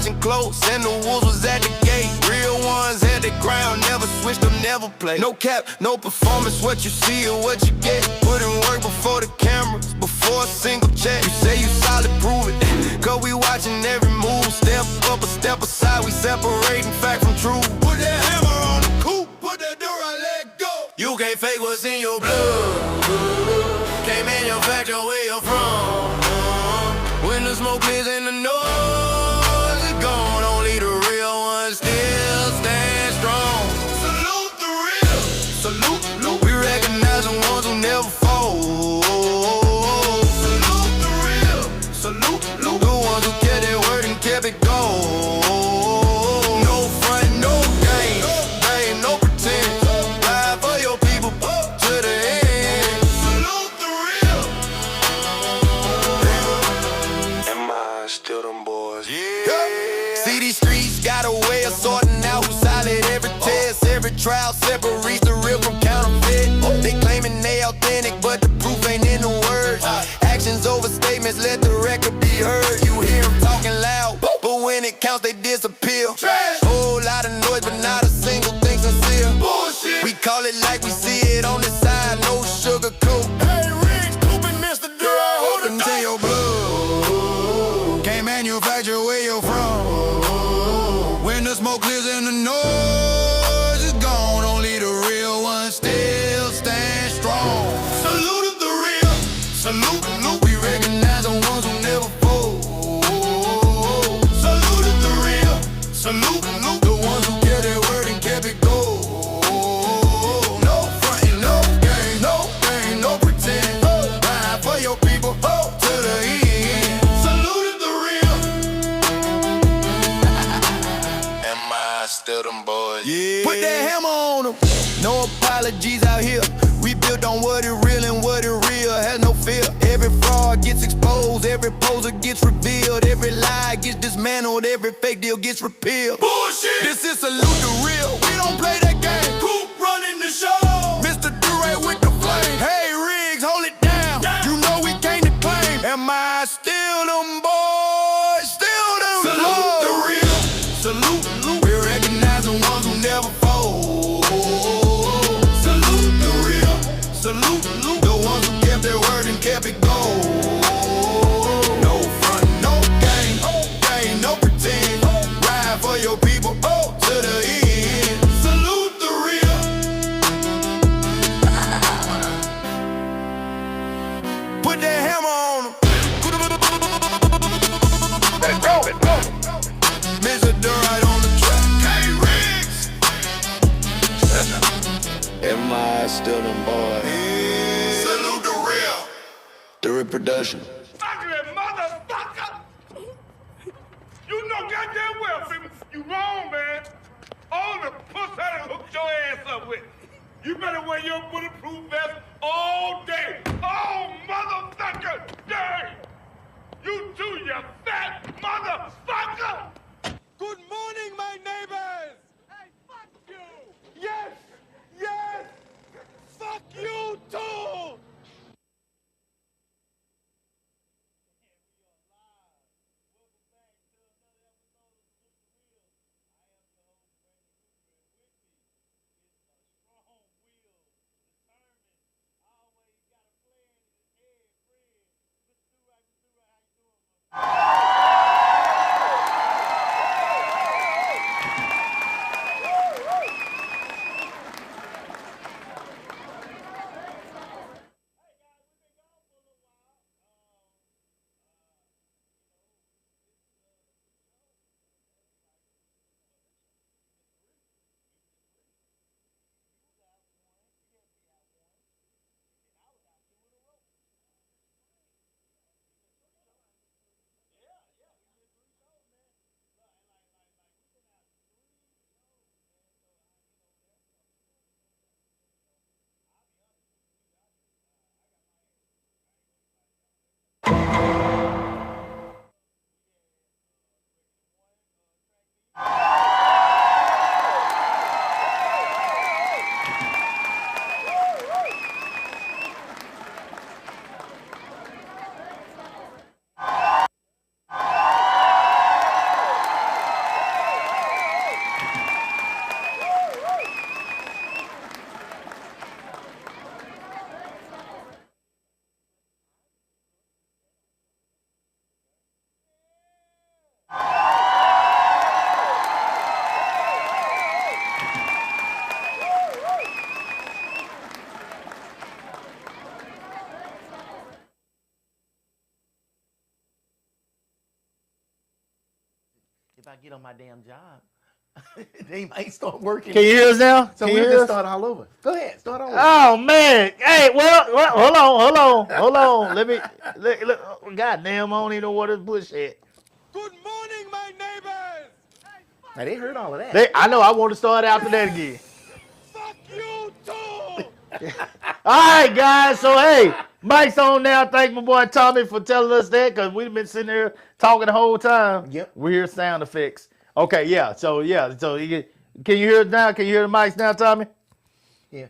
watching close, and the wolves was at the gate. Real ones had the ground, never switched up, never played. No cap, no performance, what you see or what you get. Put in work before the cameras, before a single check. You say you solid, prove it, cause we watching every move. Step up or step aside, we separating fact from truth. Put that hammer on the coupe, put that door, I let go. You can't fake what's in your blood, can't manufacture where you're from. When the smoke clears and the noise is gone, only the real ones still stand strong. Salute the real, salute. We recognize the ones who never fall. Salute the real, salute. The ones who kept their word and kept it going. No front, no game, no pretend. Ride for your people to the end. Salute the real. Am I still them boys? Yeah. See, these streets got a way of sorting out who's solid. Every test, every trial separates the real from counterfeit. They claiming they authentic, but the proof ain't in the words. Actions over statements, let the record be heard. You hear them talking loud, but when it counts, they disappear. Whole lot of noise, but not a single thing sincere. Bullshit. We call it like we see it on the side, no sugar coat. Hey, Riggs, Coopin', Mr. Dura, hold it to your blood. Can't manufacture where you're from. When the smoke clears and the noise is gone, only the real ones still stand strong. Salute the real, salute. We recognize the ones who never fold. Salute the real, salute. The ones who kept their word and kept it gold. No frontin', no game, no pretend. Ride for your people to the end. Salute the real. Am I still them boys? Yeah. Put that hammer on them. No apologies out here. We built on what is real, and what is real has no fear. Every fraud gets exposed, every poser gets revealed, every lie gets dismantled, every fake deal gets repealed. Bullshit! This is salute the real. We don't play that game. Coop running the show. Mr. Dure with the flame. Hey Riggs, hold it down. You know we came to claim. Am I still them boys? Still them boys? Salute the real. Salute. We recognize the ones who never fold. Salute the real. Salute. The ones who kept their word and kept it gold. No front, no game, no pretend. Ride for your people to the end. Salute the real. Put that hammer on them. Mr. Durite on the track. Hey, Riggs. Am I still them boys? Yeah. Salute the real. The reproduction. Ugly motherfucker! You know goddamn well, baby, you wrong, man. All the puss I done hooked your ass up with. You better wear your bulletproof vest all day. Oh, motherfucker! Dang! You too, you fat motherfucker! Good morning, my neighbors! Hey, fuck you! Yes! Yes! Fuck you too! if I get on my damn job, they might start working. Can you hear us now? So Can we'll you hear just us? start all over. Go ahead, start over. Oh man! Hey, well, hold on. Let me. Look, goddamn, I don't even know what this bush at. Good morning, my neighbors. Now they heard all of that. I know. I want to start after that again. Fuck you too. All right, guys. So hey, Mike's on now. Thank my boy Tommy for telling us that because we've been sitting there talking the whole time. Yep. We hear sound effects. Okay, yeah. So can you hear it now? Can you hear the mics now, Tommy? Yeah.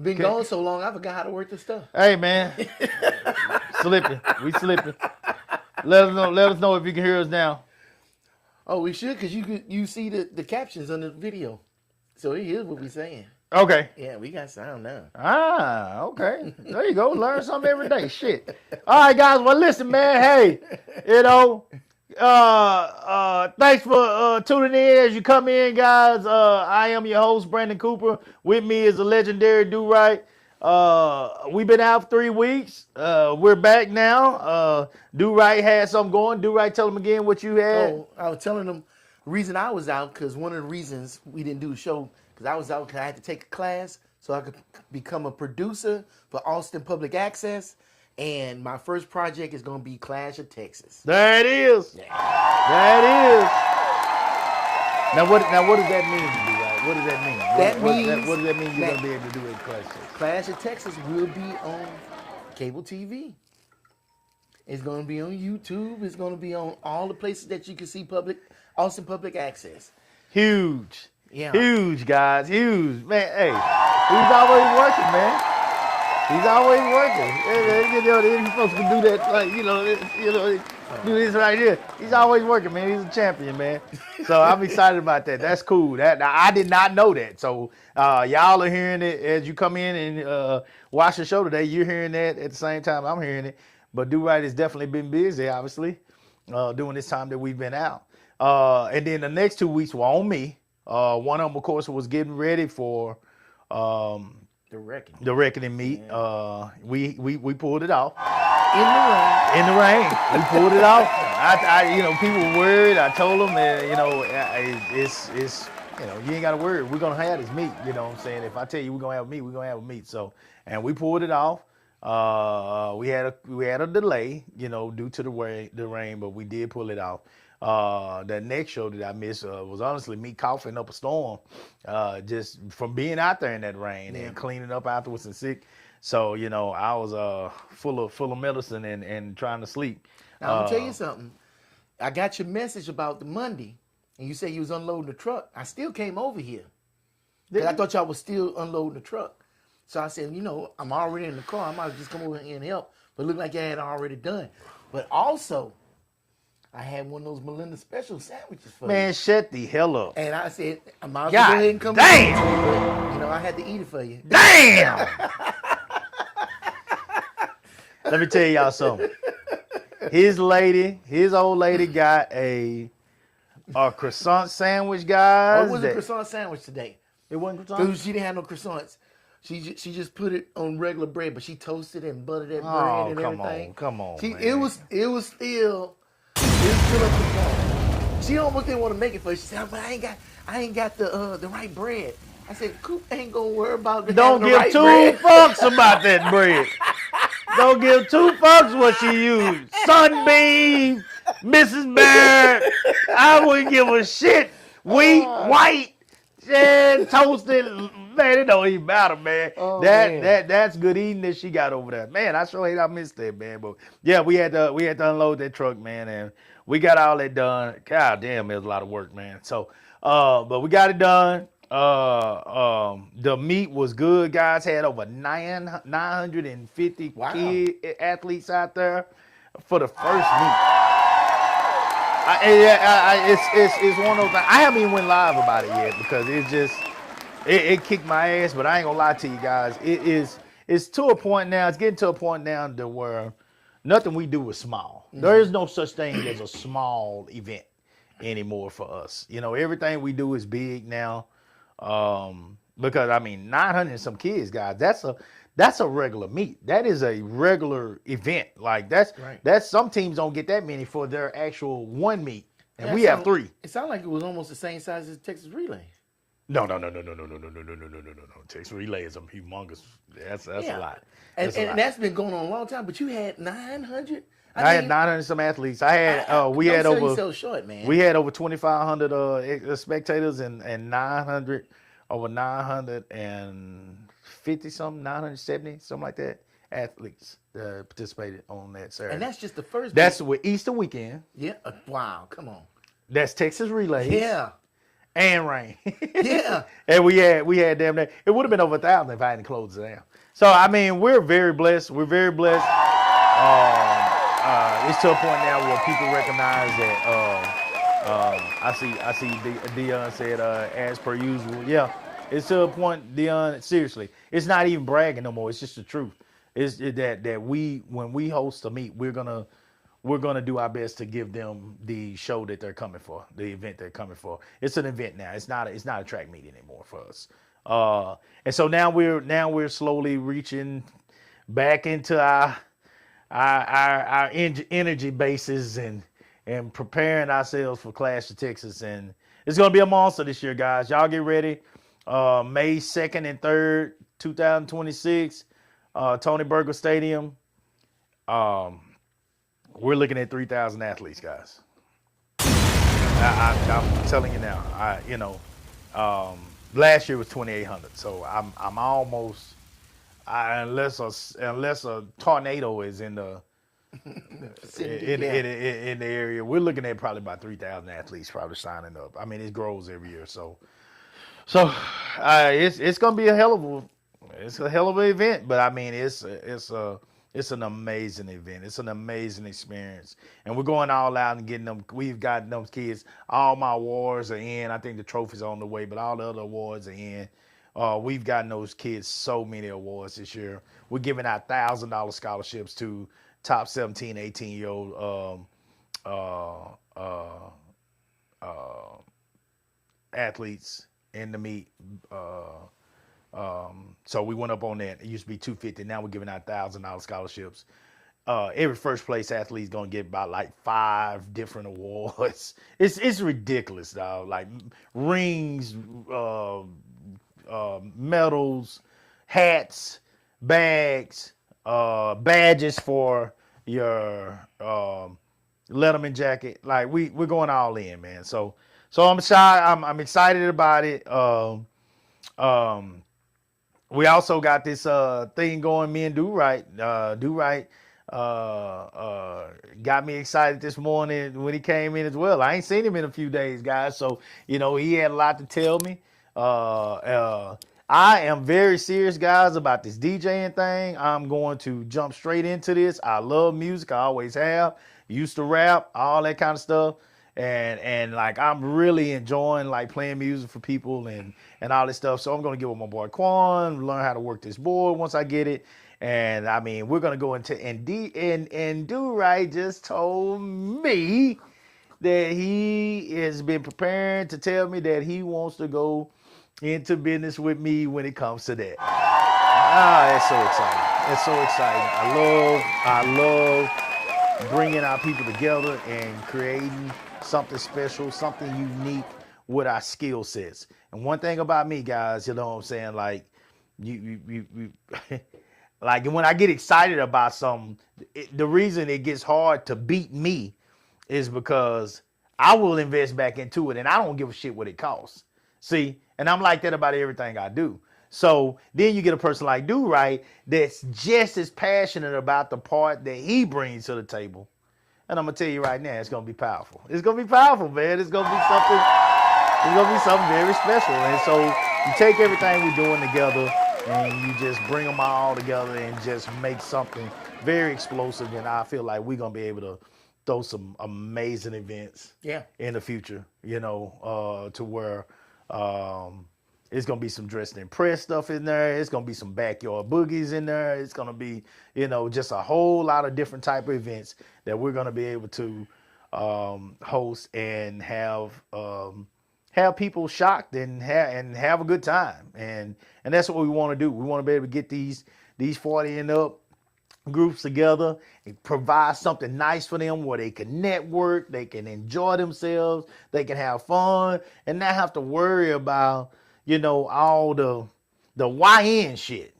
Been gone so long, I forgot how to work this stuff. Hey man, slipping. We slipping. Let us know if you can hear us now. Oh, we should, because you see the captions on the video. So here's what we're saying. Okay. Yeah, we got sound now. Ah, okay. There you go. Learn something every day. Shit. All right, guys. Well, listen, man. Hey, thanks for tuning in as you come in, guys. I am your host, Brandon Cooper. With me is the legendary Do Right. We've been out for 3 weeks. We're back now. Do Right had something going. Do Right, tell them again what you had. Oh, I was telling them the reason I was out, because one of the reasons we didn't do the show, because I was out because I had to take a class so I could become a producer for Austin Public Access. And my first project is going to be Clash of Texas. There it is. Yeah. There it is. Now what does that mean, Do Right? What does that mean? What does that mean you're going to be able to do it in Clash of Texas? Clash of Texas will be on cable TV. It's going to be on YouTube. It's going to be on all the places that you can see Austin Public Access. Huge. Yeah. Huge, guys. Huge. Man, hey, he's always working, man. He's always working. Any folks can do that, like, do this right here. He's always working, man. He's a champion, man. So I'm excited about that. That's cool. Now, I did not know that. So y'all are hearing it as you come in and watch the show today. You're hearing that at the same time I'm hearing it. But Do Right has definitely been busy, obviously, during this time that we've been out. And then the next 2 weeks were on me. One of them, of course, was getting ready for The Reckoning. the Reckoning meet. Yeah. We pulled it off. In In the rain. We pulled it off. People were worried. I told them that, it's you ain't got to worry. We're going to have this meet. You know what I'm saying? If I tell you we're going to have a meet, we're going to have a meet. So, and we pulled it off. We had a delay, due to the rain, but we did pull it off. That next show that I missed was honestly me coughing up a storm, just from being out there in that rain and cleaning up afterwards and sick. So I was full of medicine and trying to sleep. Now, I'm gonna tell you something. I got your message about the Monday, and you said you was unloading the truck. I still came over here, 'cause I thought y'all was still unloading the truck. So I said, I'm already in the car. I might just come over here and help. But it looked like you had already done. But also, I had one of those Melinda special sandwiches for you. Man, shut the hell up. And I said, I might as well go ahead and come damn. But, I had to eat it for you. Damn! Let me tell y'all something. His old lady got a croissant sandwich, guys. It wasn't a croissant sandwich today. It wasn't croissant? She didn't have no croissants. She just put it on regular bread, but she toasted it and buttered that Oh, bread and everything. come on, man. It was still up to par. She almost didn't want to make it for you. She said, "But I ain't got the right bread." I said, "Coop ain't gonna worry about Don't having give the right two bread." fucks about that bread. Don't give two fucks what she used. Sunbeam, Mrs. Barrett. I wouldn't give a shit. Wheat, white, and toasted. Man, it don't even matter, man. That's good eating that she got over there. Man, I sure hate I missed that, man. But yeah, we had to unload that truck, man, and we got all that done. God damn, it was a lot of work, man. So but we got it done. The meet was good, guys. Had over 950 athletes out there for the first meet. It's one of those things. I haven't even went live about it yet because it kicked my ass, but I ain't gonna lie to you guys. It's to a point now, it's getting to a point now to where nothing we do is small. Mm-hmm. There is no such thing as a small event anymore for us. Everything we do is big now. Because 900 and some kids, guys, that's a regular meet. That is a regular event. Like that's some teams don't get that many for their actual one meet. And we have 3. It sounded like it was almost the same size as Texas Relay. No. Texas Relay is a humongous. That's a lot. And That's a lot. that's been going on a long time. But you had 900. I had 900 some athletes. I had we don't had sell over yourself short, man. we had over 2,500 spectators and 900 over 950 something, 970 something like that athletes participated on that Saturday. And that's just the first. That's with Easter weekend. Yeah. Wow. Come on. That's Texas Relays. Yeah. And rain. Yeah. And we had damn near. It would have been over 1,000 if I hadn't closed it down. So I mean, we're very blessed. We're very blessed. It's to a point now where people recognize that. I see. Dion said, as per usual. Yeah, it's to a point, Dion. Seriously, it's not even bragging no more. It's just the truth. It's that when we host a meet, we're gonna do our best to give them the show that they're coming for, the event they're coming for. It's an event now. It's not a track meet anymore for us. And so now we're slowly reaching back into our energy bases and preparing ourselves for Clash of Texas. And it's gonna be a monster this year, guys. Y'all get ready. May 2nd and 3rd, 2026, Tony Berger Stadium. We're looking at 3,000 athletes, guys. I'm telling you now. Last year was 2,800, so I'm almost. Unless a tornado is in the in the area, we're looking at probably about 3,000 athletes probably signing up. I mean, it grows every year, so it's gonna be a hell of an event. But I mean, it's an amazing event. It's an amazing experience, and we're going all out and getting them. We've got those kids. All my awards are in. I think the trophy's on the way, but all the other awards are in. We've gotten those kids so many awards this year. We're giving out $1,000 scholarships to top 17, 18-year-old athletes in the meet. So we went up on that. It used to be $250. Now we're giving out $1,000 scholarships. Every first place athlete is gonna get about like 5 different awards. It's ridiculous, dog. Like rings, medals, hats, bags, badges for your Letterman jacket. Like we're going all in, man. So I'm shy. I'm excited about it. We also got this thing going. Me and Do Right got me excited this morning when he came in as well. I ain't seen him in a few days, guys. So he had a lot to tell me. I am very serious, guys, about this DJing thing. I'm going to jump straight into this. I love music. I always have. Used to rap, all that kind of stuff. And like I'm really enjoying like playing music for people and all this stuff. So I'm gonna get with my boy Quan, learn how to work this board once I get it. And I mean we're gonna go into and Do Right just told me that he has been preparing to tell me that he wants to go into business with me when it comes to that. It's so exciting. It's so exciting. I love bringing our people together and creating something special, something unique with our skill sets. And one thing about me, guys, you know what I'm saying? Like you like when I get excited about something, the reason it gets hard to beat me is because I will invest back into it and I don't give a shit what it costs. See, and I'm like that about everything I do. So then you get a person like Do Right that's just as passionate about the part that he brings to the table. And I'm gonna tell you right now, it's gonna be powerful. It's gonna be powerful, man. It's gonna be something. It's gonna be something very special. And so you take everything we're doing together and you just bring them all together and just make something very explosive. And I feel like we're gonna be able to throw some amazing events in the future. To where it's gonna be some dressed and press stuff in there. It's gonna be some backyard boogies in there. It's gonna be, just a whole lot of different type of events that we're gonna be able to host and have people shocked and have a good time. And that's what we want to do. We want to be able to get these 40 and up groups together and provide something nice for them where they can network, they can enjoy themselves, they can have fun, and not have to worry about, all the YN shit,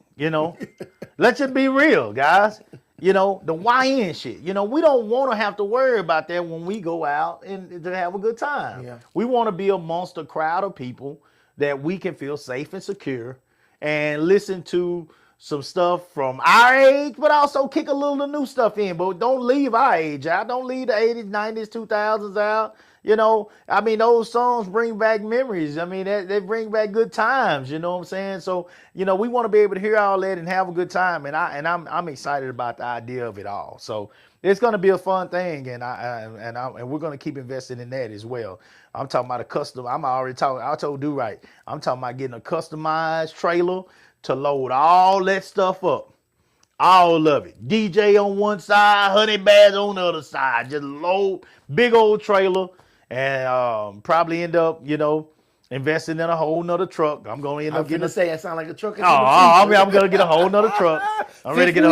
Let's just be real, guys. The YN shit. We don't want to have to worry about that when we go out and to have a good time. Yeah. We want to be amongst a crowd of people that we can feel safe and secure and listen to some stuff from our age, but also kick a little of the new stuff in. But don't leave our age out. Don't leave the 80s, 90s, 2000s out. Those songs bring back memories. They bring back good times. You know what I'm saying? So, we want to be able to hear all that and have a good time. And I'm excited about the idea of it all. So it's going to be a fun thing, and we're going to keep investing in that as well. I'm talking about a custom. I told Do Right. I'm talking about getting a customized trailer to load all that stuff up. All of it. DJ on one side, Honey Badge on the other side. Just load big old trailer and probably end up, investing in a whole nother truck. I'm going to end up getting to say it sound like a truck. I'm going to get a whole nother truck. I'm ready to get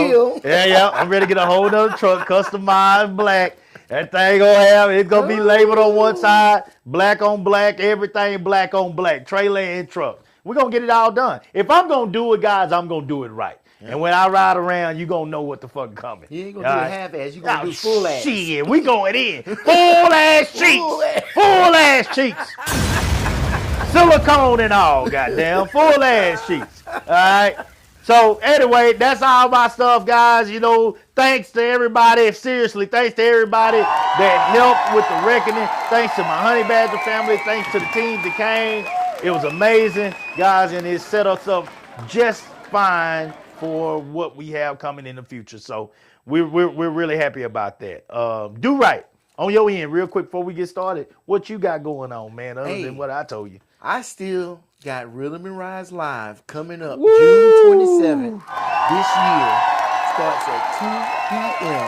I'm ready to get a whole nother truck, customized black. That thing it's gonna be labeled on one side, black on black, everything black on black, trailer and truck. We're gonna get it all done. If I'm gonna do it, guys, I'm gonna do it right. Yeah. And when I ride around, you gonna know what the fuck coming. You ain't gonna do it half-ass. You gonna do full ass. Shit, we going in. Full ass cheeks. Full ass cheeks. Silicone and all, goddamn. Full ass cheeks. All right. So anyway, that's all my stuff, guys. Thanks to everybody. Seriously, thanks to everybody that helped with the reckoning. Thanks to my Honey Badger family. Thanks to the teams that came. It was amazing, guys, and it set us up just fine for what we have coming in the future. So we're really happy about that. Do Right. On your end, real quick before we get started, what you got going on, man, other than what I told you? I still got Rhythm and Rise Live coming up June 27th this year. Starts at 2 p.m.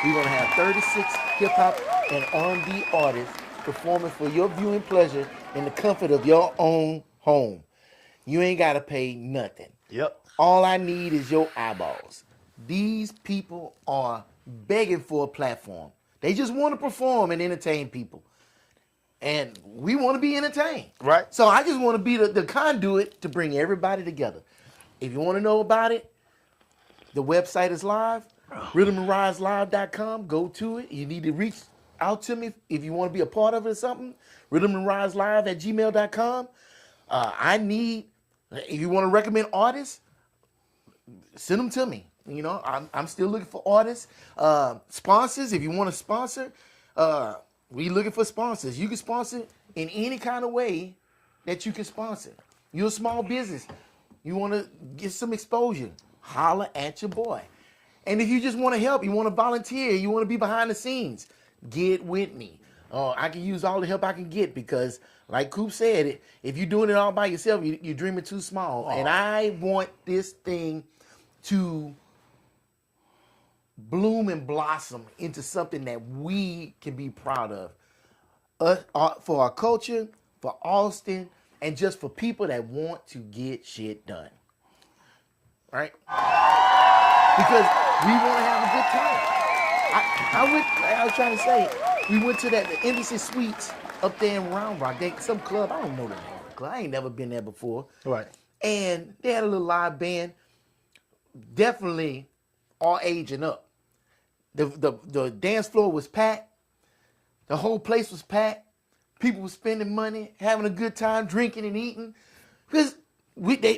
We're going to have 36 hip-hop and R&B artists performing for your viewing pleasure in the comfort of your own home. You ain't got to pay nothing. Yep. All I need is your eyeballs. These people are begging for a platform. They just want to perform and entertain people. And we want to be entertained. Right. So I just want to be the conduit to bring everybody together. If you want to know about it, the website is live, rhythmandriselive.com. Go to it. You need to reach out to me if you want to be a part of it or something. rhythmandriselive@gmail.com. If you want to recommend artists, send them to me. I'm still looking for artists. Sponsors, if you want to sponsor, we looking for sponsors. You can sponsor in any kind of way that you can sponsor. You're a small business. You want to get some exposure, holler at your boy. And if you just want to help, you want to volunteer, you want to be behind the scenes, get with me. I can use all the help I can get because, like Coop said, if you're doing it all by yourself, you're dreaming too small. And I want this thing to bloom and blossom into something that we can be proud of. For our culture, for Austin, and just for people that want to get shit done. Right? Because we want to have a good time. I was trying to say, we went to the Embassy Suites up there in Round Rock. Some club, I don't know the name of the club. I ain't never been there before. Right. And they had a little live band. Definitely all age and up. The dance floor was packed. The whole place was packed. People were spending money, having a good time, drinking and eating. Because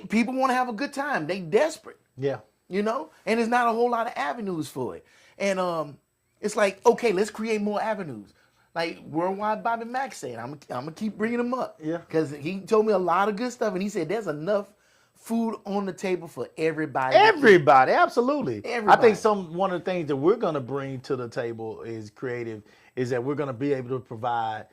people want to have a good time. They desperate. Yeah. And there's not a whole lot of avenues for it. And it's like, okay, let's create more avenues. Like Worldwide Bobby Mack said, I'm going to keep bringing him up. Yeah. Because he told me a lot of good stuff. And he said there's enough food on the table for everybody. Everybody, absolutely. Everybody. I think one of the things that we're going to bring to the table is creative, is that we're going to be able to provide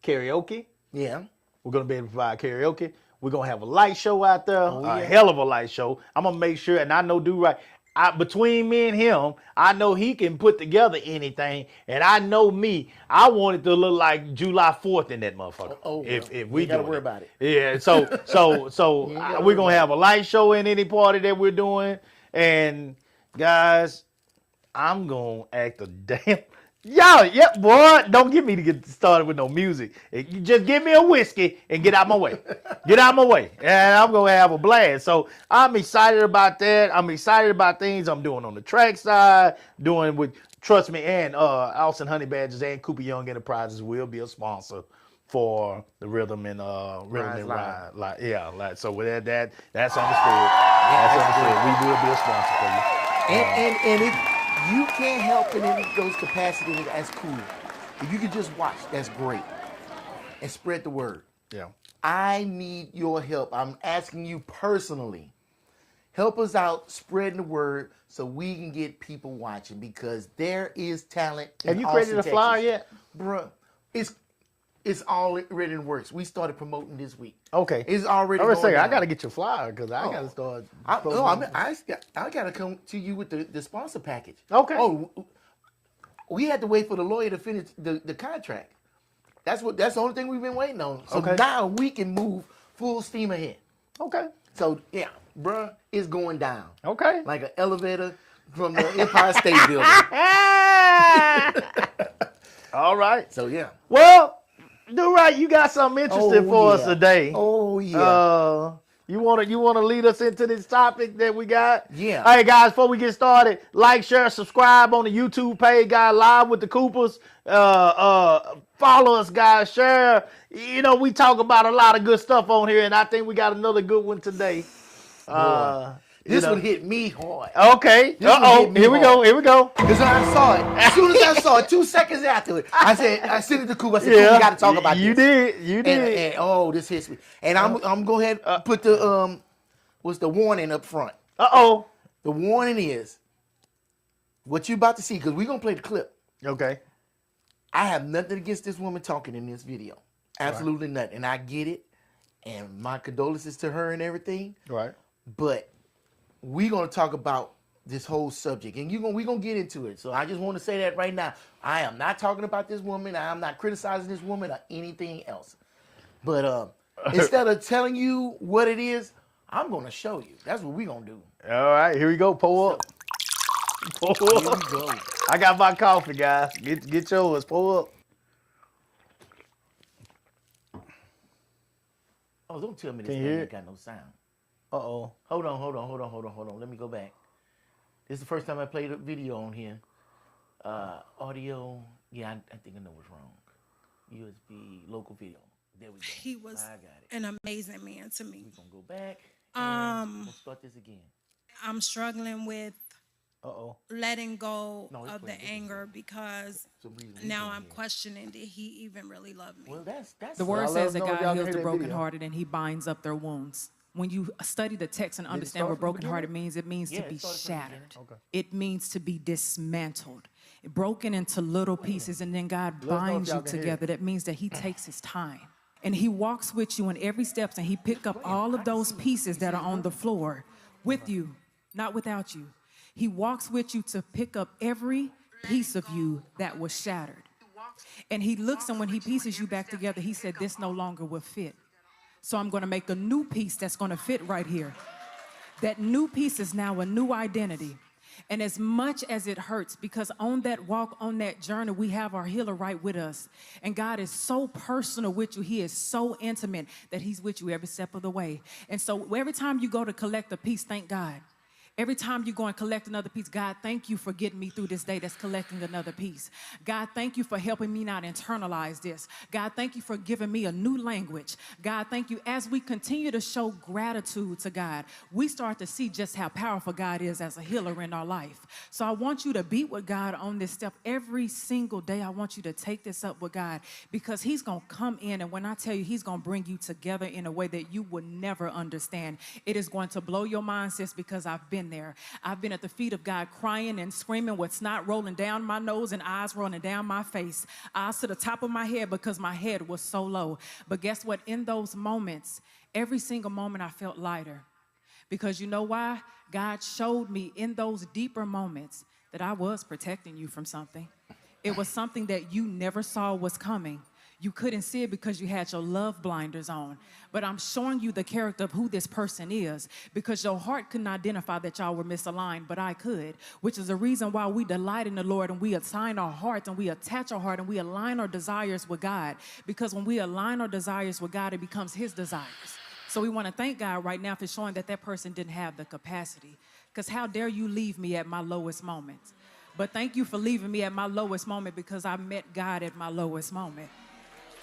karaoke. Yeah. We're going to be able to provide karaoke. We're going to have a light show out there, a hell of a light show. I'm going to make sure, and I know Do Right, between me and him, I know he can put together anything, and I know me, I want it to look like July 4th in that motherfucker. If we gotta do worry about it. Yeah, so we're going to have a light show in any party that we're doing, and guys, I'm gonna act a damn. Y'all, yeah, boy, don't get me to get started with no music. You just give me a whiskey and get out my way. Get out my way. And I'm gonna have a blast. So I'm excited about that. I'm excited about things I'm doing on the track side, doing with trust me, and Austin Honey Badgers and Cooper Young Enterprises will be a sponsor for the Rhythm and Ride. So with that's understood. That's understood. We will be a sponsor for you. And if you can't help in any of those capacities, that's cool. If you can just watch, that's great. And spread the word. Yeah. I need your help. I'm asking you personally. Help us out spreading the word so we can get people watching because there is talent in Have you Austin, created a flyer Texas. yet? Bruh, it's already in works. We started promoting this week. Okay. It's already I was going saying, I down. got to get your flyer because I got to start. I got to come to you with the sponsor package. Okay. Oh, we had to wait for the lawyer to finish the contract. That's the only thing we've been waiting on. So Okay. now we can move full steam ahead. Okay. So yeah, bruh, it's going down. Okay. Like an elevator from the Empire State Building. All right. So yeah. Well, do right. You got something interesting for us yeah. today. Oh yeah. You wanna lead us into this topic that we got? Yeah. Hey guys, before we get started, like, share, subscribe on the YouTube page, guys. Live with the Coopers. Follow us, guys. Share. You know, we talk about a lot of good stuff on here, and I think we got another good one today. This one hit me hard. Okay. This one hit me Here we hard. go. Here we go. Because when I saw it, as soon as I saw it, 2 seconds after it, I sent it to Cooper. I said, Cooper, we got to talk about You this. did. You did. And oh, this hits me. And I'm go ahead and put the what's the warning up front. Uh-oh. The warning is what you about to see, because we're gonna play the clip. Okay. I have nothing against this woman talking in this video. Absolutely nothing. And I get it. And my condolences to her and everything. Right. But we're gonna talk about this whole subject, and we're gonna get into it. So I just want to say that right now. I am not talking about this woman. I am not criticizing this woman or anything else. But instead of telling you what it is, I'm gonna show you. That's what we're gonna do. All right. Here we go. Pull up. Pull Here up. we go. I got my coffee, guys. Get yours. Pull up. Oh, don't tell me this Can you thing hear ain't it? got no sound. Uh-oh. Hold on. Let me go back. This is the first time I played a video on here. Audio. Yeah, I think I know what's wrong. USB local video. There we go. He was I got it. an amazing man to me. We're gonna go back. And we'll start this again. I'm struggling with Uh-oh. letting go No, it's of the playing different. anger because Some reason we now can't I'm hear. questioning, did he even really love me? Well, that's The word Well, let says us that know if y'all God can heals hear the that video. brokenhearted and he binds up their wounds. When you study the text and understand start what from the brokenhearted beginning? means, it means Yeah, to it be started from the beginning. shattered. Okay. It means to be dismantled, broken into little pieces, and then God Let us know if binds y'all you can hear together. That means that he takes his time. And he walks with you in every step, and he pick up all of those pieces that are on the floor with you, not without you. He walks with you to pick up every piece of you that was shattered. And he looks, and when he pieces you back together, he said, this no longer will fit. So I'm going to make a new piece that's going to fit right here. That new piece is now a new identity. And as much as it hurts, because on that walk, on that journey, we have our healer right with us. And God is so personal with you. He is so intimate that he's with you every step of the way. And so every time you go to collect a piece, thank God. Every time you go and collect another piece, God, thank you for getting me through this day that's collecting another piece. God, thank you for helping me not internalize this. God, thank you for giving me a new language. God, thank you. As we continue to show gratitude to God, we start to see just how powerful God is as a healer in our life. So I want you to be with God on this step every single day. I want you to take this up with God because he's going to come in. And when I tell you, he's going to bring you together in a way that you would never understand. It is going to blow your mind, sis, because I've been there. I've been at the feet of God crying and screaming with snot rolling down my nose and eyes rolling down my face. Eyes to the top of my head because my head was so low. But guess what? In those moments, every single moment I felt lighter. Because you know why? God showed me in those deeper moments that I was protecting you from something. It was something that you never saw was coming. You couldn't see it because you had your love blinders on. But I'm showing you the character of who this person is because your heart couldn't identify that y'all were misaligned, but I could, which is the reason why we delight in the Lord and we assign our hearts and we attach our heart and we align our desires with God. Because when we align our desires with God, it becomes his desires. So we want to thank God right now for showing that that person didn't have the capacity. Because how dare you leave me at my lowest moments? But thank you for leaving me at my lowest moment because I met God at my lowest moment.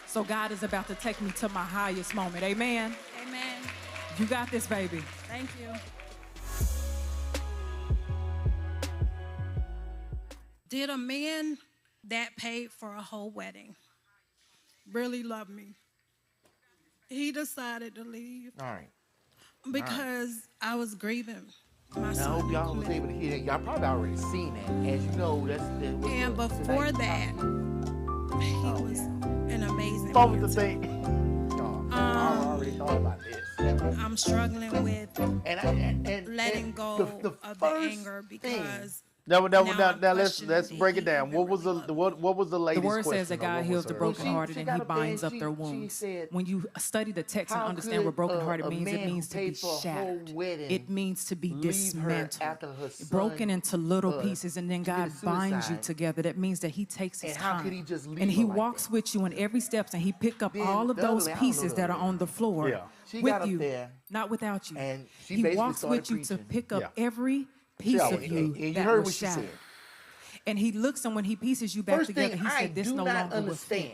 So God is about to take me to my highest moment. Amen? Amen. You got this, baby. Thank you. Did a man that paid for a whole wedding really love me? He decided to leave All right. because I was grieving my Now, I son. hope who y'all was committed. able to hear that. Y'all probably already seen that. As you know, that's the. And before that, he was an amazing What was man. the thing? I already thought about this. I'm struggling with And letting go the of the first anger thing- because Now I'm let's questioning break did it down. he What was the really love me? what was the The latest word question? says that or God what heals was the her- brokenhearted she and got he up there and binds up she- their she wounds. said, When you study the text and how understand what could brokenhearted a means, it man who means to be paid for a whole shattered. wedding It means to be leave her dismantled, after her son broken into little was pieces, and then God committed binds you suicide? together. That means that he takes his And how time. could he just leave and he her like walks that? with you in every step, and he pick up Then all of the those other- I don't know pieces the that are other on the floor Yeah. She with got up you, there not without you. and she he basically walks started with you to preaching. pick up Yeah. every piece always of does. you And you that heard was what she shattered. said. And he looks, and when he pieces you back First together, thing he I said, this do no not longer will fit. understand.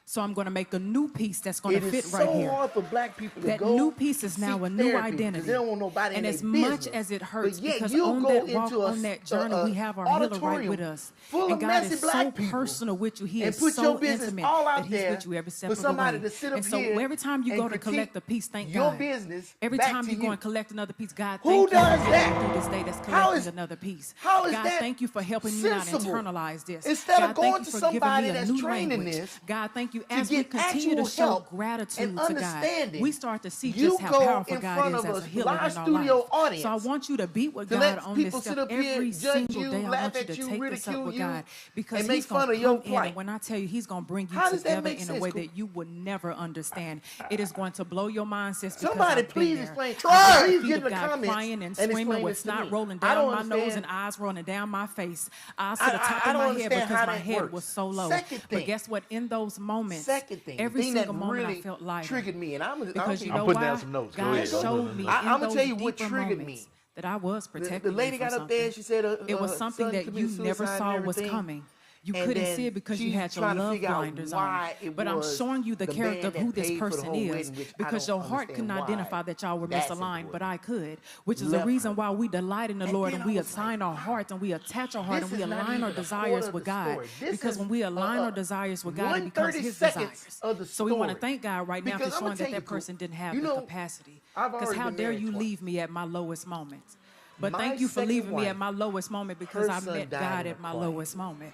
So I'm going to make a new piece that's going It to is fit right so here. hard for black people to That go new piece is now seek a new therapy because identity. They don't want nobody and in as their much business. as it hurts, But yet because you'll on go that walk, into on that journey, we have our healer right with us. full And of God messy is black so people personal with you. He and is put so your business intimate all out that he's there with you every step for of the somebody way. to sit up And so here every time you and go to collect critique a piece, thank your God. business Every back time to you go you. and collect another piece, God, Who thank you for does helping that? me through this day that's How collecting is- another piece. how is God, that thank you for helping me not sensible? internalize this. Instead of God, going thank to you for giving somebody me a that's new trained in language. this God, thank you. to As we get continue to actual show help gratitude and to God, understanding, we start to see you just how go powerful in God front is of as a a healer live in our studio life. audience So I want you to be with to God let on people this sit step up here, every judge single you, day. I laugh want you at to you, take this up ridicule with you, God because and make He's fun going of to your come in, plight. and when I tell you He's going to bring you How does that together make in a sense? way that you would never understand. It is going to blow your mind, sis. because Somebody I've been please there. explain. I'm at the Please feet get of in the God, comments crying and and screaming explain with this to snot me. rolling I down don't my nose understand. and eyes rolling down my face. Eyes to I- the top I of don't my head understand because how my that head works. was so low. Second But thing. guess what? In those moments, Second thing, every thing single that moment really I felt lighter. triggered me, and Because you I'm know putting why? down some notes. Go God ahead. showed me I'ma in those tell you what deeper triggered moments me. that I was protecting the lady you from got up there and she said it was something son that you committed never suicide saw and was everything. coming. You And couldn't then see it because you she's had your trying to love figure out blinders why on. it But I'm was showing you the the character man of who that this paid for the person whole is wedding, which I because don't your heart couldn't understand why identify that y'all were that's misaligned, important. but I could, which is the Left reason her. why we delight in the And Lord then and I we was assign like, our hearts and we attach our heart This and we is not align our even a desires quarter of with the God. story. This Because is, when we align our desires with God, it becomes 1/30 His seconds desires. of the So we want to story. thank God right now for Because I'ma showing tell that you, that person didn't have you the know, capacity. I've Because already how been dare married you twice. leave me at my lowest moments? But My thank you for second leaving me wife, at my lowest moment because her I son met died God in a at my car lowest moment.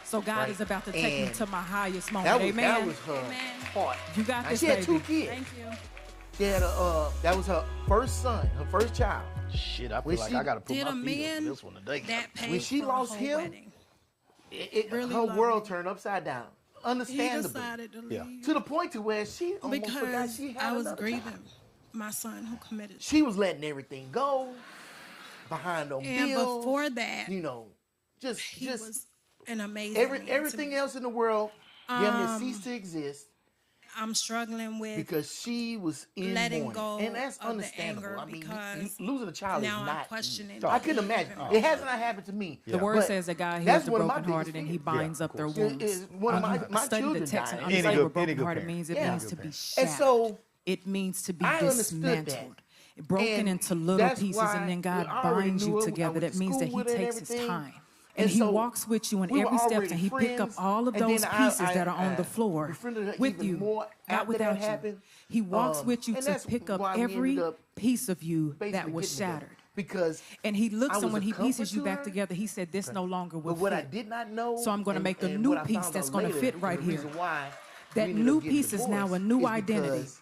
So God Right. is about to take me And to my highest moment. That Amen. was her Amen. heart. You got Now, this, she had baby. 2 kids. Thank you. She had that was her first son, her first child. Shit, I feel When like she I gotta put Did my a feet man on this one today. that paid When she for lost a whole him, wedding, Her loved world me. turned upside down. he Understandably. decided to Yeah. leave To the point to where she almost forgot because she had I was another grieving child. my son who committed. She was letting everything go behind on And bills. before that, you know, just he was an amazing man to everything me. else in the world, damn near ceased to exist I'm struggling with because she was in letting mourning. go and that's of the understandable. anger I mean, because losing a child now is I'm not questioning easy. I did couldn't he imagine. even It has not happened to me. The word but says that God heals that's the one of my brokenhearted biggest and He fears. binds up their wounds. Is one of my Study the children text and died. Any understand good- what brokenhearted parent. means. It Yeah. means to be And shattered. so It means to be I understood that. dismantled, broken And into little that's pieces, why and then God I already binds knew you her. I together. went That to means that school He with her and takes His everything. time. And And He so walks with you in we were every step, already and He pick up friends, all of and those then pieces I that are on the floor befriended her with even you, more not after without that you. happened. He walks with you And to that's pick up why we every ended up piece of you basically that was getting together. shattered. Because And He looks, I and was when a He pieces comfort you to back her. together, He said, "This no longer will But what I fit." did not know, So I'm going to and- make a and new what I piece found that's out going to later, fit right and the here. reason why That we ended new up getting piece is now a divorced new is identity. because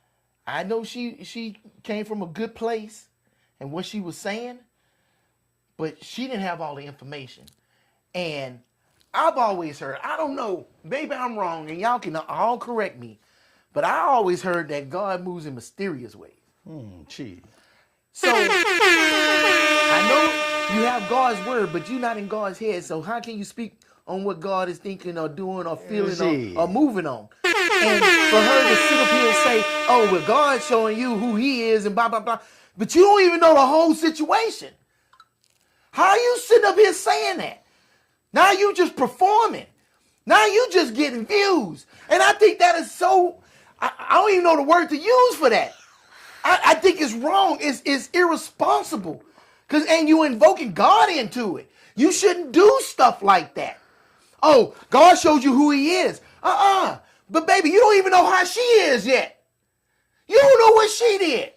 I know she came from a good place and what she was saying, but she didn't have all the information. And I've always heard, I don't know, maybe I'm wrong, and y'all can all correct me, but I always heard that God moves in mysterious ways. Gee. So I know God's word, but you're not in God's head. So how can you speak on what God is thinking or doing or feeling Shit. or moving on? And for her to sit up here and say, oh, well, God's showing you who he is and blah, blah, blah. But you don't even know the whole situation. How are you sitting up here saying that? Now you just performing. Now you just getting views. And I think that is so, I don't even know the word to use for that. I think it's wrong. It's irresponsible. And you invoking God into it. You shouldn't do stuff like that. Oh, God shows you who he is. But baby, you don't even know how she is yet. You don't know what she did.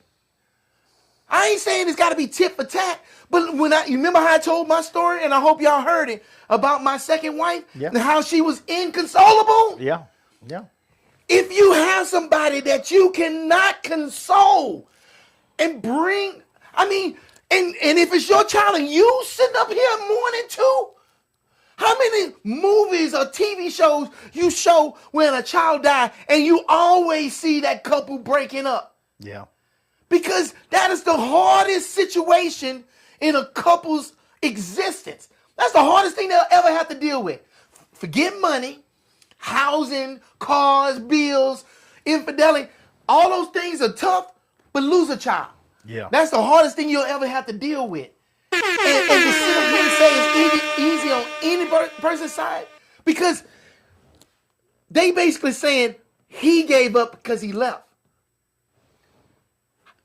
I ain't saying it's got to be tit for tat, but you remember how I told my story, and I hope y'all heard it, about my second wife, and how she was inconsolable? Yeah. If you have somebody that you cannot console and bring, and if it's your child and you sitting up here mourning too, how many movies or TV shows you show when a child died and you always see that couple breaking up? Yeah. Because that is the hardest situation in a couple's existence. That's the hardest thing they'll ever have to deal with. Forget money, housing, cars, bills, infidelity. All those things are tough, but lose a child. Yeah. That's the hardest thing you'll ever have to deal with. And to sit up here and say it's easy on any person's side, because they basically saying he gave up because he left.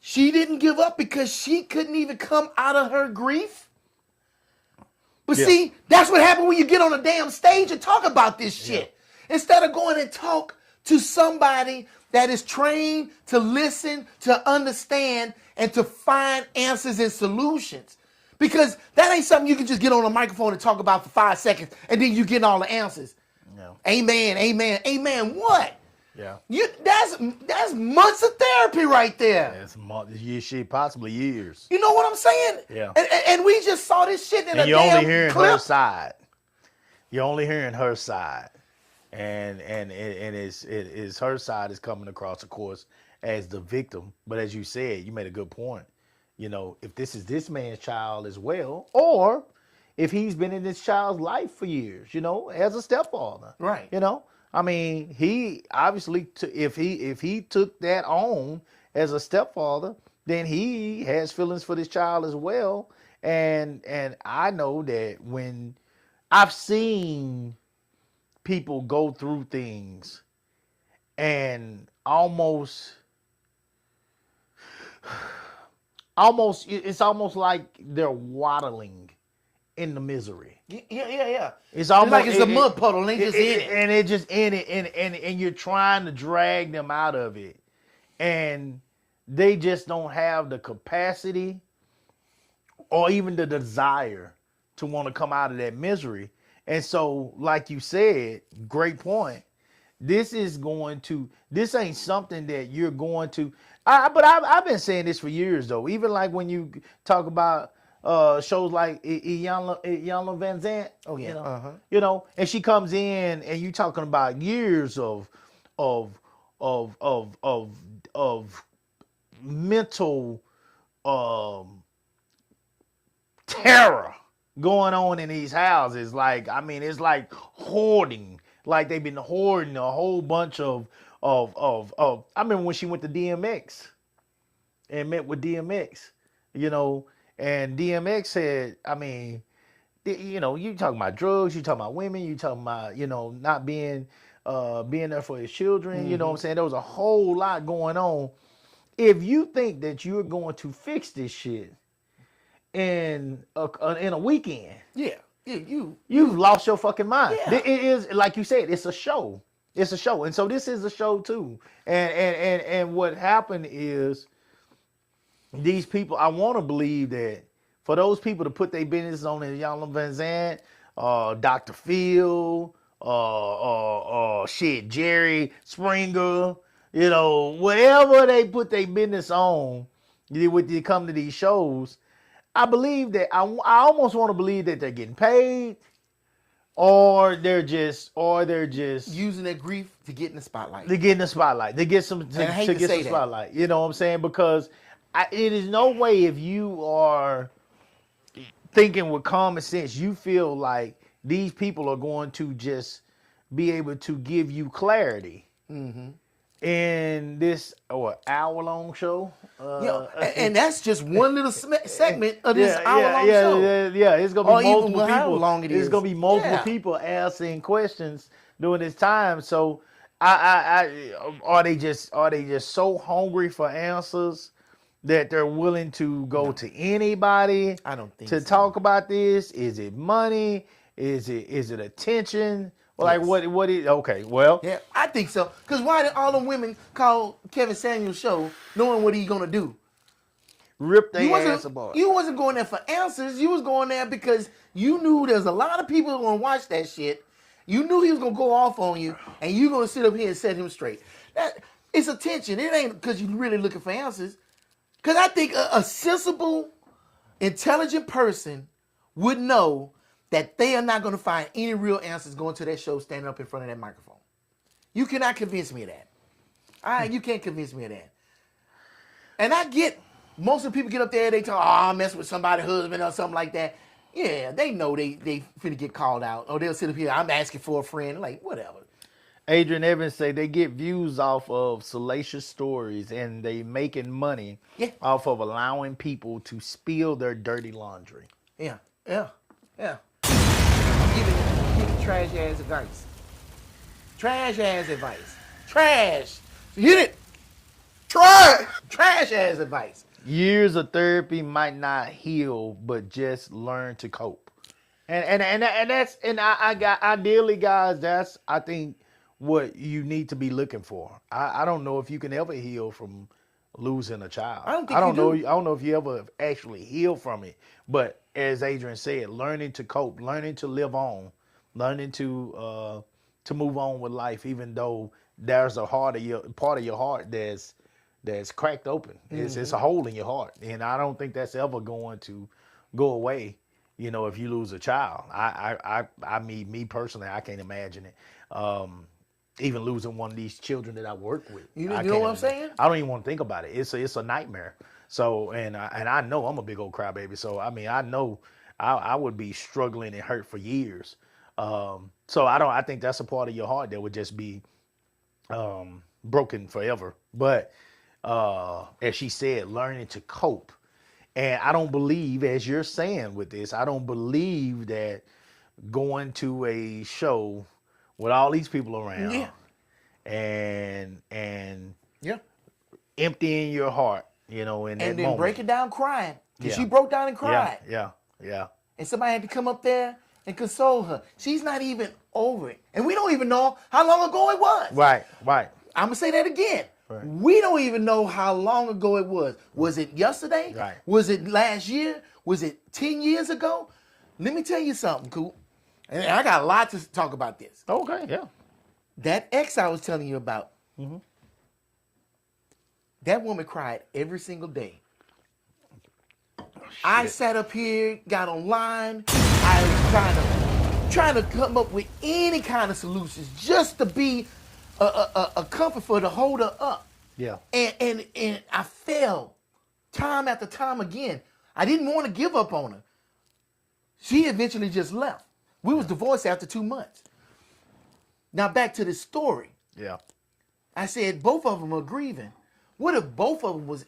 She didn't give up because she couldn't even come out of her grief. But see, that's what happened when you get on a damn stage and talk about this shit. Instead of going and talk to somebody that is trained to listen, to understand, and to find answers and solutions. Because that ain't something you can just get on a microphone and talk about for 5 seconds and then you get all the answers. No. Amen, amen, amen. What? Yeah. That's months of therapy right there. That's shit, possibly years. You know what I'm saying? Yeah. And we just saw this shit in a And you're damn only hearing clip. her side. You're only hearing her side. And it's her side is coming across, of course, as the victim. But as you said, you made a good point. You know, if this is this man's child as well, or if he's been in this child's life for years, you know, as a stepfather. Right. You know, I mean, he obviously, if he took that on as a stepfather, then he has feelings for this child as well. And I know that when I've seen people go through things and almost it's almost like they're waddling in the misery. Yeah. It's almost like it's a mud puddle and they just in it. And it just in it and you're trying to drag them out of it. And they just don't have the capacity or even the desire to want to come out of that misery. And so, like you said, great point. This ain't something that you're going to. But I've been saying this for years, though. Even like when you talk about shows like Iyanla Van Zant. Oh yeah. You know, and she comes in and you talking about years of mental terror going on in these houses. Like, I mean, it's like hoarding. Like they've been hoarding a whole bunch of I remember when she went to DMX and met with DMX, you know, and DMX said, I mean, you know, you talking about drugs, you talking about women, you talking about, you know, not being there for his children, you know what I'm saying? There was a whole lot going on. If you think that you're going to fix this shit in a weekend, you've lost your fucking mind. Yeah. It is, like you said, it's a show. It's a show. And so this is a show too. And what happened is these people, I want to believe that for those people to put their business on in Iyanla Van Zant, Dr. Phil, Jerry Springer, you know, whatever they put their business on, when they come to these shows, I believe that I almost want to believe that they're getting paid, or they're just using their grief to get in the spotlight. They get in the spotlight. They get some to get some spotlight. You know what I'm saying? Because it is no way if you are thinking with common sense, you feel like these people are going to just be able to give you clarity in this hour-long show. And that's just one little segment of this hour-long show. Yeah. It's gonna Or be even multiple however people. long it It's is. gonna be multiple Yeah. people asking questions during this time. So, I are they just so hungry for answers that they're willing to go to anybody? I don't think to so. talk about this. Is it money? Is it attention? Like Yes. what is okay? Well, Yeah, I think so. Because why did all the women call Kevin Samuels' show knowing what he's going to do? rip their You ass wasn't, apart. you wasn't going there for answers. You was going there because you knew there's a lot of people who going to watch that shit. You knew he was going to go off on you, and you going to sit up here and set him straight. It's attention. It ain't because you're really looking for answers. Because I think a sensible, intelligent person would know that they are not going to find any real answers going to that show standing up in front of that microphone. You cannot convince me of that. All right, you can't convince me of that. And I get most of the people get up there, they talk, I mess with somebody's husband or something like that. Yeah, they know they finna get called out. Or they'll sit up here, I'm asking for a friend. Like, whatever. Adrian Evans say they get views off of salacious stories and they making money off of allowing people to spill their dirty laundry. Yeah. Giving trash ass advice. Trash ass advice. Trash. You hit it. Trash ass advice. Years of therapy might not heal, but just learn to cope. And ideally, guys, that's I think what you need to be looking for. I don't know if you can ever heal from losing a child. I don't think you do. I don't know if you ever actually heal from it. But as Adrian said, learning to cope, learning to live on, learning to move on with life, even though there's a part of your heart that's cracked open. It's a hole in your heart, and I don't think that's ever going to go away. You know, if you lose a child, I mean, me personally, I can't imagine it. Even losing one of these children that I work with. You I know can't what I'm saying? I don't even want to think about it. It's a nightmare. So, and I know I'm a big old crybaby. So, I mean, I know I would be struggling and hurt for years. So I think that's a part of your heart that would just be broken forever. But as she said, learning to cope. And I don't believe, as you're saying with this, I don't believe that going to a show with all these people around and emptying your heart, you know, in that And then moment. breaking down crying. Because Yeah. she broke down and cried. Yeah. And somebody had to come up there and console her. She's not even over it. And we don't even know how long ago it was. Right. I'm going to say that again. Right. We don't even know how long ago it was. Was it yesterday? Right. Was it last year? Was it 10 years ago? Let me tell you something, Coop. And I got a lot to talk about this. Okay, yeah. That ex I was telling you about, that woman cried every single day. I sat up here, got online. I was trying to come up with any kind of solutions just to be a comfort for her, to hold her up. Yeah. And I failed time after time again. I didn't want to give up on her. She eventually just left. We was divorced after 2 months. Now back to this story. Yeah. I said both of them are grieving. What if both of them was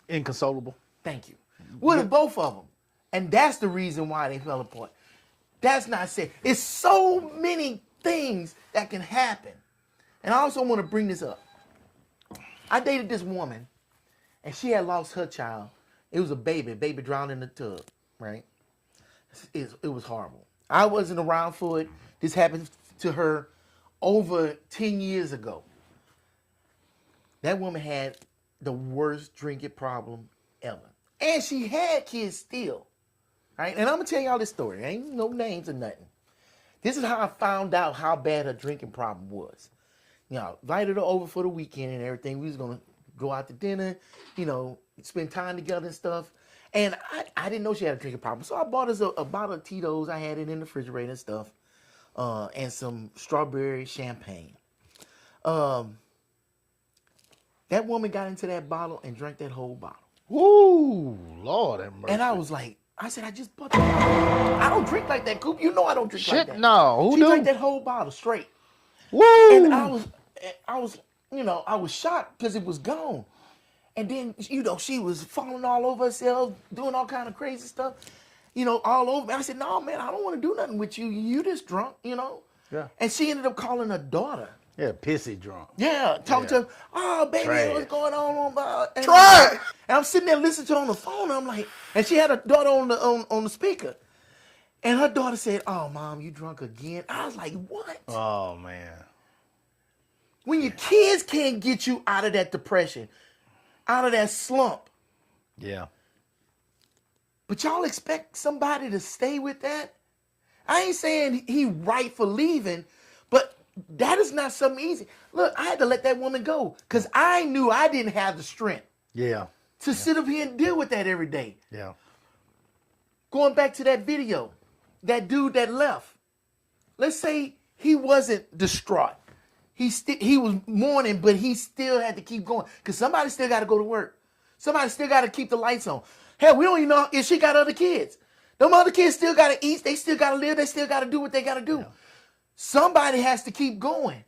Inconsolable. Thank you. What if both of them? And that's the reason why they fell apart. That's not said. It's so many things that can happen. And I also want to bring this up. I dated this woman, and she had lost her child. It was a baby drowned in the tub, right? It was horrible. I wasn't around for it. This happened to her over 10 years ago. That woman had the worst drinking problem ever. And she had kids still, right? And I'm going to tell y'all this story. Ain't no names or nothing. This is how I found out how bad her drinking problem was. You know, invited her over for the weekend and everything. We was going to go out to dinner, you know, spend time together and stuff. And I didn't know she had a drinking problem. So I bought us a bottle of Tito's. I had it in the refrigerator and stuff. And some strawberry champagne. That woman got into that bottle and drank that whole bottle. Woo, Lord have mercy. And I was like, I said, I just bought the bottle. I don't drink like that, Coop. You know I don't drink like Shit, that. no. Who She do? drank that whole bottle straight. Woo! And I was, I was shocked because it was gone. And then, she was falling all over herself, doing all kind of crazy stuff, all over me. I said, no, man, I don't want to do nothing with you. You just drunk, Yeah. And she ended up calling her daughter. Yeah, pissy drunk. Yeah, talking to her, oh, baby, Trash. what's going on? And Try. And I'm sitting there listening to her on the phone. And I'm like, and she had her daughter on the speaker. And her daughter said, oh, Mom, you drunk again? I was like, what? Oh man. When your kids can't get you out of that depression, out of that slump, Yeah. but y'all expect somebody to stay with that? I ain't saying he right for leaving, but that is not something easy. Look, I had to let that woman go because I knew I didn't have the strength Yeah. to sit up here and deal with that every day. Yeah. Going back to that video, that dude that left. Let's say he wasn't distraught. He was mourning, but he still had to keep going because somebody still got to go to work. Somebody still got to keep the lights on. Hell, we don't even know if she got other kids. Them other kids still got to eat. They still got to live. They still got to do what they got to do. Yeah. Somebody has to keep going.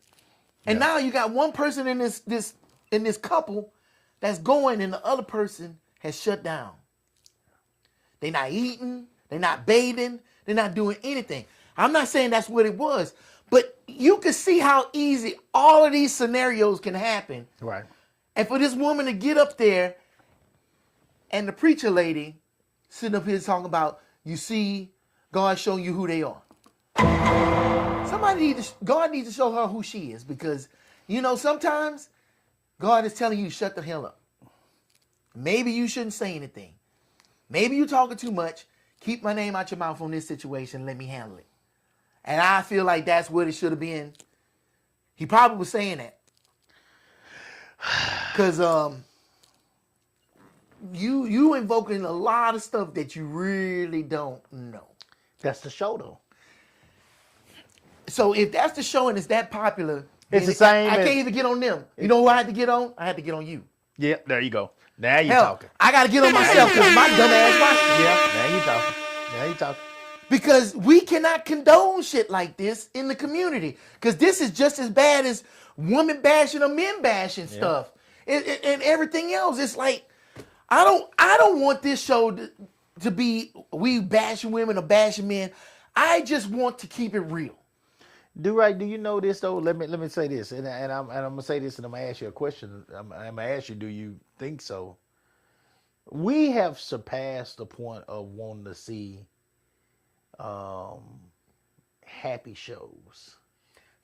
And now you got one person in this couple that's going, and the other person has shut down. They're not eating. They're not bathing. They're not doing anything. I'm not saying that's what it was, but you can see how easy all of these scenarios can happen. Right. And for this woman to get up there and the preacher lady sitting up here talking about, you see, God showing you who they are. God needs to show her who she is because, sometimes God is telling you to shut the hell up. Maybe you shouldn't say anything. Maybe you're talking too much. Keep my name out your mouth on this situation. Let me handle it. And I feel like that's what it should have been. He probably was saying that. Because you invoking a lot of stuff that you really don't know. That's the show, though. So if that's the show and it's that popular, it's the same. I can't even get on them. You know who I had to get on? I had to get on you. Yeah, there you go. Now you're Hell, talking. I got to get on myself because my dumb ass watched it. Yeah, now you're talking. Now you're talking. Because we cannot condone shit like this in the community. Because this is just as bad as woman bashing or men bashing stuff. And everything else. It's like, I don't want this show to be we bashing women or bashing men. I just want to keep it real. Do you know this though? Let me say this, and I'm gonna say this, and I'm gonna ask you a question. I'm gonna ask you, do you think so? We have surpassed the point of wanting to see happy shows.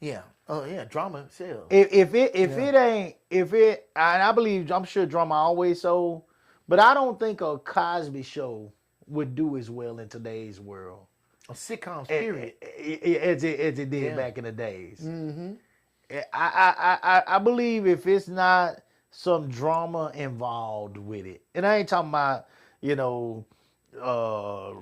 Yeah. Oh yeah, drama sells. If it ain't, and I believe, I'm sure drama always sold, but I don't think a Cosby show would do as well in today's world. A sitcom period. As it did back in the days. Mm-hmm. I believe if it's not some drama involved with it, and I ain't talking about,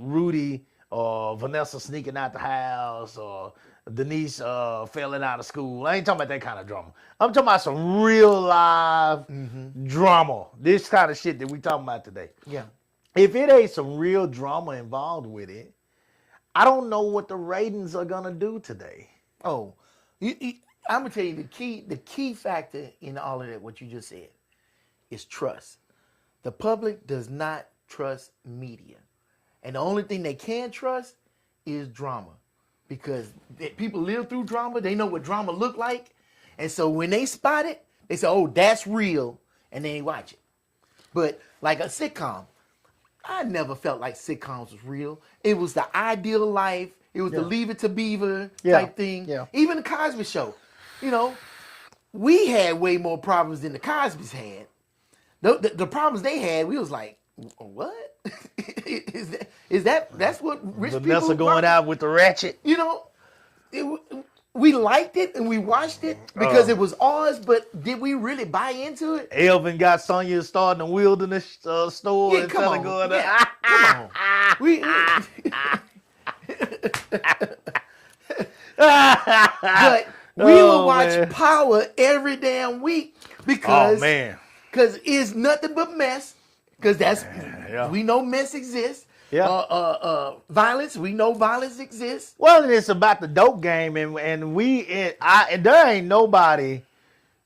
Rudy or Vanessa sneaking out the house or Denise failing out of school. I ain't talking about that kind of drama. I'm talking about some real live drama. This kind of shit that we talking about today. Yeah. If it ain't some real drama involved with it, I don't know what the ratings are gonna do today. Oh, I'm gonna tell you the key factor in all of that, what you just said, is trust. The public does not trust media, and the only thing they can trust is drama, because people live through drama. They know what drama look like, and so when they spot it, they say, "Oh, that's real," and they watch it. But like a sitcom, I never felt like sitcoms was real. It was the ideal life. It was the Leave It to Beaver type thing. Yeah. Even the Cosby Show. We had way more problems than the Cosbys had. The problems they had, we was like, what? That's what rich people... Vanessa going out with the ratchet. We liked it and we watched it because it was ours, but did we really buy into it? Elvin got Sonya starting a wilderness store and come on. Going come on. But we will watch Power every damn week because it's nothing but mess. Because that's Yeah. we know mess exists. Yeah. Violence, we know violence exists. Well, and it's about the dope game, and there ain't nobody.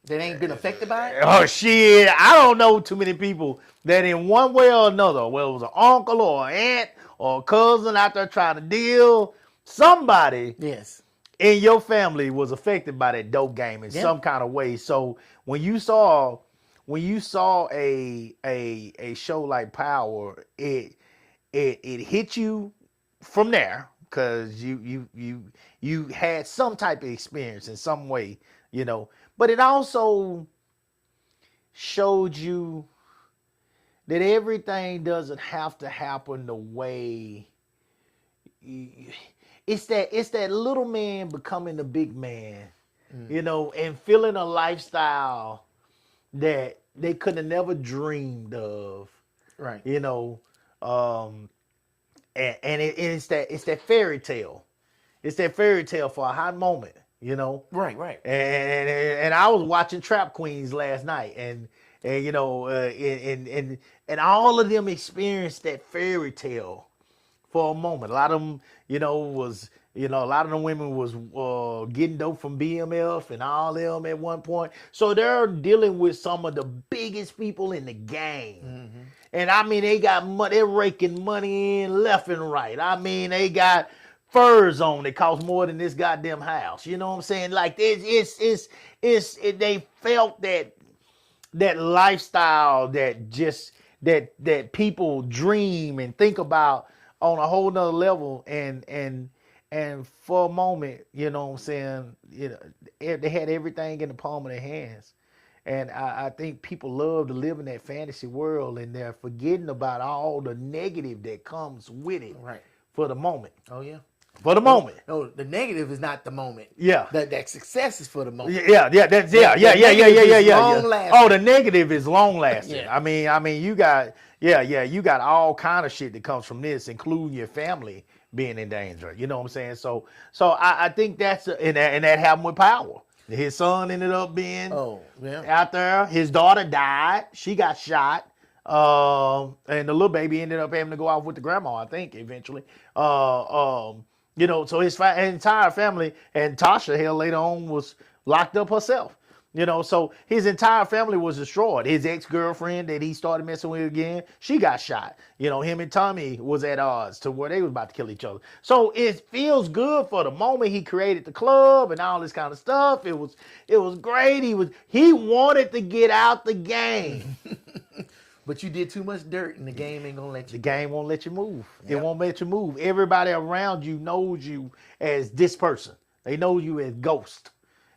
That ain't been affected by it. Oh shit! I don't know too many people that in one way or another, whether it was an uncle or an aunt or a cousin out there trying to deal, somebody Yes. in your family was affected by that dope game in Yeah. some kind of way. So when you saw a show like Power, it hit you from there because you had some type of experience in some way, you know. But it also showed you that everything doesn't have to happen the way. It's that little man becoming the big man, you know, and feeling a lifestyle that they could have never dreamed of, Right. you know. It's that fairy tale. It's that fairy tale for a hot moment, you know. Right. And I was watching Trap Queens last night, and you know, and all of them experienced that fairy tale for a moment. A lot of them, you know, a lot of the women was getting dope from BMF and all them at one point. So they're dealing with some of the biggest people in the game. And I mean, they got money, they're raking money in left and right. I mean, they got furs on that cost more than this goddamn house. You know what I'm saying? Like they felt that lifestyle that people dream and think about on a whole nother level, and for a moment, you know what I'm saying, you know, they had everything in the palm of their hands. And I think people love to live in that fantasy world, and they're forgetting about all the negative that comes with it. Right. For the moment. Oh yeah. For the moment. No, the negative is not the moment. Yeah. That success is for the moment. Yeah. negative is long-lasting. Oh, the negative is long lasting. Yeah. I mean, you got you got all kind of shit that comes from this, including your family being in danger. You know what I'm saying? So I think that's and that happened with Power. His son ended up being out there. His daughter died. She got shot. And the little baby ended up having to go off with the grandma, I think, eventually. You know, so his entire family, and Tasha, hell, later on was locked up herself. You know, so his entire family was destroyed. His ex-girlfriend that he started messing with again, she got shot. You know, him and Tommy was at odds to where they was about to kill each other. So it feels good for the moment. He created the club and all this kind of stuff. It was great. He wanted to get out the game. But you did too much dirt, and the game ain't gonna let The you. game won't let you move. It Yep. won't let you move. Everybody around you knows you as this person. They know you as Ghost.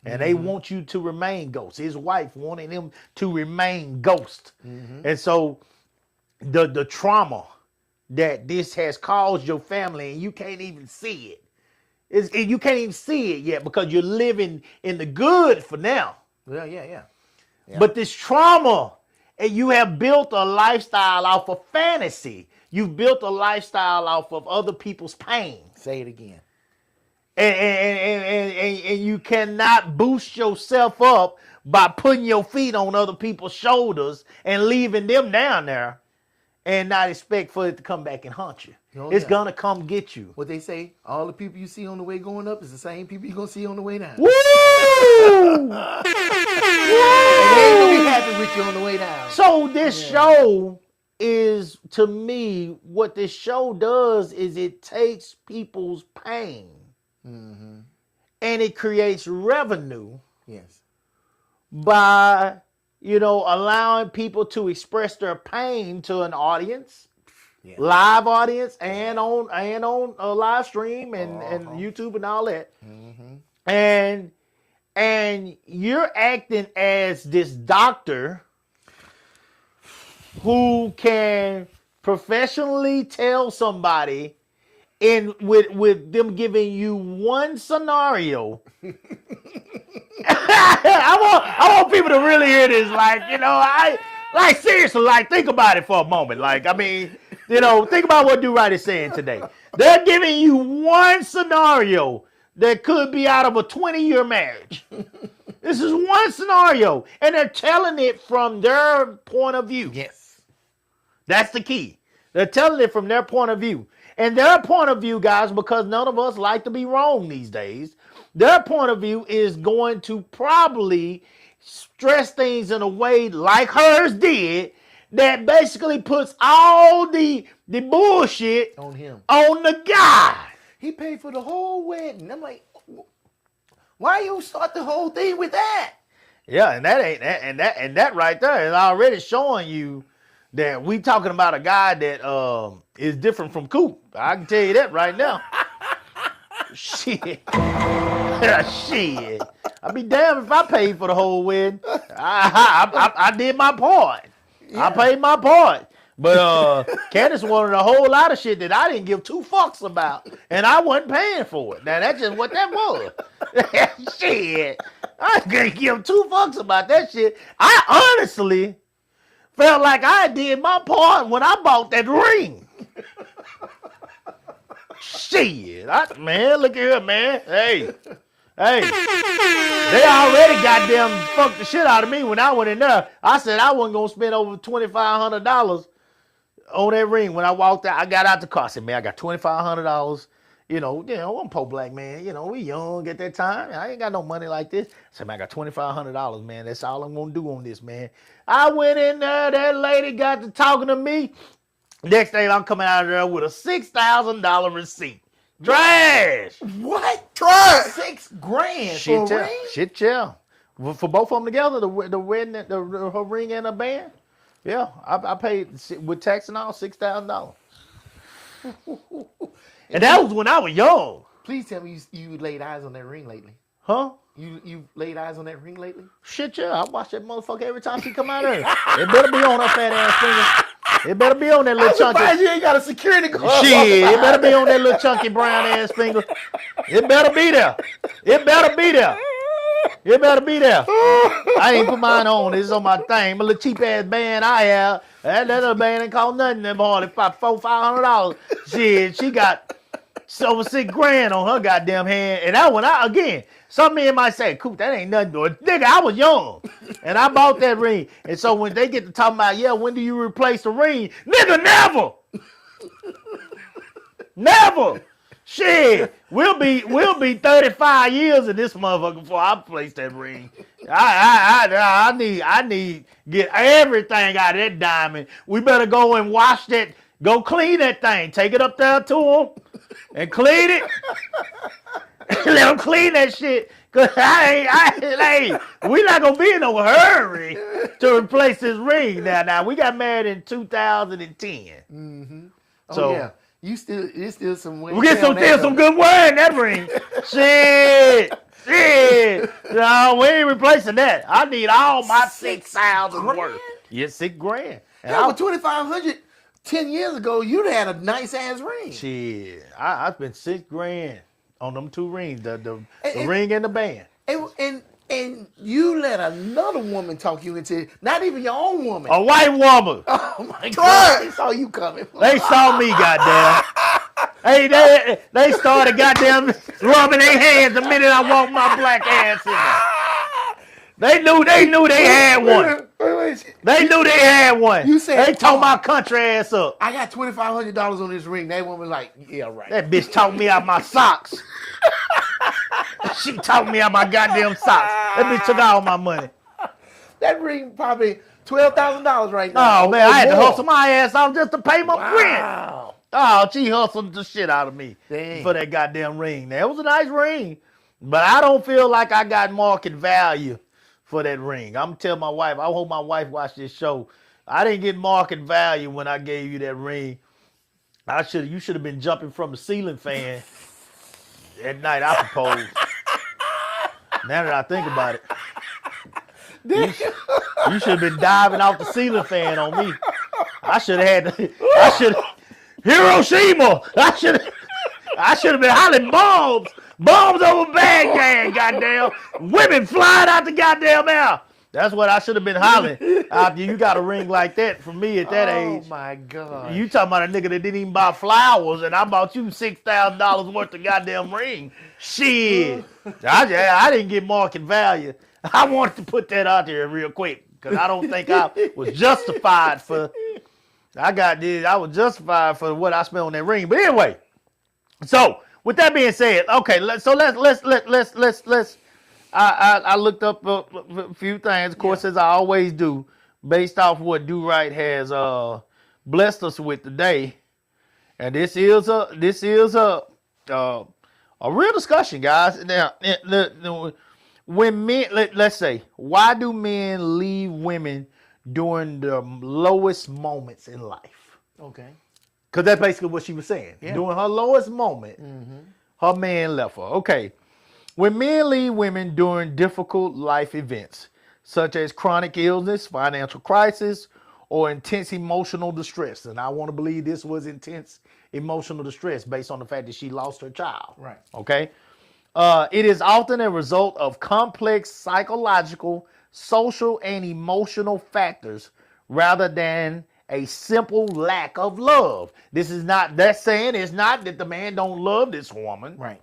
And they want you to remain Ghost. His wife wanted him to remain Ghost. And so the trauma that this has caused your family, and you can't even see it. You can't even see it yet because you're living in the good for now. Well, yeah. But this trauma, and you have built a lifestyle off of fantasy. You've built a lifestyle off of other people's pain. Say it again. And you cannot boost yourself up by putting your feet on other people's shoulders and leaving them down there and not expect for it to come back and haunt you. Oh, It's yeah. gonna come get you. What they say, all the people you see on the way going up is the same people you're gonna see on the way down. Woo! And they ain't gonna be happy with you on the way down. So this show is, to me, what this show does is it takes people's pain and it creates revenue Yes. by, you know, allowing people to express their pain to an audience, Yeah. live audience, and on a live stream and YouTube and all that. And you're acting as this doctor who can professionally tell somebody with them giving you one scenario. I want people to really hear this. Like, you know, seriously, like, think about it for a moment. Like, I mean, you know, think about what Do Right is saying today. They're giving you one scenario that could be out of a 20-year marriage. This is one scenario, and they're telling it from their point of view. Yes. That's the key. They're telling it from their point of view. And their point of view, guys, because none of us like to be wrong these days, their point of view is going to probably stress things in a way like hers did that basically puts all the bullshit On him. on the guy. He paid for the whole wedding. I'm like, why you start the whole thing with that? Yeah, and that right there is already showing you that we talking about a guy that is different from Coop. I can tell you that right now. Shit. Shit. I'd be damned if I paid for the whole wedding. I did my part. I paid my part. But Candace wanted a whole lot of shit that I didn't give two fucks about. And I wasn't paying for it. Now that's just what that was. Shit. I ain't gonna give two fucks about that shit. I honestly felt like I did my part when I bought that ring. Shit. Man, look at here, man. Hey. They already goddamn fucked the shit out of me when I went in there. I said I wasn't gonna spend over $2,500 on that ring. When I walked out, I got out the car. I said, man, I got $2,500. You know, I'm a poor black man. You know, we young at that time. I ain't got no money like this. I said, man, I got $2,500, man. That's all I'm gonna do on this, man. I went in there. That lady got to talking to me. Next thing, I'm coming out of there with a $6,000 receipt. Trash. What? Try $6,000 for a ring? Shit, yeah. For both of them together, the wedding, her ring and the band. Yeah, I paid with tax and all $6,000. And that was when I was young. Please tell me you laid eyes on that ring lately. Huh? You laid eyes on that ring lately? Shit, yeah. I watch that motherfucker every time she come out there. It better be on her fat ass finger. It better be on that little I'm chunky. surprised you ain't got a security guard. Shit, it better be on that little chunky brown ass finger. It better be there. It better be there. It better be there. I ain't put mine on. It's on my thing. My little cheap ass band I have. That little band ain't cost nothing. Them hardly $400-$500. Shit, she got over $6,000 on her goddamn hand. And that one, again, some men might say, Coop, that ain't nothing. But nigga, I was young. And I bought that ring. And so when they get to talking about, yeah, when do you replace the ring? Nigga, never. Never. Shit, we'll be 35 years in this motherfucker before I place that ring. I need get everything out of that diamond. We better go and wash that. Go clean that thing. Take it up there to them and clean it. Let them clean that shit. Cause we not gonna be in no hurry to replace this ring. Now we got married in 2010. Mm-hmm. Oh So, yeah. It's still some wear. We get some good wear in that ring. Shit. No, we ain't replacing that. I need all my 6,000 worth. Yeah, $6,000. And Yeah, with 2,500 10 years ago, you'd had a nice ass ring. Shit, I spent $6,000 on them two rings, the ring and the band. And you let another woman talk you into not even your own woman. A white woman. Oh my God! They saw you coming. They saw me, goddamn. Hey, they started goddamn rubbing their hands the minute I walked my black ass in there. They knew they had one. Wait. They knew they had one. You said they tore my country ass up. I got $2,500 on this ring. That woman like, yeah, right. That bitch talked me out my socks. She talked me out my goddamn socks. That bitch took all my money. That ring probably $12,000 right now. Oh man, I had to hustle my ass off just to pay my rent. Wow. Oh, she hustled the shit out of me for that goddamn ring. Now, it was a nice ring, but I don't feel like I got market value for that ring. I'm telling my wife, I hope my wife watch this show. I didn't get market value when I gave you that ring. You should have been jumping from the ceiling fan at night, I suppose. Now that I think about it. You should have been diving off the ceiling fan on me. I should have Hiroshima. I should have been hollering bombs over Baghdad, goddamn. Women flying out the goddamn air. That's what I should have been hollering after you got a ring like that from me at that age. Oh my God. You talking about a nigga that didn't even buy flowers and I bought you $6,000 worth of goddamn ring. Shit. I didn't get market value. I wanted to put that out there real quick because I don't think I was justified for I got this. I was justified for what I spent on that ring. But anyway, so with that being said, okay, let's. I looked up a few things, of course, as I always do, based off what Do Right has blessed us with today, and this is a real discussion, guys. Now, when men, let's say, why do men leave women during the lowest moments in life? Okay. Because that's basically what she was saying. Yeah. During her lowest moment, her man left her. Okay. When men leave women during difficult life events, such as chronic illness, financial crisis, or intense emotional distress, and I want to believe this was intense emotional distress based on the fact that she lost her child. Right. Okay. It is often a result of complex psychological, social, and emotional factors rather than a simple lack of love. This is not, that's saying it's not that the man don't love this woman. Right.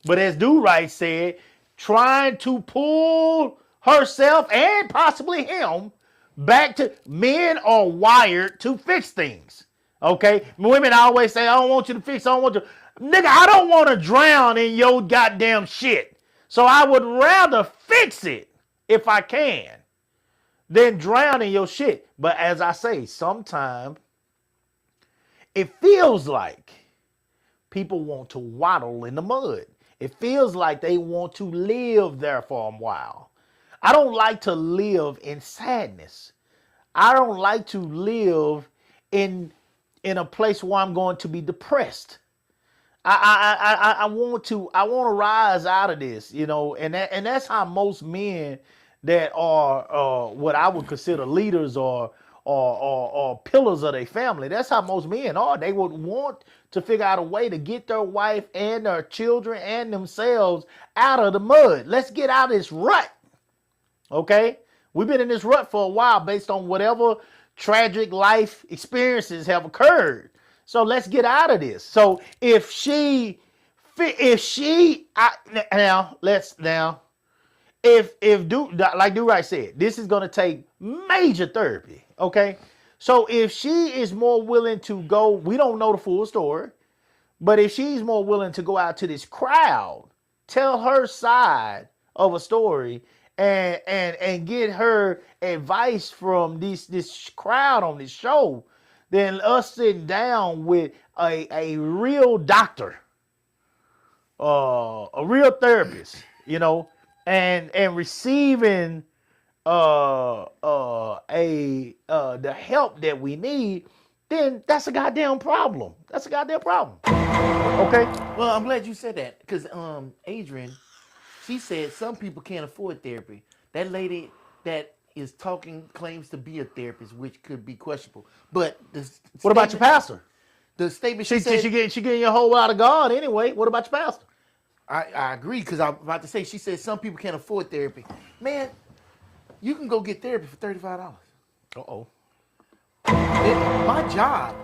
But as Do Right said, trying to pull herself and possibly him back to, men are wired to fix things. Okay? Women always say, I don't want you to fix, I don't want you. Nigga, I don't want to drown in your goddamn shit. So I would rather fix it if I can than drown in your shit. But as I say, sometimes it feels like people want to waddle in the mud. It feels like they want to live there for a while. I don't like to live in sadness. I don't like to live in a place where I'm going to be depressed. I want to rise out of this, you know, and that's how most men that are what I would consider leaders or pillars of their family. That's how most men are. They would want to figure out a way to get their wife and their children and themselves out of the mud. Let's get out of this rut. Okay? We've been in this rut for a while based on whatever tragic life experiences have occurred. So let's get out of this. So if Do Right said, this is going to take major therapy. Okay. So if she is more willing to go, we don't know the full story, but if she's more willing to go out to this crowd, tell her side of a story and get her advice from this crowd on this show, than us sitting down with a real doctor, a real therapist, you know, and receiving the help that we need, then that's a goddamn problem. That's a goddamn problem. Okay? Well, I'm glad you said that because Adrian, she said some people can't afford therapy. That lady that is talking claims to be a therapist, which could be questionable. But What about your pastor? The statement She said, getting your whole lot of God anyway. What about your pastor? I agree because I'm about to say she said some people can't afford therapy. Man, you can go get therapy for $35. Uh-oh. My job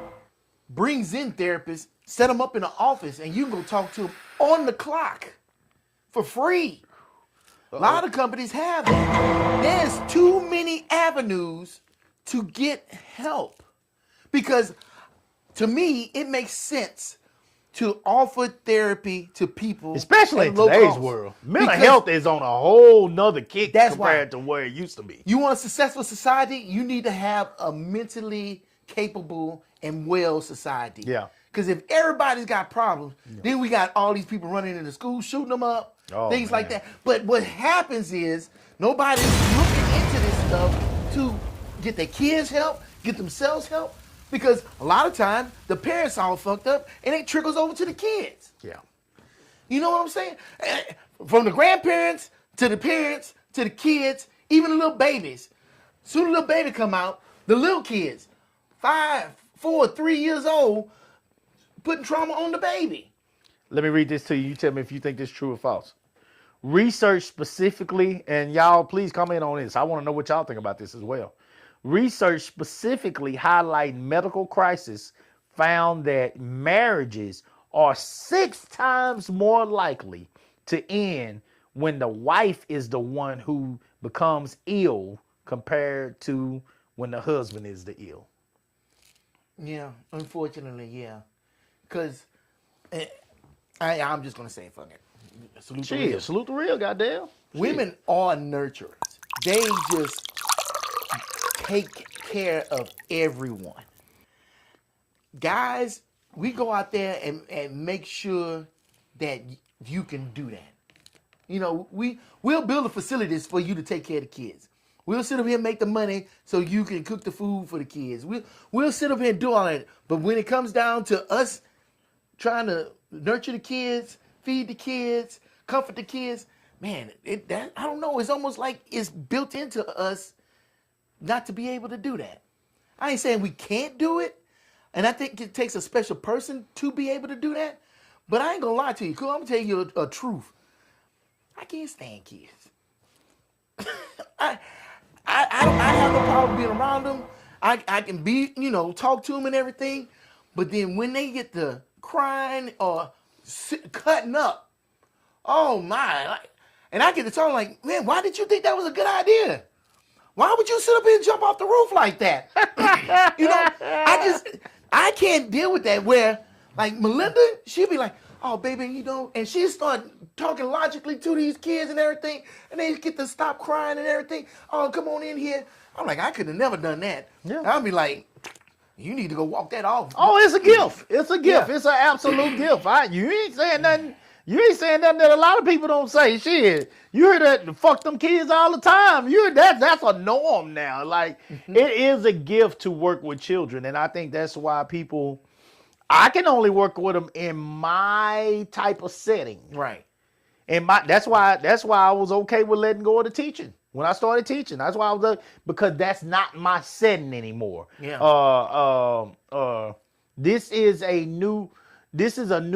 brings in therapists, set them up in an office, and you can go talk to them on the clock for free. A lot of companies have that. There's too many avenues to get help. Because to me, it makes sense to offer therapy to people. Especially in at low today's cost. world. Mental Because health is on a whole nother kick That's compared why. to where it used to be. You want a successful society, you need to have a mentally capable and well society. Yeah. Because if everybody's got problems, then we got all these people running into school, shooting them up, things like man. that. But what happens is nobody's looking into this stuff to get their kids help, get themselves help. Because a lot of times the parents all fucked up and it trickles over to the kids. Yeah. You know what I'm saying? From the grandparents to the parents to the kids, even the little babies. Soon as the little baby come out, the little kids, 5, 4, 3 years old, putting trauma on the baby. Let me read this to you. You tell me if you think this is true or false. Research specifically, and y'all please comment on this. I want to know what y'all think about this as well. Research specifically highlighting medical crisis found that marriages are 6 times more likely to end when the wife is the one who becomes ill compared to when the husband is the ill. Yeah, unfortunately, yeah. Because I'm just going to say, fuck it. Salute the real. Shit, salute the real, goddamn. Women are nurturers. They just take care of everyone. Guys, we go out there and make sure that you can do that. You know, we'll build the facilities for you to take care of the kids. We'll sit up here and make the money so you can cook the food for the kids. We'll sit up here and do all that. But when it comes down to us trying to nurture the kids, feed the kids, comfort the kids, man, I don't know. It's almost like it's built into us not to be able to do that. I ain't saying we can't do it, and I think it takes a special person to be able to do that. But I ain't gonna lie to you, cause I'm gonna tell you a truth. I can't stand kids. I have no problem being around them. I can be, talk to them and everything. But then when they get to crying or cutting up, oh my! And I get to talk like, man, why did you think that was a good idea? Why would you sit up here and jump off the roof like that? I can't deal with that. Where like Melinda, she'd be like, oh baby, and she start talking logically to these kids and everything, and they get to stop crying and everything. Oh, come on in here. I'm like, I could have never done that. Yeah. I'd be like, you need to go walk that off. Oh, it's a gift. It's a gift. Yeah. It's an absolute gift. You ain't saying nothing. You ain't saying nothing that a lot of people don't say. Shit, you hear that? Fuck them kids all the time. You hear that? That's a norm now. Like it is a gift to work with children, and I think that's why people. I can only work with them in my type of setting. Right. And that's why I was okay with letting go of the teaching when I started teaching. That's why I was because that's not my setting anymore. Yeah. This is a new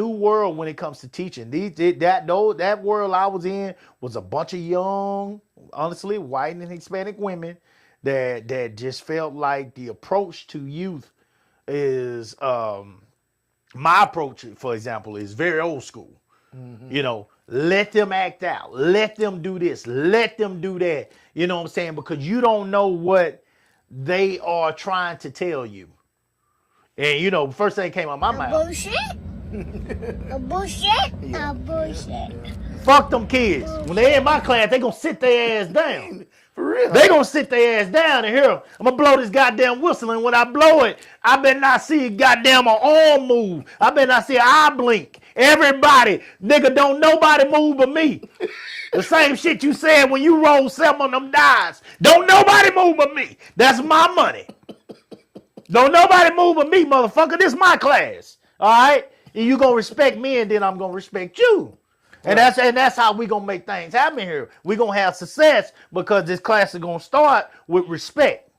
world when it comes to teaching. That world I was in was a bunch of young, honestly, white and Hispanic women that just felt like the approach to youth is my approach, for example, is very old school. Mm-hmm. Let them act out. Let them do this. Let them do that. You know what I'm saying? Because you don't know what they are trying to tell you. And, first thing came out my mouth. Bullshit. Bullshit. Yeah. Bullshit. Fuck them kids. When they in my class, they gonna sit their ass down. For real. They gonna sit their ass down and hear them. I'm gonna blow this goddamn whistle, and when I blow it, I better not see a goddamn arm move. I better not see an eye blink. Everybody, nigga, don't nobody move but me. The same shit you said when you rolled 7 of them dice. Don't nobody move but me. That's my money. Don't nobody move but me, motherfucker. This is my class. All right? And you gonna respect me, and then I'm gonna respect you. And that's how we gonna make things happen here. We gonna have success because this class is gonna start with respect.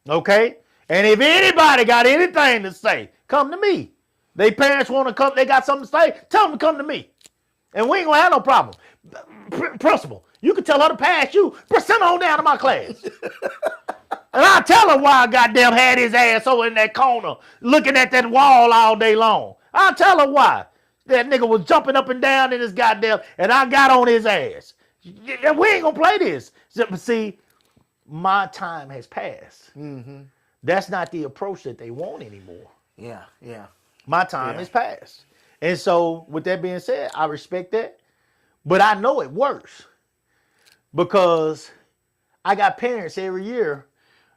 Okay? And if anybody got anything to say, come to me. They parents want to come, they got something to say, tell them to come to me. And we ain't gonna have no problem. Principal, you can tell her to pass you. Send her on down to my class. And I'll tell her why I goddamn had his ass over in that corner looking at that wall all day long. I'll tell her why. That nigga was jumping up and down in his goddamn, and I got on his ass. We ain't gonna play this. See, my time has passed. Mm-hmm. That's not the approach that they want anymore. Yeah, yeah. My time has passed. And so, with that being said, I respect that. But I know it works. Because I got parents every year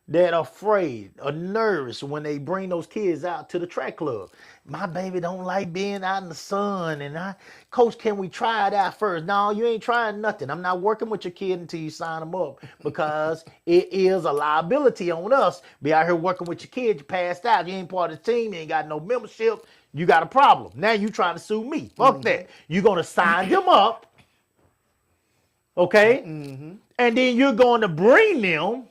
that are afraid or nervous when they bring those kids out to the track club. My baby don't like being out in the sun. And Coach, can we try it out first? No, you ain't trying nothing. I'm not working with your kid until you sign them up because it is a liability on us. Be out here working with your kid, you passed out, you ain't part of the team, you ain't got no membership, you got a problem. Now you trying to sue me. Fuck that. You're going to sign them up, okay? Mm-hmm. And then you're going to bring them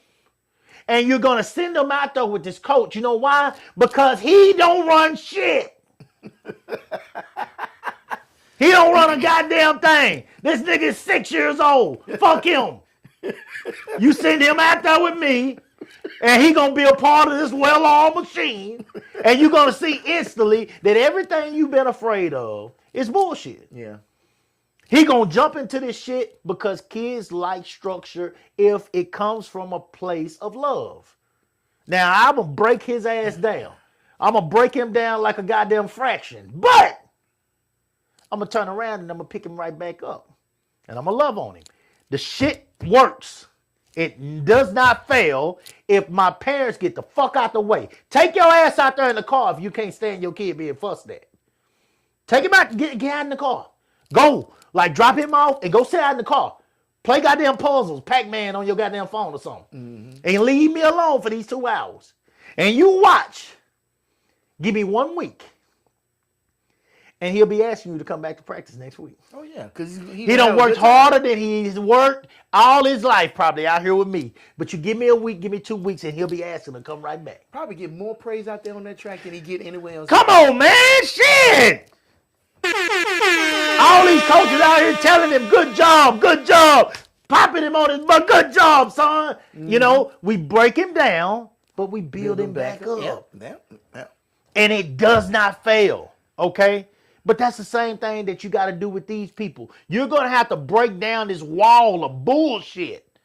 and you're going to send them out there with this coach. You know why? Because he don't run shit. He don't run a goddamn thing. This nigga is 6 years old. Fuck him. You send him out there with me, and he going to be a part of this well-oiled machine, and you're going to see instantly that everything you've been afraid of is bullshit. Yeah. He gonna jump into this shit because kids like structure if it comes from a place of love. Now, I'm gonna break his ass down. I'm going to break him down like a goddamn fraction. But I'm going to turn around and I'm going to pick him right back up. And I'm going to love on him. The shit works. It does not fail if my parents get the fuck out the way. Take your ass out there in the car if you can't stand your kid being fussed at. Take him out, get out in the car. Go, like drop him off and go sit out in the car. Play goddamn puzzles, Pac-Man on your goddamn phone or something. And leave me alone for these 2 hours. And you watch. Give me 1 week. And he'll be asking you to come back to practice next week. Oh yeah, because He done worked harder than he's worked all his life probably out here with me. But you give me a week, give me 2 weeks, and he'll be asking to come right back. Probably get more praise out there on that track than he get anywhere else. Come on, man. Shit. All these coaches out here telling him, good job, popping him on his butt, good job, son. You know, we break him down, but we build him back up. Yep. And it does not fail, okay? But that's the same thing that you got to do with these people. You're going to have to break down this wall of bullshit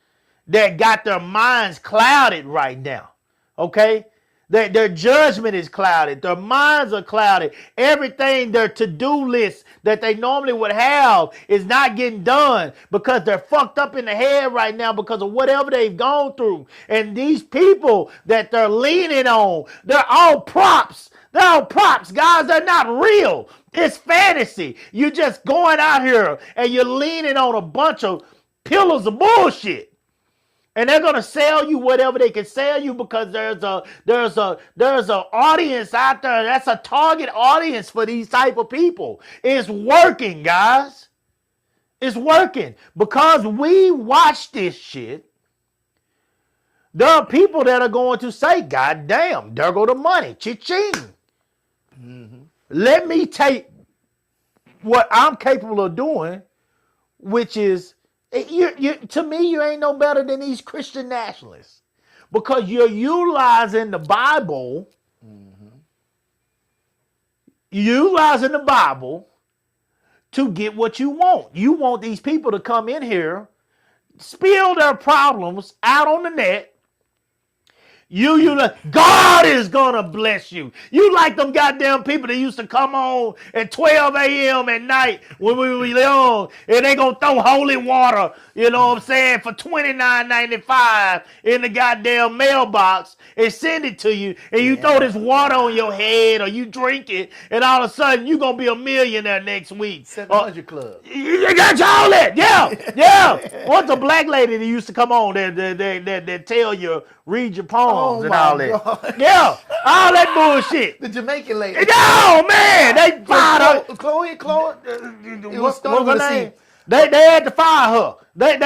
that got their minds clouded right now, okay? Their judgment is clouded. Their minds are clouded. Everything, their to-do list that they normally would have is not getting done because they're fucked up in the head right now because of whatever they've gone through. And these people that they're leaning on, they're all props. They're all props, guys. They're not real. It's fantasy. You're just going out here and you're leaning on a bunch of pillars of bullshit. And they're gonna sell you whatever they can sell you because there's a audience out there. That's a target audience for these type of people. It's working, guys. It's working because we watch this shit. There are people that are going to say, "God damn, there go the money, cha-ching." Let me take what I'm capable of doing, which is. To me, you ain't no better than these Christian nationalists because you're utilizing the Bible, to get what you want. You want these people to come in here, spill their problems out on the net. God is gonna bless you. You like them goddamn people that used to come on at 12 a.m. at night when we were young, and they gonna throw holy water, you know what I'm saying, for $29.95 in the goddamn mailbox and send it to you, and you throw this water on your head or you drink it, and all of a sudden you gonna be a millionaire next week. 700 Club. You got all that, yeah. What's the black lady that used to come on that tell you read your poems and all that? God. Yeah, all that bullshit. The Jamaican lady. No, man, they fired her. Chloe. What's her name? They had to fire her. They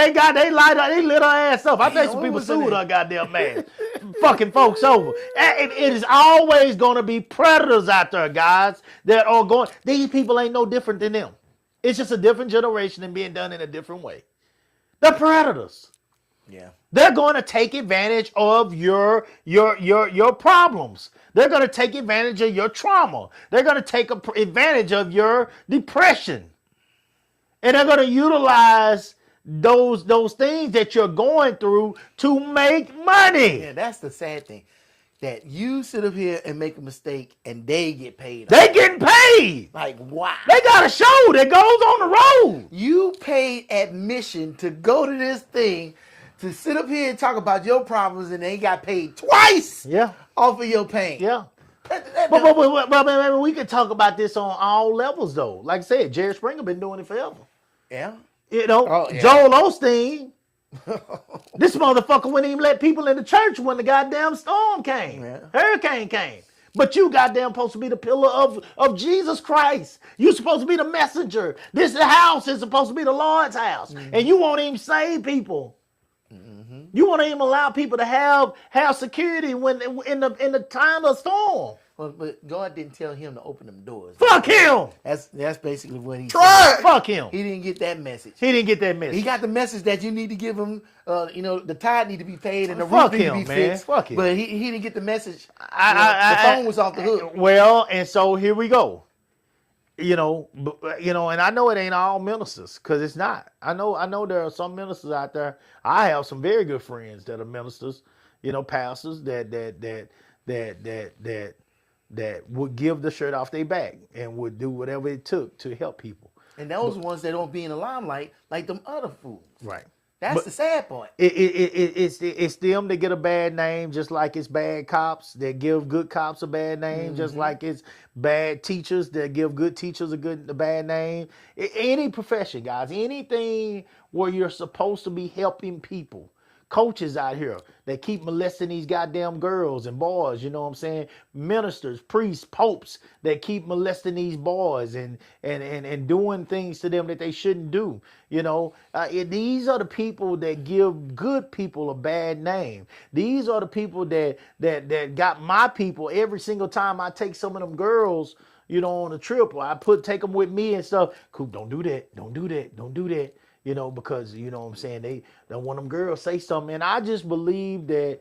lit her ass up. I think some people sued her goddamn man. Fucking folks over. It is always going to be predators out there, guys, that are going. These people ain't no different than them. It's just a different generation and being done in a different way. They're predators. Yeah. They're going to take advantage of your problems. They're going to take advantage of your trauma. They're going to take advantage of your depression. And they're going to utilize those things that you're going through to make money. Yeah, that's the sad thing. That you sit up here and make a mistake and they get paid. They getting paid. Like, wow. They got a show that goes on the road. You paid admission to go to this thing to sit up here and talk about your problems and they got paid twice off of your pain. Yeah. But we can talk about this on all levels, though. Like I said, Jerry Springer been doing it forever. Yeah. You know, Joel Osteen, this motherfucker wouldn't even let people in the church when the goddamn storm came. Yeah. Hurricane came. But you goddamn supposed to be the pillar of Jesus Christ. You supposed to be the messenger. This house is supposed to be the Lord's house. Mm-hmm. And you won't even save people. Mm-hmm. You won't even allow people to have security when in the time of storm. Well, but God didn't tell him to open them doors. Fuck him. That's basically what he said. Fuck him. He didn't get that message. He got the message that you need to give him. The tithe need to be paid and the roof need to be fixed. Fuck him. But he didn't get the message. The phone was off the hook. Well, and so here we go. And I know it ain't all ministers because it's not. I know there are some ministers out there. I have some very good friends that are ministers. Pastors that that would give the shirt off their back and would do whatever it took to help people. And those ones that don't be in the limelight, like them other fools. Right. That's But the sad part. It's them that get a bad name, just like it's bad cops that give good cops a bad name, just like it's bad teachers that give good teachers a bad name. Any profession, guys, anything where you're supposed to be helping people. Coaches out here that keep molesting these goddamn girls and boys, you know what I'm saying? Ministers, priests, popes that keep molesting these boys and doing things to them that they shouldn't do. You know, these are the people that give good people a bad name. These are the people that got my people every single time I take some of them girls, you know, on a trip, or I take them with me and stuff. Coop, don't do that. Don't do that. Don't do that. You know, because, you know what I'm saying, they don't want them girls say something. And I just believe that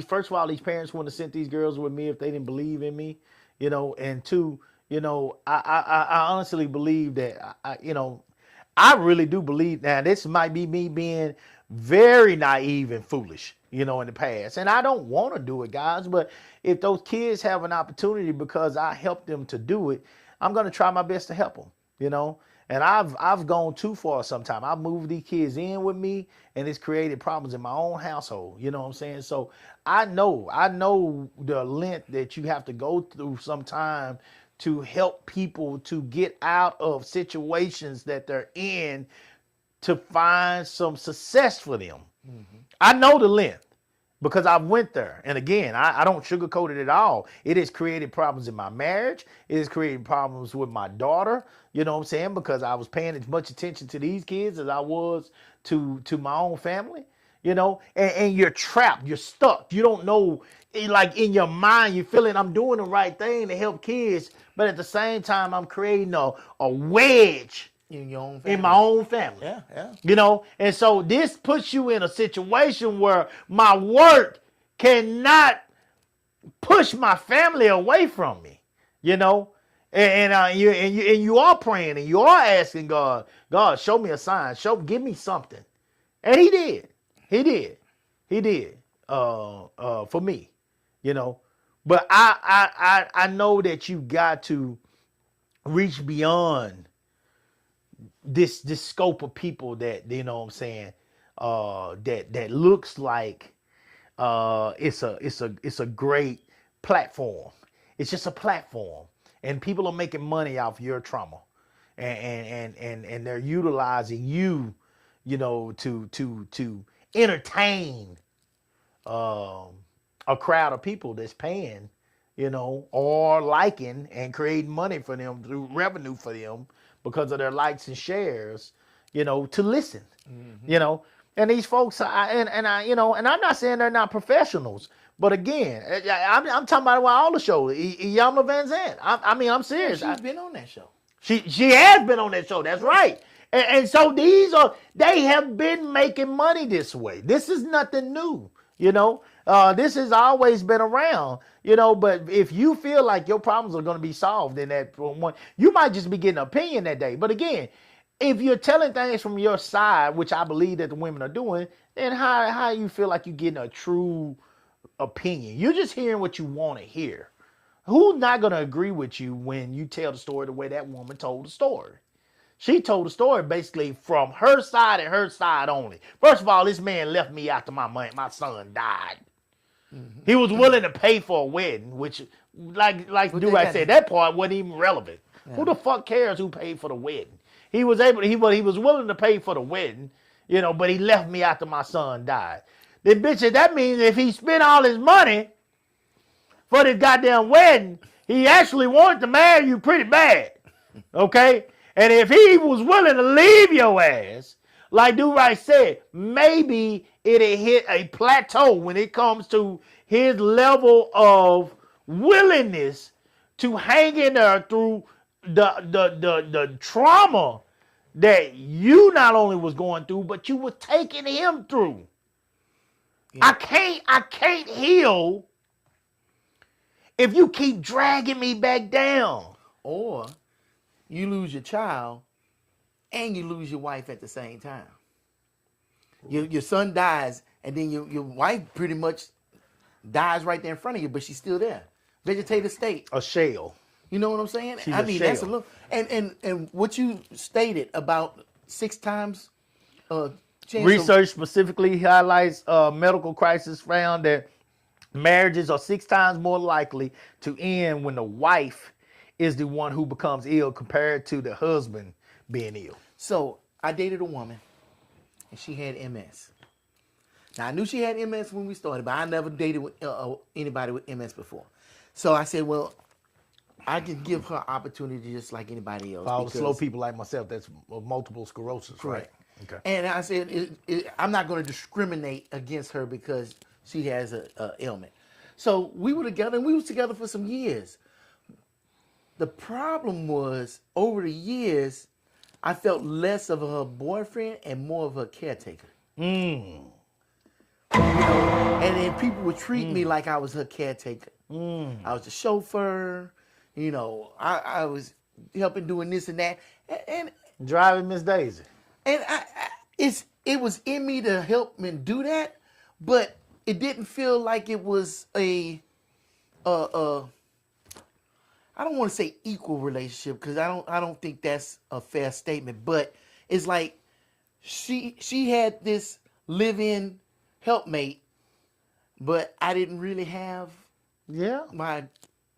first of all, these parents wouldn't have sent these girls with me if they didn't believe in me, you know, and two, you know, I honestly believe that, I really do believe. Now, this might be me being very naive and foolish, you know, in the past. And I don't want to do it, guys. But if those kids have an opportunity because I helped them to do it, I'm going to try my best to help them, you know. And I've gone too far sometimes. I've moved these kids in with me, and it's created problems in my own household. You know what I'm saying? So I know the length that you have to go through sometime to help people to get out of situations that they're in to find some success for them. I know the length because I went there. And again, I don't sugarcoat it at all. It has created problems in my marriage. It has created problems with my daughter, you know what I'm saying? Because I was paying as much attention to these kids as I was to my own family, you know? And you're trapped, you're stuck. You don't know, like in your mind, you're feeling I'm doing the right thing to help kids, but at the same time, I'm creating a wedge In your own family. in my own family. Yeah. You know, and so this puts you in a situation where my work cannot push my family away from me. You know, and you are praying and you are asking God, show me a sign, give me something, and He did for me. You know, but I know that you got to reach beyond this scope of people that, you know what I'm saying, that looks like it's a great platform. It's just a platform, and people are making money off your trauma, and they're utilizing you, you know, to entertain a crowd of people that's paying, you know, or liking and creating money for them through revenue for them because of their likes and shares, you know, to listen, you know. And these folks, I, you know, and I'm not saying they're not professionals, but again, I'm talking about all the shows. Iyanla Vanzant. I mean, I'm serious. She's been on that show. She has been on that show. That's right. And so they have been making money this way. This is nothing new, you know. This has always been around, you know. But if you feel like your problems are going to be solved in that one, you might just be getting an opinion that day. But again, if you're telling things from your side, which I believe that the women are doing, then how you feel like you're getting a true opinion? You're just hearing what you want to hear. Who's not going to agree with you when you tell the story the way that woman told the story? She told the story basically from her side and her side only. First of all, this man left me after my son died. Mm-hmm. He was willing to pay for a wedding, which, like Durai said, that part wasn't even relevant. Yeah. Who the fuck cares who paid for the wedding? He was willing to pay for the wedding, you know, but he left me after my son died. Then, bitches, that means if he spent all his money for this goddamn wedding, he actually wanted to marry you pretty bad, okay? And if he was willing to leave your ass, like Durai said, maybe it'll hit a plateau when it comes to his level of willingness to hang in there through the trauma that you not only was going through, but you were taking him through. Yeah. I can't heal if you keep dragging me back down. Or you lose your child and you lose your wife at the same time. Your son dies, and then your wife pretty much dies right there in front of you, but she's still there. vegetative state. A shell. You know what I'm saying? She's I a mean, that's a shell. little. And what you stated about 6 times chance of- Research specifically highlights medical crisis found that marriages are 6 times more likely to end when the wife is the one who becomes ill compared to the husband being ill. So I dated a woman, and she had MS. Now I knew she had MS when we started, but I never dated with, anybody with MS before. So I said, well, I can give her opportunity just like anybody else. All the because- slow people like myself, that's multiple sclerosis, Correct. right? Okay. And I said, I'm not going to discriminate against her because she has a ailment. So we were together, and we was together for some years. The problem was, over the years, I felt less of her boyfriend and more of her caretaker. You know, and then people would treat me like I was her caretaker. I was the chauffeur. You know, I was helping doing this and that. And Driving Miss Daisy. it was in me to help me do that, but it didn't feel like it was I don't want to say equal relationship because I don't think that's a fair statement, but it's like she had this live-in helpmate, but I didn't really have Yeah. my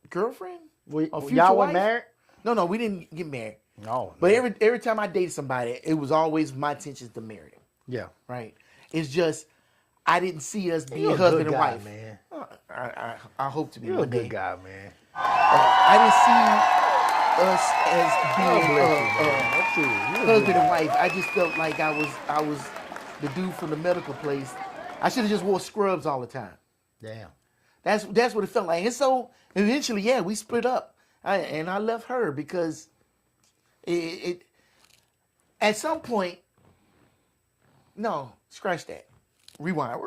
girlfriend. We, or future y'all wife. were married? No, we didn't get married. No. But every time I dated somebody, it was always my intentions to marry them. Yeah. Right? It's just I didn't see us being You're a husband good and guy, wife. man. I hope to be You're a one day. good guy, man. I didn't see us as being Let's see. You're a good husband guy. and wife. I just felt like I was the dude from the medical place. I should have just wore scrubs all the time. Damn. That's what it felt like. And so eventually, yeah, we split up. And I left her because it at some point, no, scratch that. Rewind.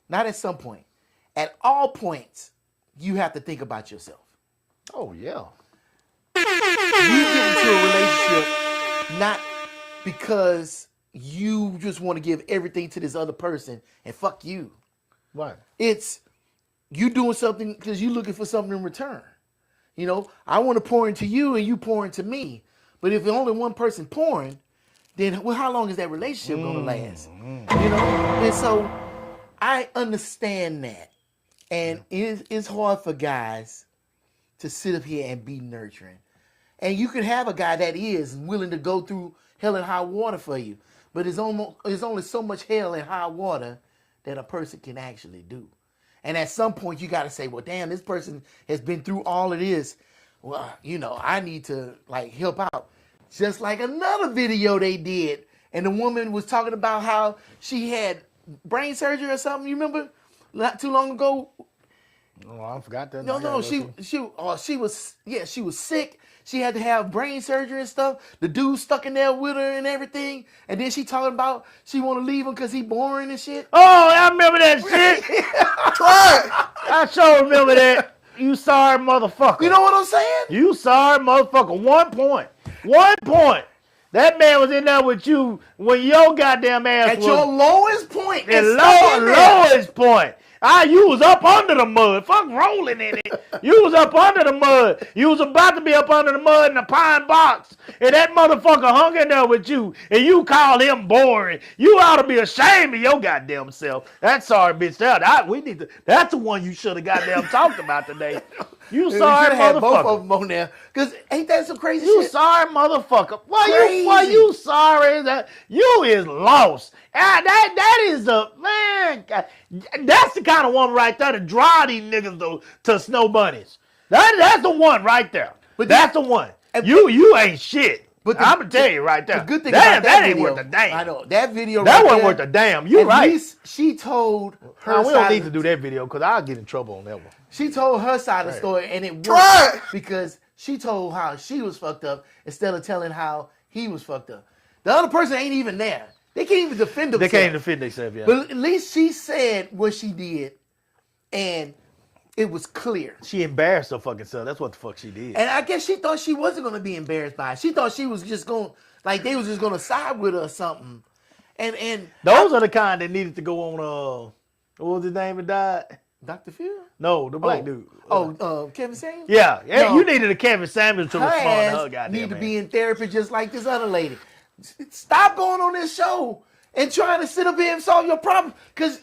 Not at some point. At all points, you have to think about yourself. Oh, yeah. You get into a relationship not because you just want to give everything to this other person and fuck you. Right. It's you doing something because you're looking for something in return. You know, I want to pour into you and you pour into me. But if only one person pouring, then how long is that relationship going to last? You know? And so I understand that. And it's hard for guys to sit up here and be nurturing. And you can have a guy that is willing to go through hell and high water for you. But there's only so much hell and high water that a person can actually do. And at some point, you got to say, well, damn, this person has been through all of this. Well, you know, I need to, like, help out. Just like another video they did. And the woman was talking about how she had brain surgery or something. You remember? Not too long ago. Oh, I forgot that. No, she was sick. She had to have brain surgery and stuff. The dude stuck in there with her and everything. And then she talking about she want to leave him because he boring and shit. Oh, I remember that shit. I sure remember that. You sorry motherfucker. You know what I'm saying? You sorry motherfucker. 1 point. 1 point. That man was in there with you when your goddamn ass At was your lowest point. at and stuck in there. lowest point. You was up under the mud. Fuck rolling in it. You was up under the mud. You was about to be up under the mud in the pine box. And that motherfucker hung in there with you. And you called him boring. You ought to be ashamed of your goddamn self. That's sorry, bitch. That's the one you should have goddamn talked about today. You We sorry shoulda had both of motherfucker. them on there. Because ain't that some crazy You shit? sorry motherfucker. Why Crazy. you sorry? That you is lost. That is a man. God, that's the kind of one right there to draw these niggas to snow bunnies. That's the one right there. But That's the one. and- You ain't shit. But I'm gonna tell you right there. The good thing That about that ain't video, worth a damn. I know that video. That right wasn't there, worth a damn. You at right. least she told her. Nah, we don't side need of to the- do that video because I'll get in trouble on that one. She told her side of the story, and it worked Right. because she told how she was fucked up instead of telling how he was fucked up. The other person ain't even there. They can't even defend They themselves. can't defend themselves, yeah. But at least she said what she did, and it was clear. She embarrassed her fucking self. That's what the fuck she did. And I guess she thought she wasn't going to be embarrassed by it. She thought she was just going, like they was just going to side with her or something. And Those are the kind that needed to go on, what was his name that died? Dr. Phil? No, the black dude. Kevin Samuels? Yeah, No. you needed a Kevin Samuels to Her respond to her ass goddamn need to ass. be in therapy just like this other lady. Stop going on this show and trying to sit up here and solve your problem, because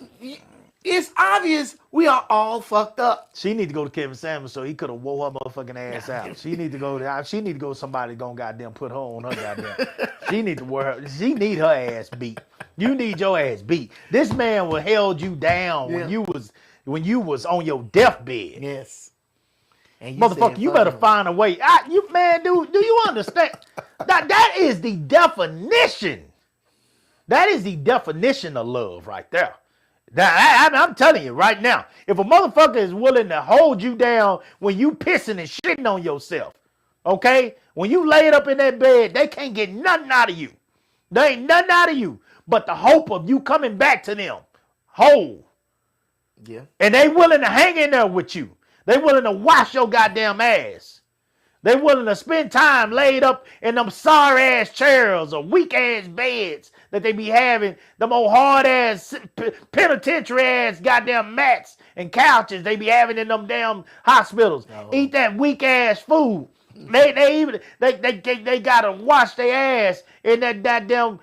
it's obvious we are all fucked up. She need to go to Kevin Samuels so he could have wore her motherfucking ass out. She need to go to. She need to go to somebody gonna goddamn put her on her goddamn. She need to wear her. She need her ass beat. You need your ass beat. This man will held you down when you was on your deathbed. Yes. And you Motherfucker, said, you fuck better him. find a way. Do you understand? that is the definition. That is the definition of love right there. I'm telling you right now, if a motherfucker is willing to hold you down when you pissing and shitting on yourself, okay? When you laid up in that bed, they can't get nothing out of you. There ain't nothing out of you but the hope of you coming back to them whole. Yeah. And they willing to hang in there with you. They willing to wash your goddamn ass. They willing to spend time laid up in them sorry ass chairs or weak ass beds that they be having, them old hard ass penitentiary ass goddamn mats and couches they be having in them damn hospitals. Oh. Eat that weak ass food. They gotta wash their ass in that goddamn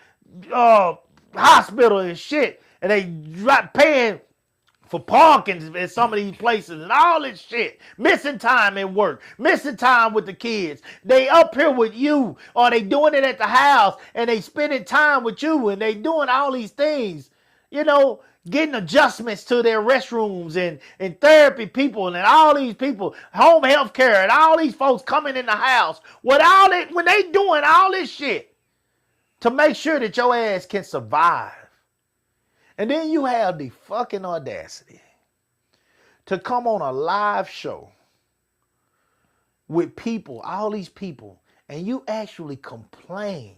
hospital and shit, and they paying for parking in some of these places and all this shit. Missing time at work, missing time with the kids. They up here with you, or they doing it at the house, and they spending time with you, and they doing all these things, getting adjustments to their restrooms and therapy people and all these people, home health care, and all these folks coming in the house with all that, when they doing all this shit to make sure that your ass can survive. And then you have the fucking audacity to come on a live show with people, all these people, and you actually complain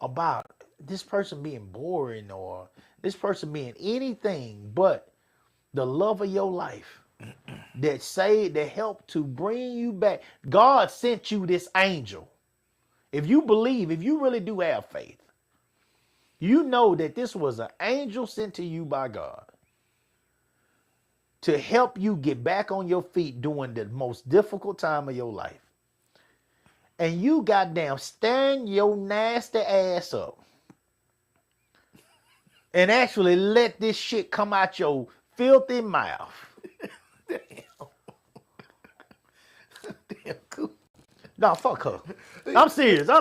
about this person being boring or this person being anything but the love of your life that helped to bring you back. God sent you this angel. If you believe, if you really do have faith, you know that this was an angel sent to you by God to help you get back on your feet during the most difficult time of your life. And you goddamn stand your nasty ass up and actually let this shit come out your filthy mouth. Damn, cool. No, fuck her. I'm serious. I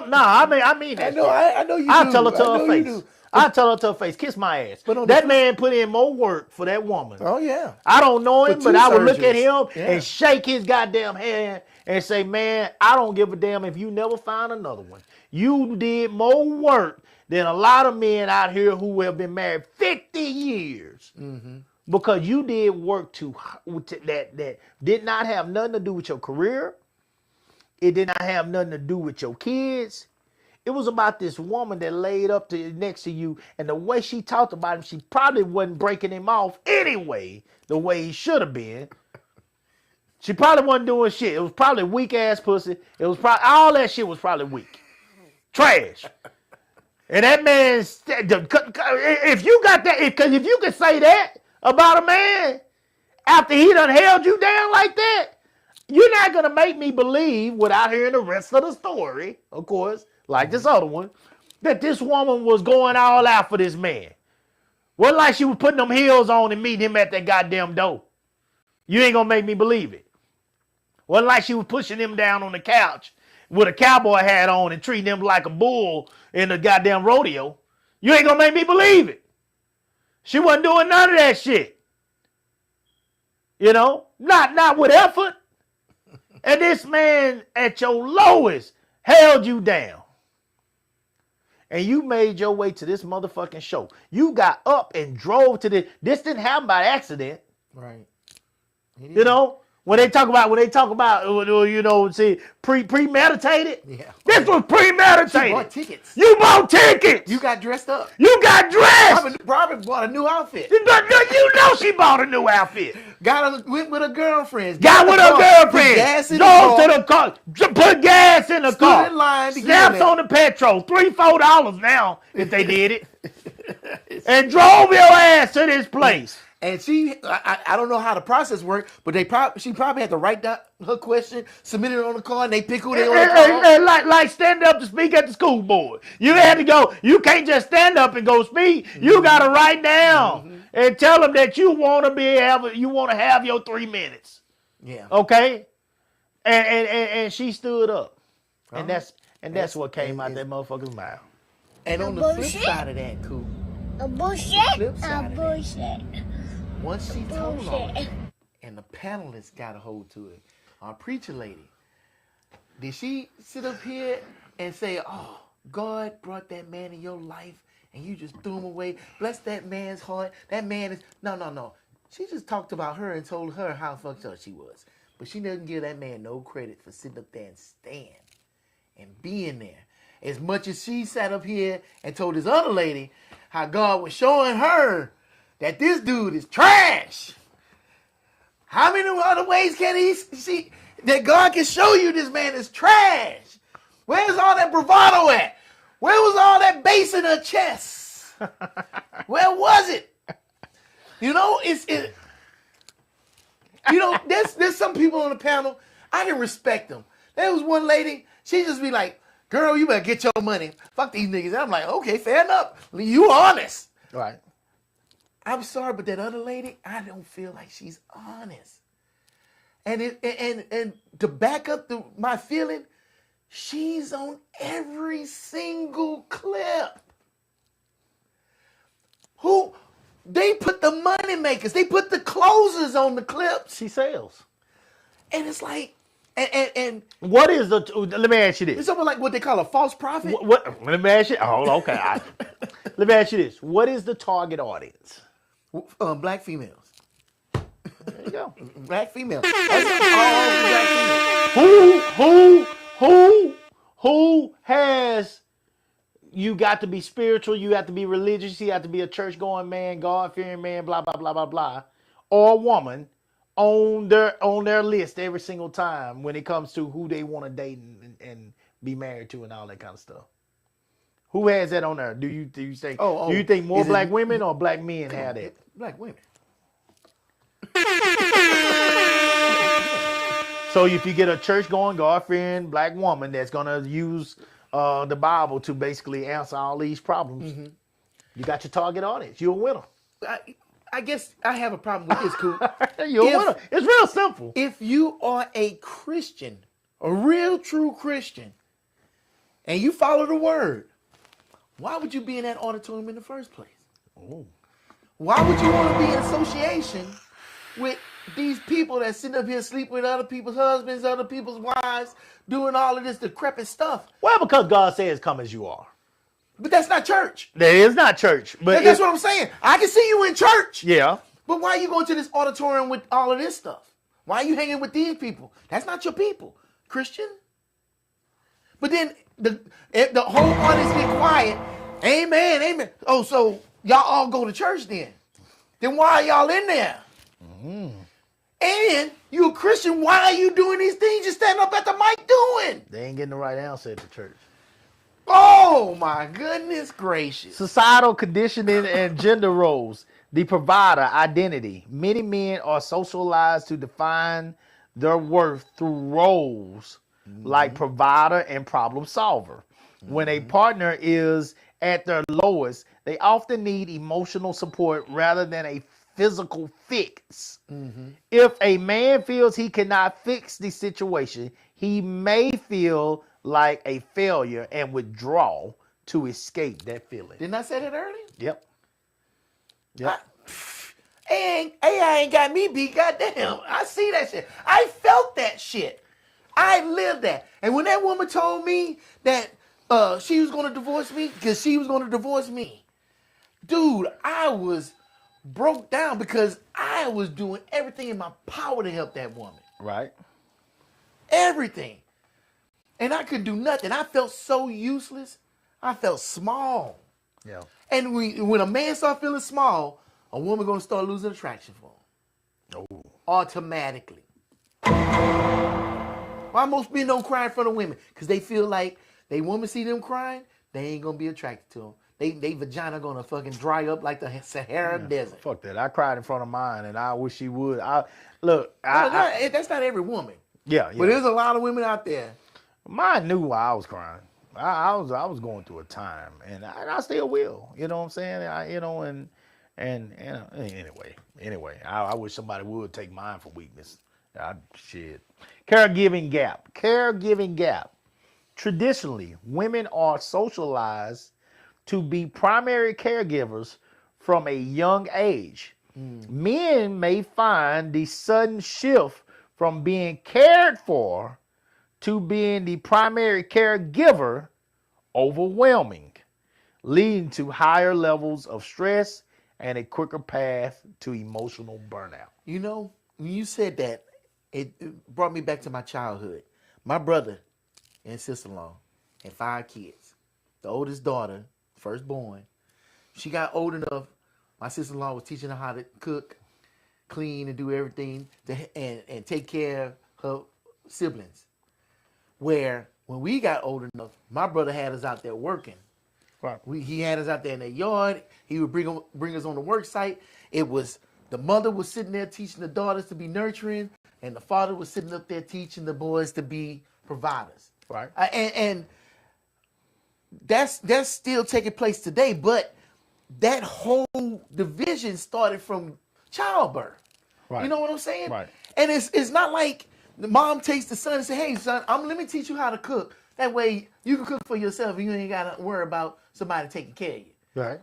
mean that. I know you I'll do. tell her to I know her you face. do. I'll tell her to her face. Kiss my ass. But on That the- man put in more work for that woman. Oh, yeah. I don't know him, For but two I would look at surgeries. him Yeah. and shake his goddamn hand and say, man, I don't give a damn if you never find another one. You did more work than a lot of men out here who have been married 50 years. Mm-hmm. Because you did work that did not have nothing to do with your career. It did not have nothing to do with your kids. It was about this woman that laid up next to you, and the way she talked about him, she probably wasn't breaking him off anyway, the way he should have been. She probably wasn't doing shit. It was probably weak ass pussy. It was probably all that shit was probably weak, trash. And that man, if you got that, because if you could say that about a man after he done held you down like that, you're not going to make me believe, without hearing the rest of the story, of course, like this other one, that this woman was going all out for this man. Wasn't like she was putting them heels on and meeting him at that goddamn door. You ain't going to make me believe it. Wasn't like she was pushing him down on the couch with a cowboy hat on and treating him like a bull in the goddamn rodeo. You ain't going to make me believe it. She wasn't doing none of that shit. Not with effort. And this man at your lowest held you down. And you made your way to this motherfucking show. You got up and drove to this. This didn't happen by accident. Right. When they talk about, see, premeditated. Yeah. This was premeditated. You bought tickets. You bought tickets. You got dressed up. You got dressed. Robin bought a new outfit. You know she bought a new outfit. Went with her girlfriends. Got with her girlfriend. Gas in Drove the car. to the car. Put gas in the Stood car. in line to get Snaps in there. on the petrol. $3-4 now if they did it. And drove your ass to this place. And I don't know how the process worked, but she probably had to write down her question, submit it on the card, and they pick who they want to call. And like stand up to speak at the school board. You had to go. You can't just stand up and go speak. You got to write down and tell them that you want to have your 3 minutes. Yeah. Okay. And she stood up, and that's what came out that motherfucker's mouth. And on the flip side of that, Coop, A bullshit. flip side of that, Bullshit. once she told on Bullshit. it, and the panelists got a hold to it, our preacher lady, did she sit up here and say, "Oh, God brought that man in your life, and you just threw him away. Bless that man's heart. That man is..." No. She just talked about her and told her how fucked up she was. But she doesn't give that man no credit for sitting up there and stand and being there. As much as she sat up here and told this other lady how God was showing her that this dude is trash. How many other ways can he see that God can show you this man is trash? Where's all that bravado at? Where was all that bass in her chest? Where was it? You know, there's some people on the panel, I can respect them. There was one lady, she just be like, "Girl, you better get your money. Fuck these niggas." And I'm like, okay, fair enough. You honest. Right. I'm sorry, but that other lady, I don't feel like she's honest. And to back up my feeling, she's on every single clip. They put the money makers, they put the closers on the clips. She sells. And it's like, and What is the? Let me ask you this. it's something like what they call a false prophet. What? Let me ask you. Oh, okay. Let me ask you this. What is the target audience? Black females. There you go. Black females. That's all black females. Who has? You got to be spiritual. You have to be religious. You have to be a church-going man, God-fearing man, blah blah blah blah blah, or a woman on their list every single time when it comes to who they want to date and be married to and all that kind of stuff. Who has that on there? Do you think? Oh, do you think more is it- black women or black men have that? Black women. So if you get a church-going, God-fearing black woman that's gonna use the Bible to basically answer all these problems, you got your target audience. You're a winner. I guess I have a problem with this, Coop. You're a winner. It's real simple. If you are a Christian, a real true Christian, and you follow the word, why would you be in that auditorium in the first place? Oh. Why would you want to be in association with these people that sit up here sleep with other people's husbands, other people's wives, doing all of this decrepit stuff? Well, because God says, "Come as you are." But that's not church. That is not church, but That's what I'm saying. I can see you in church. yeah. But why are you going to this auditorium with all of this stuff? Why are you hanging with these people? That's not your people, Christian. But then the whole audience get quiet. Amen, amen. Oh, so y'all all go to church then? Then why are y'all in there? And you a Christian, why are you doing these things you stand up at the mic doing? They ain't getting the right answer at the church. Oh my goodness gracious. Societal conditioning and gender roles. The provider identity. Many men are socialized to define their worth through roles like provider and problem solver. When a partner is at their lowest, they often need emotional support rather than a physical fix. If a man feels he cannot fix the situation, he may feel like a failure and withdraw to escape that feeling. Didn't I say that earlier? Yep. AI ain't got me beat, goddamn. I see that shit. I felt that shit. I lived that. And when that woman told me that she was going to divorce me, because she was going to divorce me, dude, I was broke down because I was doing everything in my power to help that woman. Right. Everything. And I could do nothing. I felt so useless. I felt small. Yeah. And when a man starts feeling small, a woman gonna start losing attraction for him. Oh. Automatically. Why most men don't cry in front of women? Because they feel like they women see them crying, they ain't gonna be attracted to them. they vagina gonna fucking dry up like the Sahara Desert. Fuck that. I cried in front of mine, and I wish she would. That's not every woman. Yeah. But there's a lot of women out there. Mine knew why I was crying. I was going through a time, and I still will. You know what I'm saying? Anyway, I wish somebody would take mine for weakness. Shit. Caregiving gap. Traditionally, women are socialized to be primary caregivers from a young age. Men may find the sudden shift from being cared for to being the primary caregiver overwhelming, leading to higher levels of stress and a quicker path to emotional burnout. You know, when you said that, it brought me back to my childhood. My brother and sister-in-law had 5 kids. The oldest daughter, firstborn, she got old enough. My sister-in-law was teaching her how to cook, clean, and do everything and take care of her siblings. Where when we got old enough, my brother had us out there working. Right. He had us out there in the yard. He would bring us on the work site. It was the mother was sitting there teaching the daughters to be nurturing, and the father was sitting up there teaching the boys to be providers. Right. And that's still taking place today. But that whole division started from childbirth. Right. You know what I'm saying? Right. And it's not like the mom takes the son and say, "Hey, son, let me teach you how to cook. That way you can cook for yourself and you ain't got to worry about somebody taking care of you." Right.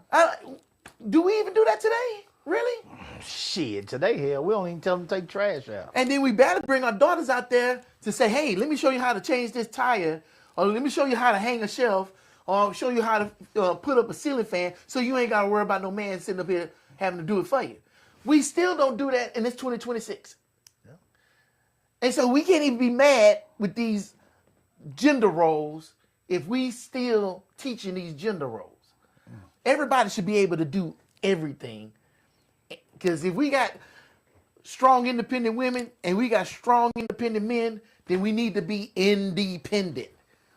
Do we even do that today? Really? Shit, today, hell, we don't even tell them to take trash out. And then we better bring our daughters out there to say, "Hey, let me show you how to change this tire, or let me show you how to hang a shelf, or show you how to put up a ceiling fan so you ain't got to worry about no man sitting up here having to do it for you." We still don't do that, and it's 2026. Yeah. And so we can't even be mad with these gender roles if we still teaching these gender roles. Everybody should be able to do everything. Because if we got strong, independent women and we got strong, independent men, then we need to be independent.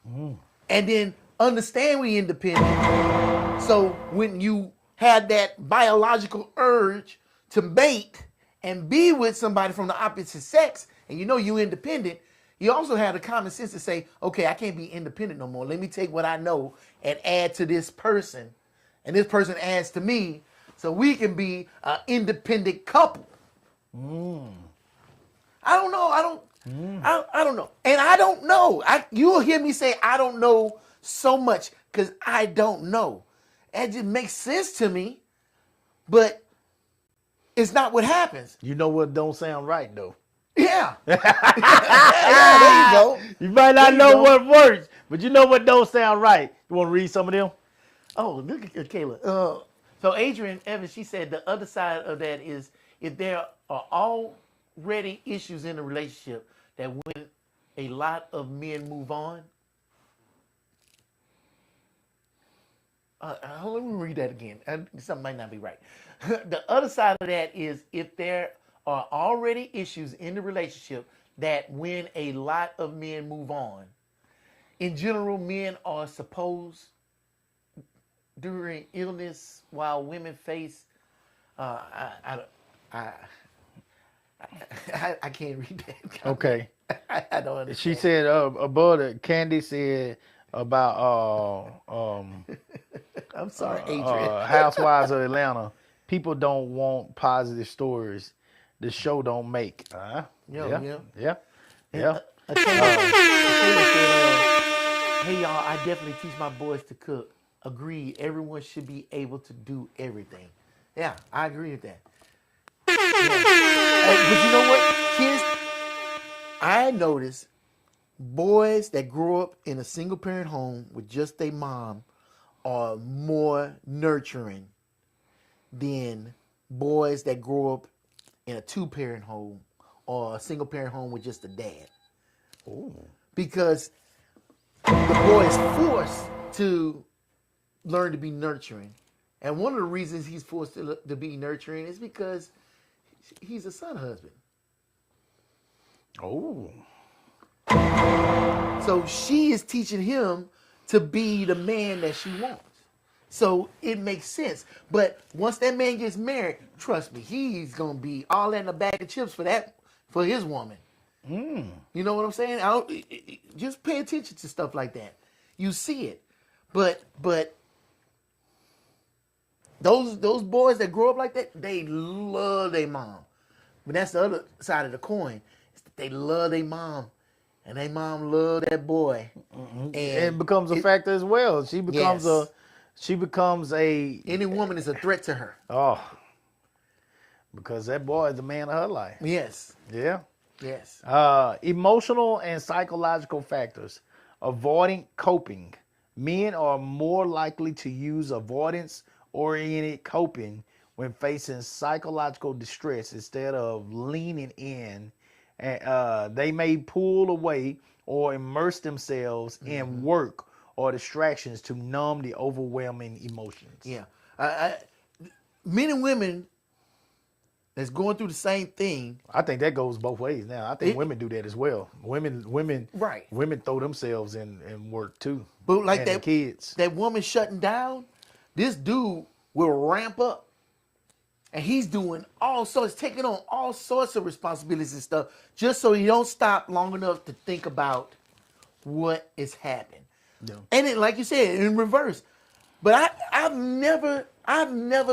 And then understand we independent. So when you had that biological urge to mate and be with somebody from the opposite sex, and you know you independent, you also have the common sense to say, okay, I can't be independent no more. Let me take what I know and add to this person. And this person adds to me, so we can be an independent couple. I don't know. I don't know. And I don't know. You will hear me say I don't know so much because I don't know. It just makes sense to me, but it's not what happens. You know what don't sound right, though. Yeah. Yeah, there you go. You might not know what works, but you know what don't sound right. You want to read some of them? Oh, look at Kayla. So Adrian Evans, she said the other side of that is if there are already issues in a relationship that when a lot of men move on. Let me read that again. Something might not be right. The other side of that is if there are already issues in the relationship that when a lot of men move on, in general, men are supposed during illness while women face, I can't read that. Okay. I don't understand. She said above it, Candy said about I'm sorry, Adrian. Housewives of Atlanta. People don't want positive stories. The show don't make. Yeah. Hey y'all, I definitely teach my boys to cook. Agreed. Everyone should be able to do everything. Yeah, I agree with that. Yeah. But you know what, kids? I notice boys that grow up in a single parent home with just their mom are more nurturing than boys that grow up in a 2-parent home or a single parent home with just a dad. Ooh. Because the boy is forced to learn to be nurturing. And one of the reasons he's forced to be nurturing is because he's a son husband. Oh. So she is teaching him to be the man that she wants. So it makes sense. But once that man gets married, trust me, he's gonna be all that in a bag of chips for his woman. You know what I'm saying? Just pay attention to stuff like that. You see it. But those boys that grow up like that, they love their mom. But that's the other side of the coin. They love their mom, and their mom love that boy. And it becomes a factor as well. She becomes a any woman is a threat to her. Because that boy is the man of her life. Yes. Yeah. Yes. Emotional and psychological factors. Avoiding coping. Men are more likely to use avoidance-oriented coping when facing psychological distress instead of leaning in. They may pull away or immerse themselves in work or distractions to numb the overwhelming emotions. Yeah. Men and women that's going through the same thing. I think that goes both ways now. I think women do that as well. Women Right. Women throw themselves in work too. But like and that the kids. that woman shutting down, this dude will ramp up. And he's doing taking on all sorts of responsibilities and stuff, just so he don't stop long enough to think about what is happening. Yeah. And it, like you said, in reverse. But I've never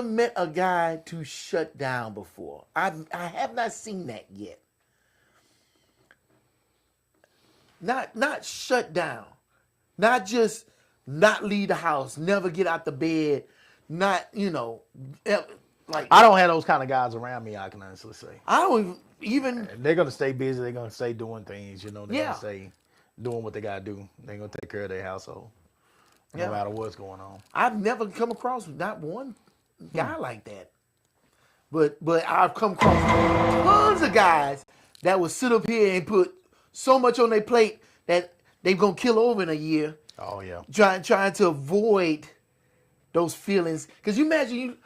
met a guy to shut down before. I have not seen that yet. Not shut down. Not just not leave the house, never get out the bed, not, like I don't have those kind of guys around me, I can honestly say. I don't even They're gonna stay busy, they're gonna stay doing things, they're Yeah. gonna stay doing what they gotta do. They're gonna take care of their household. No Yeah. matter what's going on. I've never come across not one guy like that. But I've come across tons of guys that will sit up here and put so much on their plate that they're gonna kill over in a year. Oh yeah. Trying to avoid those feelings. Because you imagine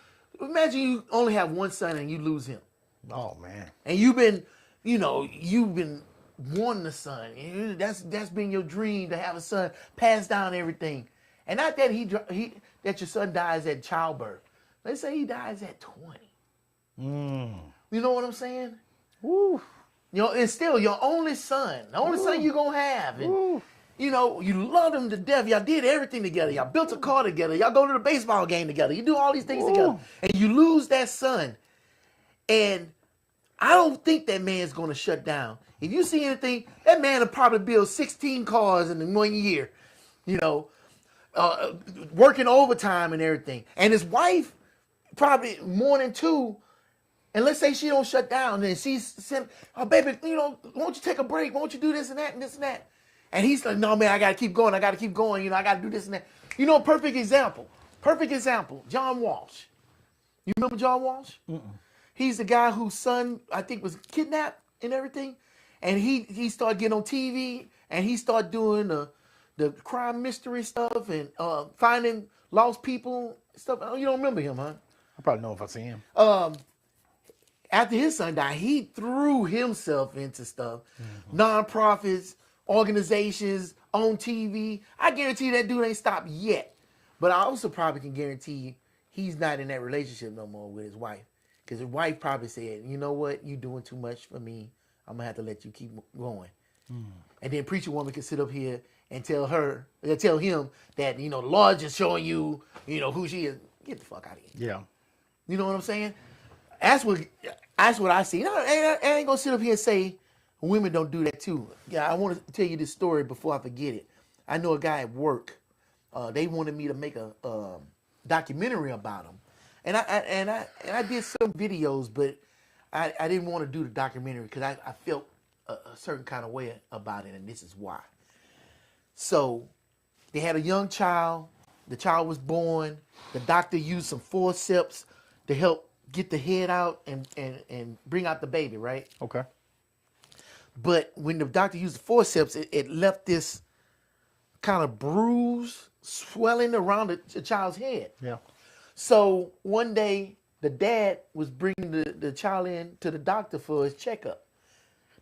you only have one son and you lose him. Oh man. And you've been wanting a son. And that's been your dream to have a son, pass down everything. And not that that your son dies at childbirth. Let's say he dies at 20. You know what I'm saying? Woo. It's still your only son, the only son you're gonna have. And you love him to death. Y'all did everything together. Y'all built a car together. Y'all go to the baseball game together. You do all these things together. And you lose that son. And I don't think that man's gonna shut down. If you see anything, that man will probably build 16 cars in 1 year. Working overtime and everything. And his wife probably more than 2. And let's say she don't shut down, and she's saying, "Oh, baby, won't you take a break? Won't you do this and that and this and that?" And he's like, "No, man, I gotta keep going. I gotta keep going. I gotta do this and that." Perfect example. John Walsh. You remember John Walsh? He's the guy whose son, I think, was kidnapped and everything. And he started getting on TV, and he started doing the crime mystery stuff and finding lost people stuff. Oh, you don't remember him, huh? I probably know if I see him. After his son died, he threw himself into stuff. Nonprofits, organizations, on TV. I guarantee that dude ain't stopped yet. But I also probably can guarantee he's not in that relationship no more with his wife. Because his wife probably said, "You know what? You're doing too much for me. I'm going to have to let you keep going." And then preacher woman can sit up here and tell him that, the Lord just showing you, who she is. Get the fuck out of here. Yeah. You know what I'm saying? That's what I see. I ain't gonna sit up here and say women don't do that too. Yeah, I want to tell you this story before I forget it. I know a guy at work. They wanted me to make a documentary about him, and I did some videos, but I didn't want to do the documentary because I felt a certain kind of way about it, and this is why. So they had a young child. The child was born. The doctor used some forceps to help get the head out and bring out the baby, right? Okay. But when the doctor used the forceps, it left this kind of bruise, swelling around the child's head. Yeah. So one day, the dad was bringing the child in to the doctor for his checkup.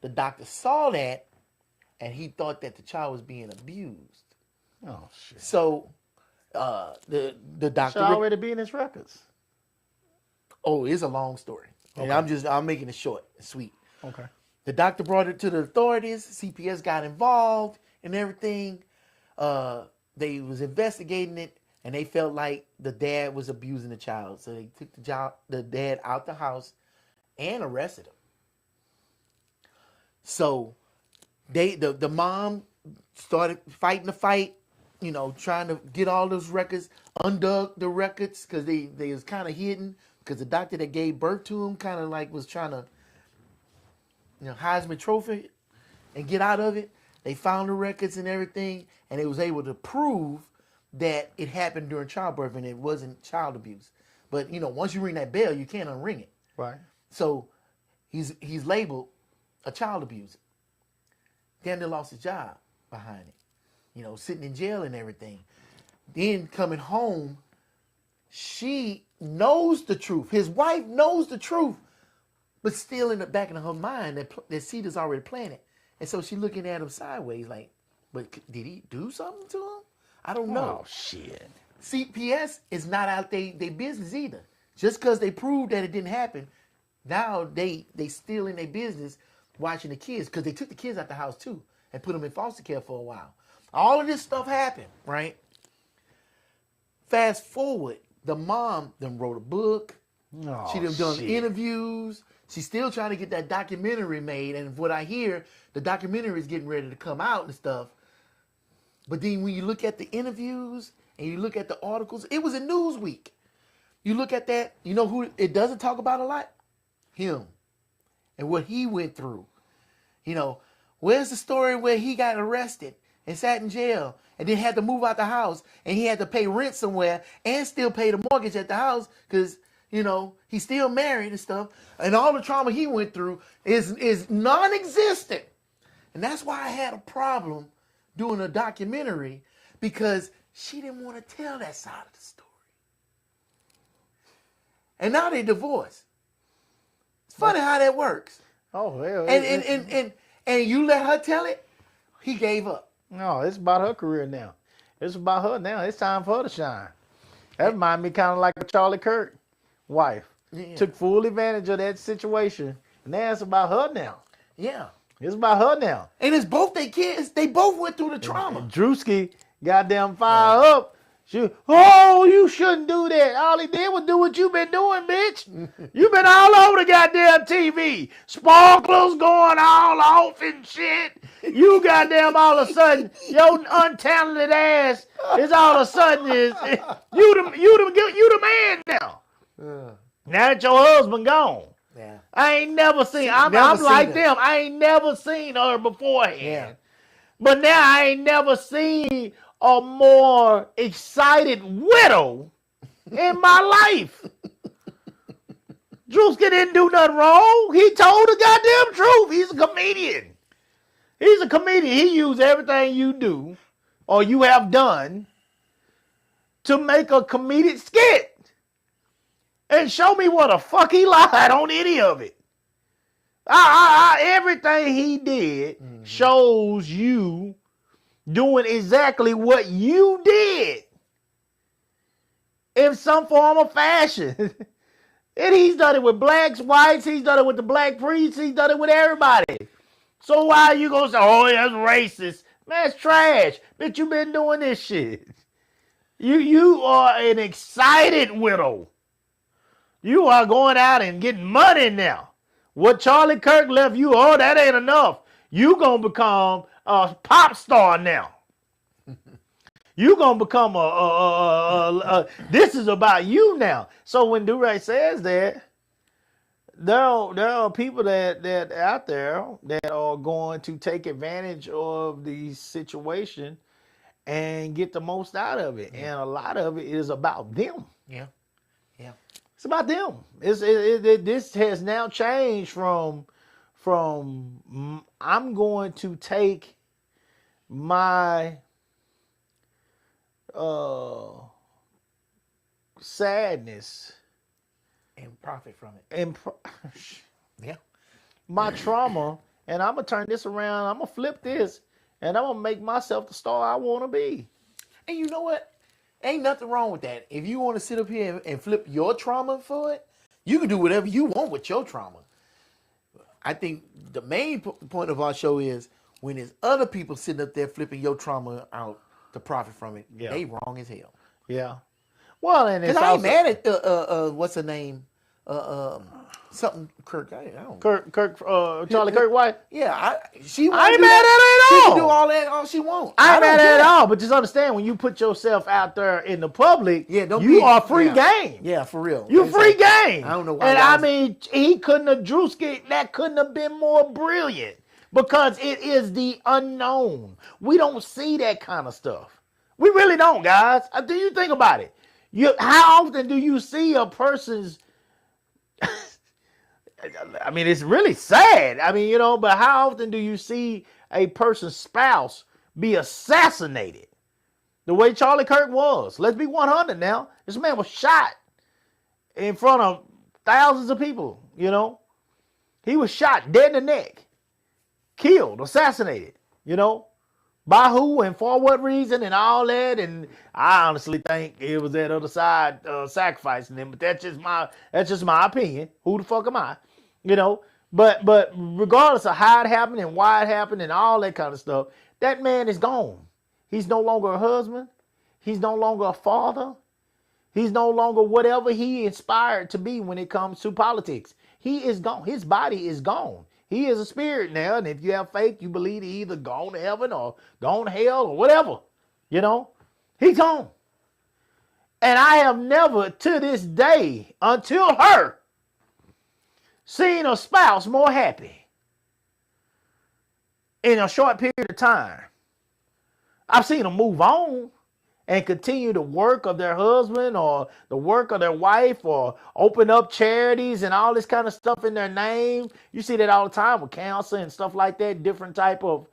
The doctor saw that, and he thought that the child was being abused. Oh shit. So The Should doctor. already be in his records. Oh, it's a long story, and I'm making it short and sweet. Okay. The doctor brought it to the authorities. CPS got involved and everything. They was investigating it, and they felt like the dad was abusing the child. So they took the dad out the house and arrested him. So the mom started fighting the fight, trying to get all those records, undug the records because they was kind of hidden because the doctor that gave birth to him kind of like was trying to, Heisman Trophy and get out of it. They found the records and everything, and they was able to prove that it happened during childbirth and it wasn't child abuse. But once you ring that bell, you can't unring it. Right. So he's labeled a child abuser. Damn near lost his job behind it. Sitting in jail and everything. Then coming home, she knows the truth. His wife knows the truth, but still in the back of her mind, that seed is already planted. And so she's looking at him sideways like, but did he do something to him? I don't know. Oh, shit. CPS is not out they business either. Just because they proved that it didn't happen, now they still in their business watching the kids because they took the kids out the house too and put them in foster care for a while. All of this stuff happened, right? Fast forward, the mom then wrote a book. Oh, She done done shit. interviews. She's still trying to get that documentary made. And what I hear, the documentary is getting ready to come out and stuff. But then when you look at the interviews and you look at the articles, it was in Newsweek. You look at that, you know who it doesn't talk about a lot? Him. And what he went through. Where's the story where he got arrested and sat in jail and then had to move out the house and he had to pay rent somewhere and still pay the mortgage at the house because, he's still married and stuff. And all the trauma he went through is non-existent. And that's why I had a problem doing a documentary because she didn't want to tell that side of the story. And now they divorced. It's funny how that works. Oh, well. And you let her tell it, he gave up. No, it's about her career now. It's about her now. It's time for her to shine. That reminds me kind of like a Charlie Kirk wife. Yeah. Took full advantage of that situation. And now it's about her now. Yeah. It's about her now. And it's both their kids. They both went through the trauma. And Drewski goddamn fired up. You shouldn't do that. All he did was do what you been doing, bitch. You been all over the goddamn TV. Sparklers going all off and shit. You goddamn all of a sudden, your untalented ass is all of a sudden you the man now. Now that your husband gone. Yeah. I ain't never seen. I'm Never like seen them. I ain't never seen her beforehand. Yeah. But now I ain't never seen a more excited widow in my life. Drewski didn't do nothing wrong. He told the goddamn truth. He's a comedian. He's a comedian. He used everything you do or you have done to make a comedic skit. And show me what the fuck he lied on any of it. Everything he did shows you doing exactly what you did in some form of fashion. And he's done it with blacks, whites, he's done it with the black priests, he's done it with everybody. So why are you gonna say, oh, that's racist? Man, it's trash. Bitch, you been doing this shit. You are an excited widow. You are going out and getting money now. What Charlie Kirk left you, that ain't enough. You gonna become a pop star now. You gonna become this is about you now. So when DuRay says that, there are people that out there that are going to take advantage of the situation and get the most out of it, and a lot of it is about them. Yeah. Yeah. It's about them. This has now changed from I'm going to take my sadness And profit from it. and Yeah. my trauma, and I'm gonna turn this around. I'm gonna flip this, and I'm gonna make myself the star I want to be. And you know what? Ain't nothing wrong with that. If you want to sit up here and flip your trauma for it, you can do whatever you want with your trauma. I think the main point of our show is when there's other people sitting up there flipping your trauma out to profit from it, Yeah. they wrong as hell. Yeah. Well, and it's Because I ain't also mad at what's her name? Something Kirk. I don't. Charlie Kirk White. Yeah, she. I ain't do mad at her at She all. can do all that all she wants. I ain't don't mad at it care. at all, but just understand when you put yourself out there in the public, Yeah, don't you be- are free yeah. game. Yeah, for real. You It's free like, game. I don't know why And y'all- I mean, he couldn't have Drewski. That couldn't have been more brilliant because it is the unknown. We don't see that kind of stuff. We really don't, guys. Do you think about it? How often do you see a person's? I mean, it's really sad. I mean, but how often do you see a person's spouse be assassinated? The way Charlie Kirk was. Let's be 100 now. This man was shot in front of thousands of people, He was shot dead in the neck, killed, assassinated, by who and for what reason and all that. And I honestly think it was that other side sacrificing him, but that's just my opinion. Who the fuck am I? But regardless of how it happened and why it happened and all that kind of stuff, that man is gone. He's no longer a husband. He's no longer a father. He's no longer whatever he inspired to be when it comes to politics. He is gone. His body is gone. He is a spirit now, and if you have faith, you believe he either gone to heaven or gone to hell or whatever. He's gone. And I have never, to this day, until her, seen a spouse more happy in a short period of time. I've seen them move on and continue the work of their husband or the work of their wife or open up charities and all this kind of stuff in their name. You see that all the time with cancer and stuff like that, different type of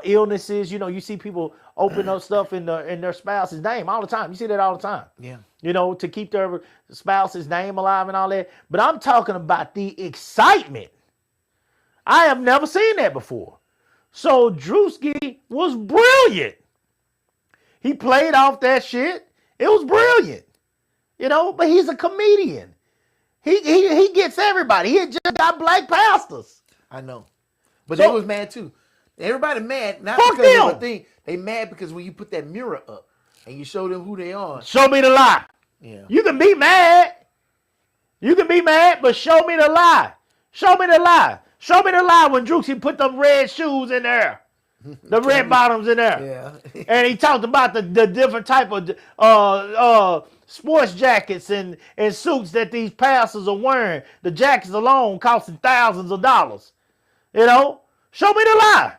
illnesses. You see people open up stuff in their spouse's name all the time. You see that all the time. Yeah. To keep their spouse's name alive and all that. But I'm talking about the excitement. I have never seen that before. So Drewski was brilliant. He played off that shit. It was brilliant. But he's a comedian. He gets everybody. He had just got black pastors. I know. But So- they was mad too. Everybody mad, not Fuck because of them. a thing. They mad because when you put that mirror up and you show them who they are. Show me the lie. Yeah. You can be mad. You can be mad, but show me the lie. Show me the lie. Show me the lie when Drewski put them red shoes in there. The red bottoms in there. Yeah. And he talked about the different type of sports jackets and suits that these pastors are wearing. The jackets alone costing thousands of dollars. Show me the lie.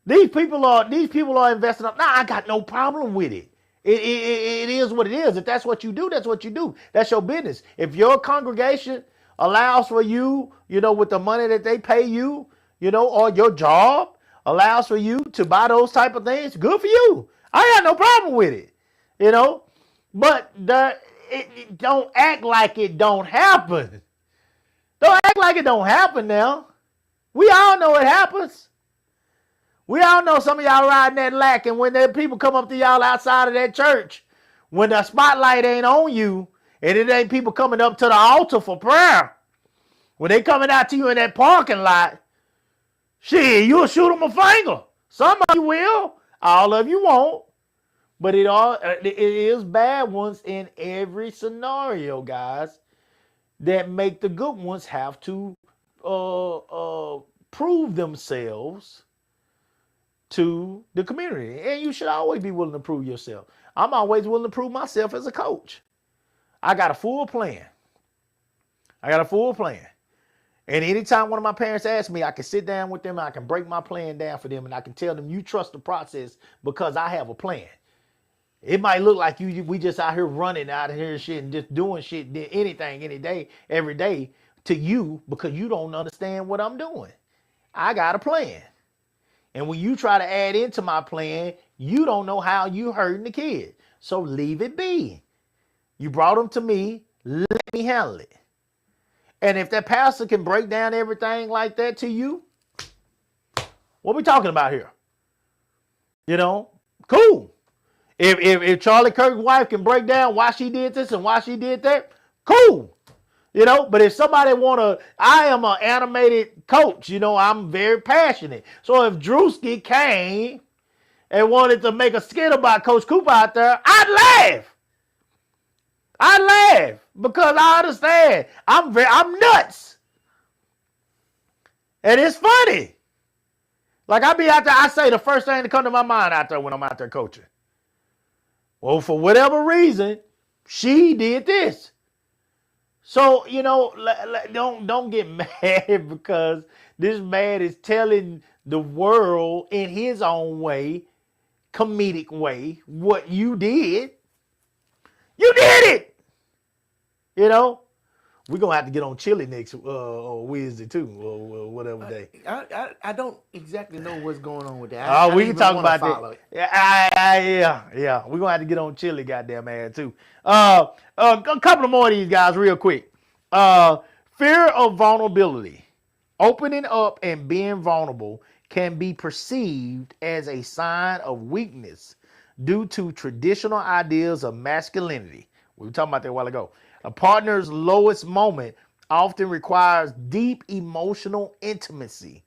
These people are investing up. Now I got no problem with it. It is what it is. If that's what you do, that's what you do. That's your business. If your congregation allows for you, with the money that they pay you, or your job allows for you to buy those type of things, good for you. I got no problem with it, But don't act like it don't happen. Don't act like it don't happen now. We all know it happens. We all know some of y'all riding that lack, and when the people come up to y'all outside of that church, when the spotlight ain't on you, and it ain't people coming up to the altar for prayer, when they coming out to you in that parking lot, shit, you'll shoot them a finger. Some of you will, all of you won't. But it is bad ones in every scenario, guys, that make the good ones have to prove themselves to the community. And you should always be willing to prove yourself. I'm always willing to prove myself as a coach. I got a full plan. And anytime one of my parents asks me, I can sit down with them, and I can break my plan down for them, and I can tell them, you trust the process because I have a plan. It might look like we just out here running out of here shit and just doing shit, anything, any day, every day to you because you don't understand what I'm doing. I got a plan. And when you try to add into my plan, you don't know how you hurting the kid. So leave it be. You brought them to me, let me handle it. And if that pastor can break down everything like that to you, what we talking about here? Cool. If Charlie Kirk's wife can break down why she did this and why she did that, cool. You know, but if somebody I am an animated coach, you know, I'm very passionate. So if Drewski came and wanted to make a skit about Coach Cooper out there, I'd laugh because I understand. I'm nuts. And it's funny. Like I be out there, I say the first thing that come to my mind out there when I'm out there coaching. Well, for whatever reason, she did this. So, you know, don't get mad because this man is telling the world in his own way, comedic way, what you did. You did it. You know, we're going to have to get on Chili next Wednesday too, or whatever day. I don't exactly know what's going on with that. We can talk about that. Yeah. We're going to have to get on Chili, goddamn ass too. A couple of more of these guys real quick. Fear of vulnerability. Opening up and being vulnerable can be perceived as a sign of weakness due to traditional ideas of masculinity. We were talking about that a while ago. A partner's lowest moment often requires deep emotional intimacy,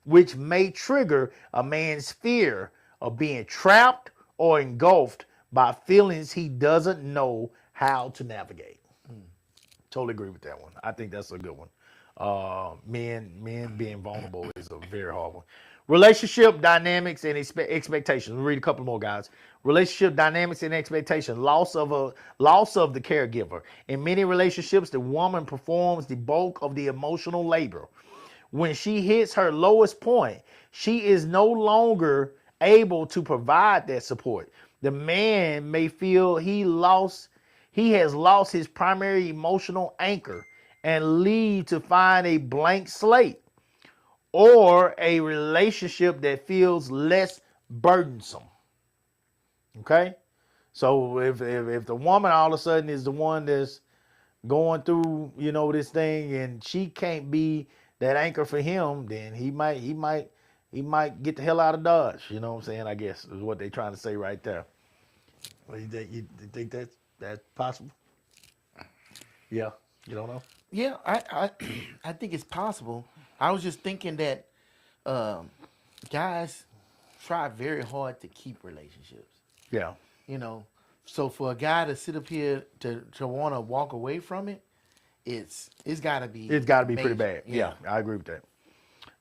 which may trigger a man's fear of being trapped or engulfed by feelings he doesn't know how to navigate. Totally agree with that one. I think that's a good one. Men being vulnerable is a very hard one. Relationship dynamics and expectations. We'll read a couple more, guys. Relationship dynamics and expectations. Loss of the caregiver. In many relationships, the woman performs the bulk of the emotional labor. When she hits her lowest point, she is no longer able to provide that support. The man may feel he has lost his primary emotional anchor and leave to find a blank slate or a relationship that feels less burdensome. Okay? So if the woman all of a sudden is the one that's going through, you know, this thing and she can't be that anchor for him, then he might get the hell out of Dodge. You know what I'm saying? I guess is what they're trying to say right there. Well, you think that's possible? Yeah. You don't know? Yeah, I think it's possible. I was just thinking that guys try very hard to keep relationships. Yeah. You know, so for a guy to sit up here to want to walk away from it, it's got to be pretty bad. Yeah, I agree with that.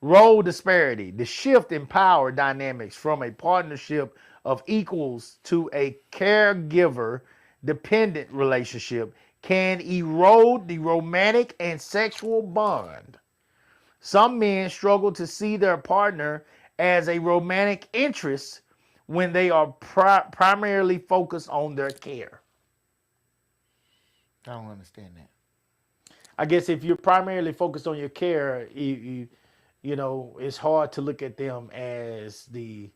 Role disparity, the shift in power dynamics from a partnership of equals to a caregiver dependent relationship can erode the romantic and sexual bond. Some men struggle to see their partner as a romantic interest when they are primarily focused on their care. I don't understand that. I guess if you're primarily focused on your care, you know, it's hard to look at them as in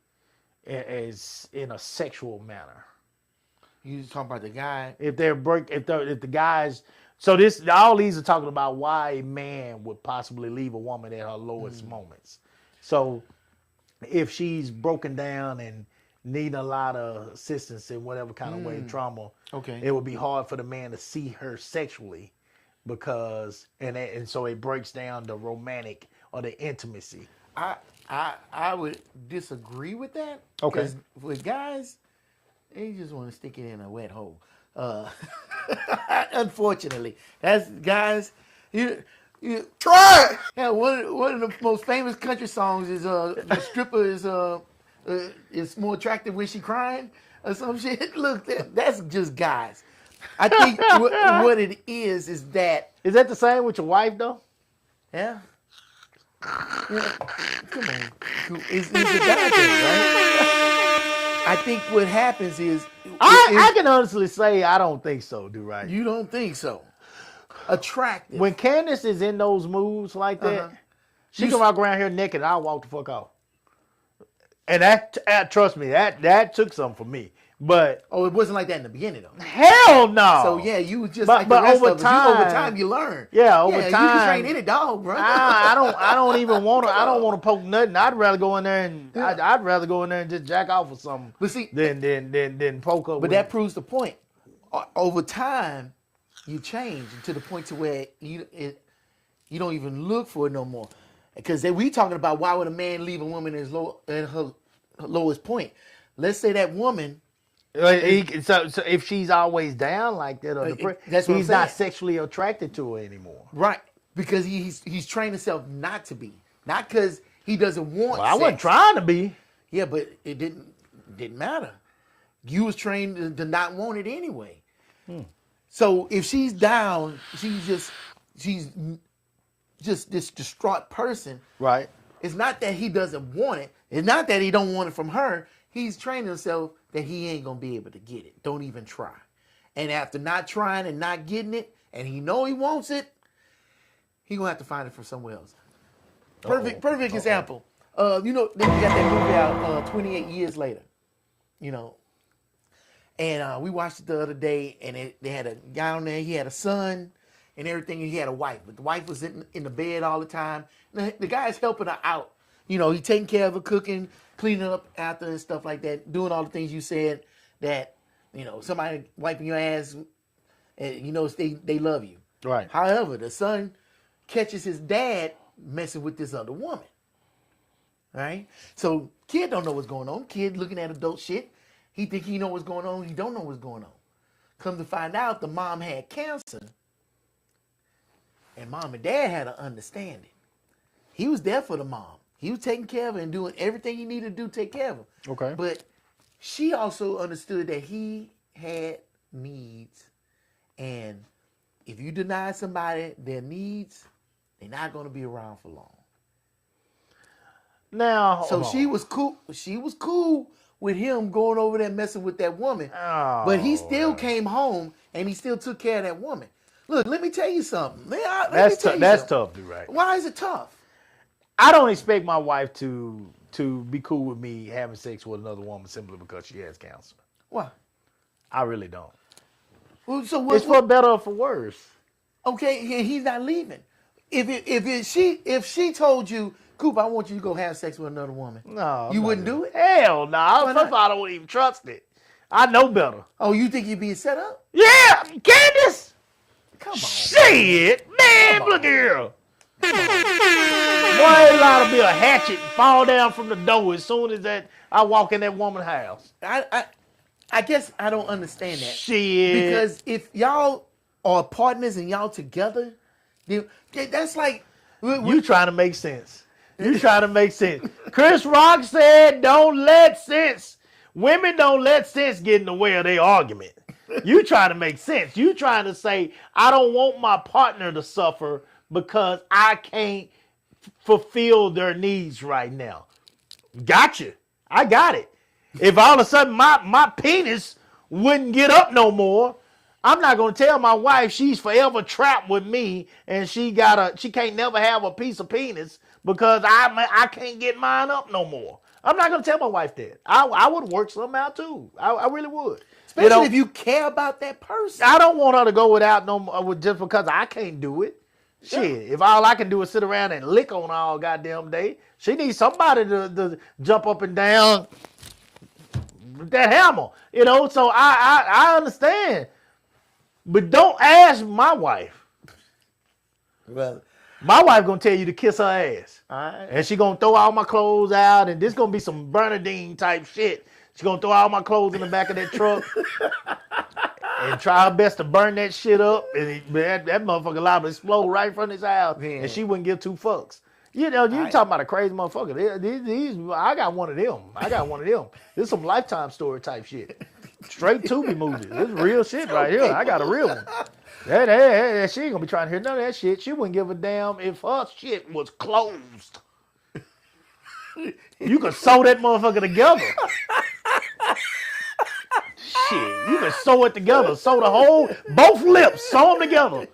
a sexual manner. You talking about the guy? If the guys, so all these are talking about why a man would possibly leave a woman at her lowest moments. So if she's broken down and needing a lot of assistance in whatever kind of way, trauma, Okay. it would be hard for the man to see her sexually because and so it breaks down the romantic or the intimacy. I would disagree with that. Okay. 'Cause with guys, they just want to stick it in a wet hole. Unfortunately, that's guys. You Try it. yeah. One of the most famous country songs is the stripper is more attractive when she crying or some shit. Look, that's just guys. I think what it is that Is that the same with your wife though? yeah. Yeah, come on, it's a guy thing, right? I think what happens is I can honestly say I don't think so, dude. Right? you don't think so. Attractive. When Candace is in those moods like that, she can walk around here naked and I'll walk the fuck off. And that trust me, that took something for me. But Oh, it wasn't like that in the beginning though. hell no. So yeah, you was just But- like but the rest over of us. Over time- time, you learn. Yeah, over You time- can train any dog, bro. I don't even want to. I don't want to poke nothing. I'd rather go in there and I'd rather go in there and just jack off with something. But see, than poke up. but with that proves the point. Over time, you change to the point to where you don't even look for it no more. Because we talking about why would a man leave a woman in her lowest point? Let's say that woman. So if she's always down like that, or that's what I'm he's not saying. sexually attracted to her anymore. Right, because he's trained himself not to be, not because he doesn't want. Well, I wasn't sex. trying to be. Yeah, but it didn't matter. You was trained to not want it anyway. So if she's down, she's just this distraught person. Right. It's not that he doesn't want it. It's not that he don't want it from her. He's trained himself that he ain't gonna be able to get it. Don't even try. And after not trying and not getting it, and he know he wants it, he gonna have to find it from somewhere else. Perfect example. You know, they got that movie out 28 years later. You know, and we watched it the other day, and they had a guy on there. He had a son and everything, and he had a wife, but the wife was in the bed all the time. The guy's helping her out. You know, he taking care of her, cooking, cleaning up after and stuff like that, doing all the things you said that, you know, somebody wiping your ass, and you know they love you. Right. However, the son catches his dad messing with this other woman. Right? So kid don't know what's going on. Kid looking at adult shit. He think he know what's going on. He don't know what's going on. Come to find out, the mom had cancer. And mom and dad had an understanding. He was there for the mom. He was taking care of her and doing everything he needed to do to take care of her. Okay. But she also understood that he had needs. And if you deny somebody their needs, they're not going to be around for long. Now, So hold on. she was cool. She was cool with him going over there messing with that woman. Oh, But he still came home and he still took care of that woman. Look, let me tell you something. That's tough, dude. Right. Why is it tough? I don't expect my wife to be cool with me having sex with another woman simply because she has cancer. Why? I really don't. Well, so It's for better or for worse. okay, and he's not leaving. If she told you, Coop, I want you to go have sex with another woman. No, You wouldn't do it? Hell no. Why First not? of all, I don't even trust it. I know better. Oh, you think you're being set up? Yeah, Candace. Come on. Shit, man, look here. Boy, ain't allowed to be a hatchet and fall down from the door as soon as that I walk in that woman's house. I guess I don't understand that. Shit. Because if y'all are partners and y'all together, then that's like You trying to make sense. You trying to make sense. Chris Rock said, don't let women don't let sense get in the way of their argument. You trying to make sense. You trying to say, I don't want my partner to suffer because I can't fulfill their needs right now. Gotcha. I got it. If all of a sudden my penis wouldn't get up no more, I'm not gonna tell my wife she's forever trapped with me and she can't never have a piece of penis because I can't get mine up no more. I'm not gonna tell my wife that. I would work something out too. I really would. especially if you care about that person. I don't want her to go without just because I can't do it. Shit, if all I can do is sit around and lick on all goddamn day, she needs somebody to jump up and down with that hammer. You know, so I understand. But don't ask my wife. Well, My wife gonna tell you to kiss her ass. all right. And she gonna throw all my clothes out, and this gonna be some Bernadine type shit. She gonna throw all my clothes in the back of that truck and try her best to burn that shit up. And that motherfucker liable to explode right in front of his house, Man. and she wouldn't give two fucks. You know, you talking about a crazy motherfucker. These, I got one of them. This is some Lifetime story type shit. Straight Tubi movies. This is real shit right here. I got a real one. That she ain't gonna be trying to hear none of that shit. She wouldn't give a damn if her shit was closed. You could sew that motherfucker together. Shit, you can sew it together. Sew both lips, sew them together.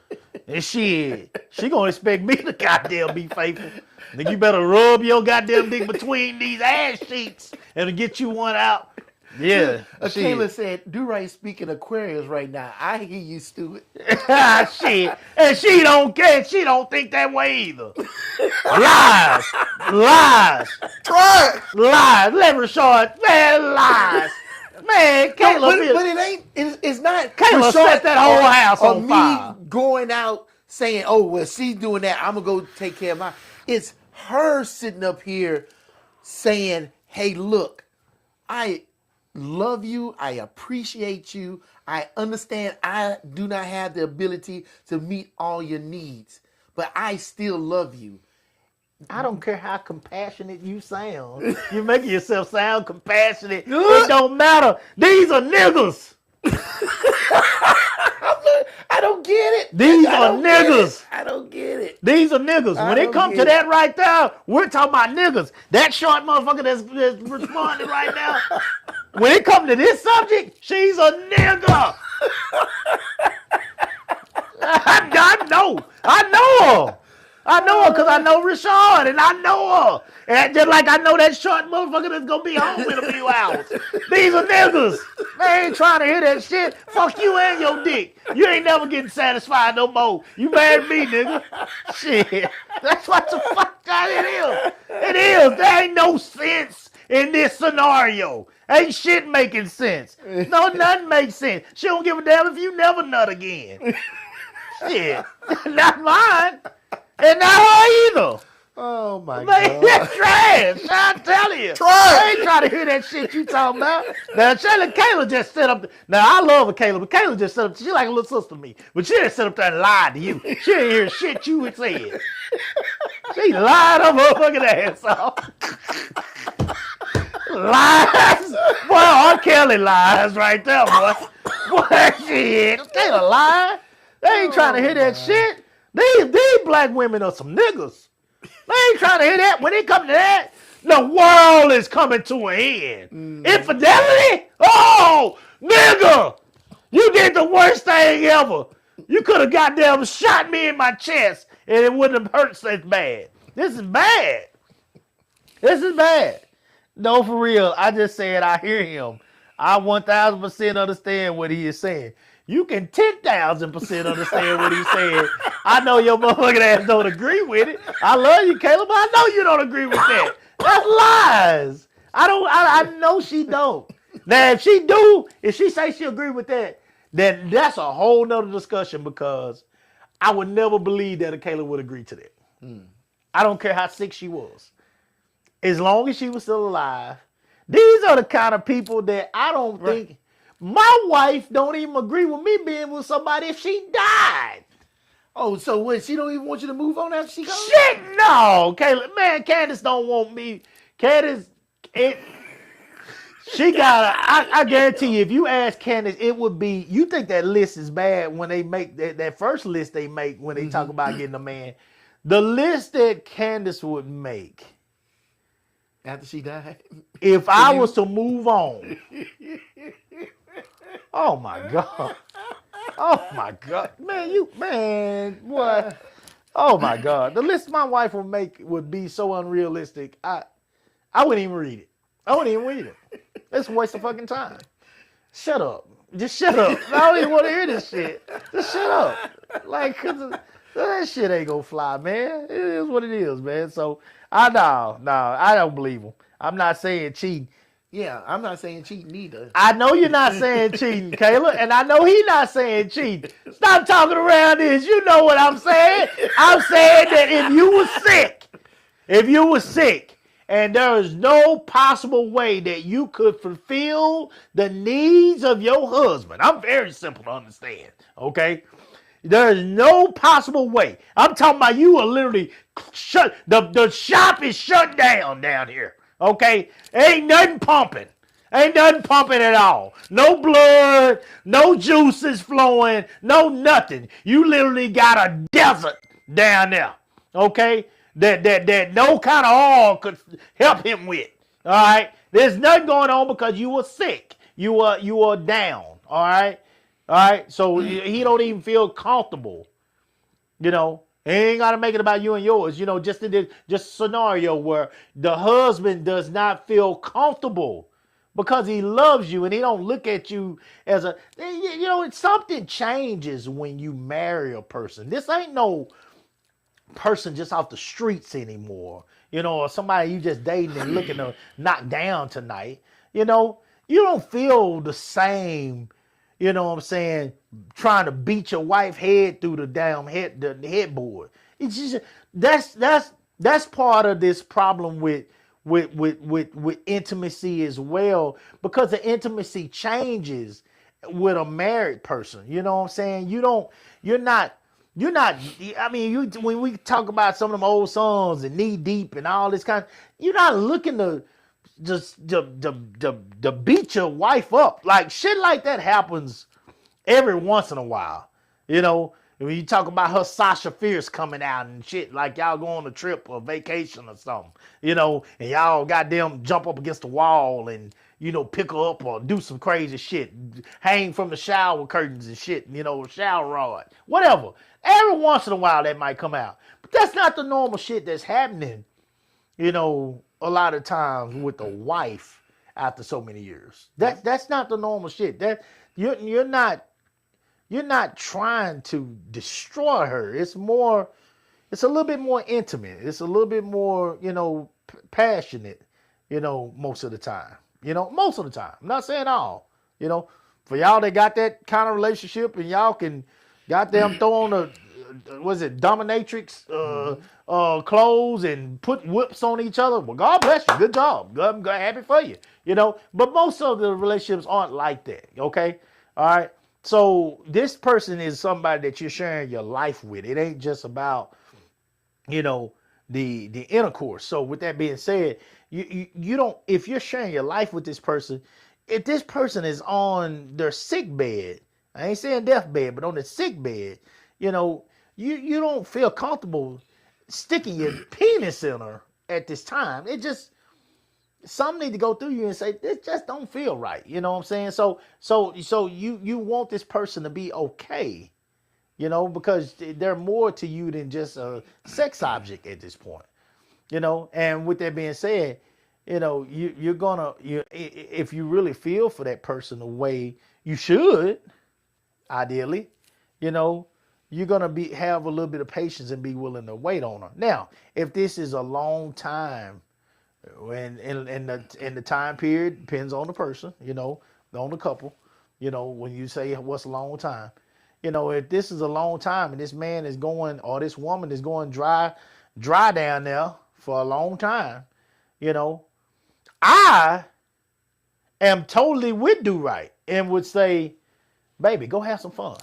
And shit, she gonna expect me to goddamn be faithful. Then you better rub your goddamn dick between these ass cheeks and get you one out. Yeah. Kayla said, "Do right speaking Aquarius right now. I hear you, Stuart." Shit. And she don't care. She don't think that way either. Lies. Lies. Try. Lies. Let Rashard. Man, lies. Man, Kayla. But it ain't. It's not. Kayla set that whole house or on me fire. going out saying, "Oh, well, she's doing that. I'm gonna go take care of my." It's her sitting up here saying, "Hey, look, I love you. I appreciate you. I understand I do not have the ability to meet all your needs, but I still love you." I don't care how compassionate you sound. You're making yourself sound compassionate. It don't matter. These are niggas. I don't get it. These I are don't get niggas. it. I don't get it. These are niggas. When it don't comes to get that right there, we're talking about niggas. That short motherfucker that's responding right now. When it comes to this subject, she's a nigga. I know. I know her. I know her because I know Rashard and I know her. And just like I know that short motherfucker that's going to be home in a few hours. These are niggas. They ain't trying to hear that shit. Fuck you and your dick. You ain't never getting satisfied no more. You married me, nigga. Shit. That's what the fuck that it is. It is. There ain't no sense in this scenario. Ain't shit making sense. No, nothing makes sense. She don't give a damn if you never nut again. Shit. Not mine. And not her either. Oh my Man, that's trash. I'm telling you. I ain't trying to hear that shit you talking about. Now, Kayla just set up. Now, I love Kayla, but Kayla just set up. She like a little sister to me. But she just set up there and lied to you. She didn't hear shit you had said. She lied her motherfucking ass off. Lies. Boy, R. Kelly lies right there, boy. Boy, shit. Kayla lying. They ain't trying to hear that shit. These black women are some niggas. They ain't trying to hear that. When it comes to that, the world is coming to an end. Infidelity? Oh, nigga. You did the worst thing ever. You could have goddamn shot me in my chest and it wouldn't have hurt so bad. This is bad. This is bad. No, for real. I just said I hear him. I 1,000% understand what he is saying. You can 10,000% understand what he's saying. I know your motherfucking ass don't agree with it. I love you, Caleb, but I know you don't agree with that. That's lies. I know she don't. Now, if she say she agree with that, then that's a whole nother discussion because I would never believe that a Caleb would agree to that. I don't care how sick she was. As long as she was still alive. These are the kind of people that I don't think... My wife don't even agree with me being with somebody if she died. Oh, so what? She don't even want you to move on after she goes? Shit, no. Kayla, man, Candace don't want me. Candace, she got I guarantee you, if you ask Candace, it would be, you think that list is bad when they make that first list they make when they talk about getting a man. The list that Candace would make. After she died? If I was to move on. Oh my God. Oh my God. Man, what? Oh my God. The list my wife would make would be so unrealistic. I wouldn't even read it. I wouldn't even read it. It's a waste of fucking time. Shut up. Just shut up. I don't even want to hear this shit. Just shut up. Like, 'cause that shit ain't gonna fly, man. It is what it is, man. So, I don't believe him. I'm not saying cheating. Yeah, I'm not saying cheating either. I know you're not saying cheating, Kayla, and I know he's not saying cheating. Stop talking around this. You know what I'm saying. I'm saying that if you were sick, and there is no possible way that you could fulfill the needs of your husband. I'm very simple to understand, okay? There is no possible way. I'm talking about you are literally shut. The shop is shut down here. Okay? Ain't nothing pumping. Ain't nothing pumping at all. No blood, no juices flowing, no nothing. You literally got a desert down there. Okay? That no kind of oil could help him with. All right? There's nothing going on because you were sick. You were down. All right? All right? So he don't even feel comfortable. You know? He ain't got to make it about you and yours. You know, just in this scenario where the husband does not feel comfortable because he loves you and he don't look at you as a, something changes when you marry a person. This ain't no person just off the streets anymore, or somebody you just dating and looking to knock down tonight. You don't feel the same, what I'm saying, trying to beat your wife head through the damn headboard. It's just that's part of this problem with intimacy as well, because the intimacy changes with a married person. You know what I'm saying? You're not, I mean, when we talk about some of them old songs and Knee Deep and all this kind, you're not looking to just to beat your wife up. Like, shit like that happens every once in a while. When you talk about her Sasha Fierce coming out and shit, like y'all go on a trip or vacation or something, and y'all goddamn jump up against the wall and, pick her up or do some crazy shit, hang from the shower curtains and shit, shower rod, whatever. Every once in a while that might come out. But that's not the normal shit that's happening, a lot of times with the wife after so many years. That's not the normal shit. That you're not trying to destroy her. It's a little bit more intimate. It's a little bit more, passionate, most of the time. Most of the time. I'm not saying all. For y'all that got that kind of relationship and y'all can goddamn throw on dominatrix clothes and put whips on each other. Well, God bless you. Good job. I'm happy for you. But most of the relationships aren't like that. Okay? All right. So this person is somebody that you're sharing your life with. It ain't just about, the intercourse. So with that being said, you don't, if you're sharing your life with this person, if this person is on their sick bed, I ain't saying deathbed, but on the sick bed, you don't feel comfortable sticking your penis in her at this time. It just, some need to go through you and say, this just don't feel right. You know what I'm saying? So you want this person to be okay, because they're more to you than just a sex object at this point, and with that being said, you're gonna, if you really feel for that person the way you should, ideally, you're gonna have a little bit of patience and be willing to wait on her. Now, if this is a long time, when in the time period, depends on the person, on the couple, when you say what's a long time, if this is a long time and this man is going, or this woman is going dry down there for a long time, I am totally with Do Right and would say, baby, go have some fun.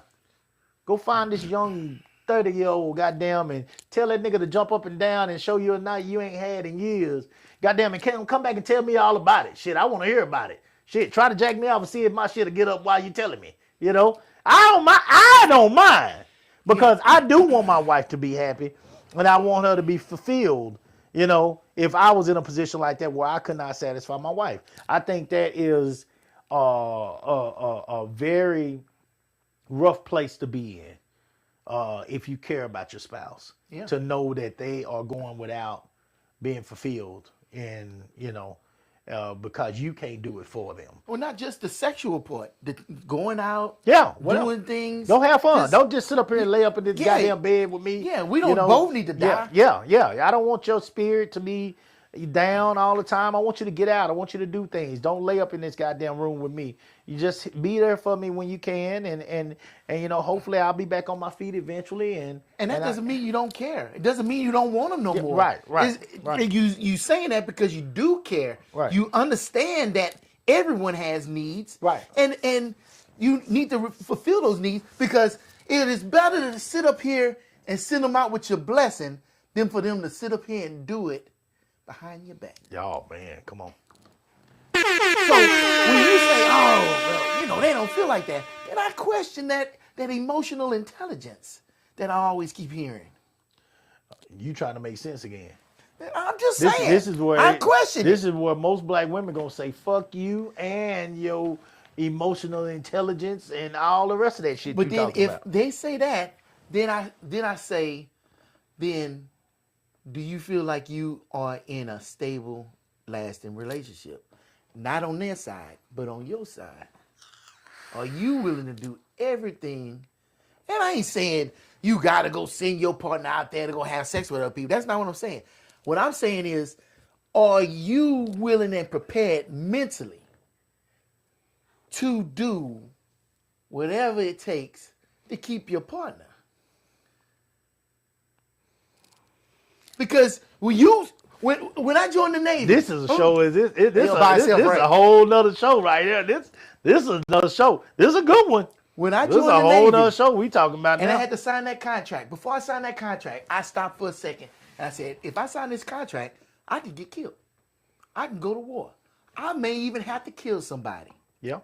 Go find this young 30-year-old goddamn and tell that nigga to jump up and down and show you a night you ain't had in years. Goddamn, and come back and tell me all about it. Shit, I want to hear about it. Shit, try to jack me off and see if my shit'll get up while you telling me. I don't mind. Because I do want my wife to be happy and I want her to be fulfilled. If I was in a position like that where I could not satisfy my wife. I think that is a very rough place to be in. If you care about your spouse, to know that they are going without being fulfilled, and because you can't do it for them. Well, not just the sexual part, the going out, doing things. Don't have fun. Don't just sit up here and lay up in this goddamn bed with me. Yeah, we don't both need to die. Yeah. I don't want your spirit to be down all the time. I want you to get out. I want you to do things. Don't lay up in this goddamn room with me. You just be there for me when you can, and hopefully I'll be back on my feet eventually. And that doesn't mean you don't care. It doesn't mean you don't want them no more. Right. You saying that because you do care. Right. You understand that everyone has needs. Right. And you need to fulfill those needs, because it is better to sit up here and send them out with your blessing than for them to sit up here and do it behind your back. Y'all, man, come on. So when you say, oh, well, they don't feel like that, then I question that emotional intelligence that I always keep hearing. You trying to make sense again. I'm just saying. This is where I question This is where most black women gonna say, fuck you and your emotional intelligence and all the rest of that shit. But you then talking if about. they say that, then I say, then do you feel like you are in a stable, lasting relationship? not on their side, but on your side? Are you willing to do everything? And I ain't saying you got to go send your partner out there to go have sex with other people. That's not what I'm saying. What I'm saying is, are you willing and prepared mentally to do whatever it takes to keep your partner? Because when I joined the Navy, This is a show. This by is itself, right? a whole nother show right here. This is another show. This is a good one. When I This is joined a the whole Navy, nother show we talking about and now. I had to sign that contract. Before I signed that contract, I stopped for a second and I said, if I sign this contract, I could get killed. I can go to war. I may even have to kill somebody. Yeah.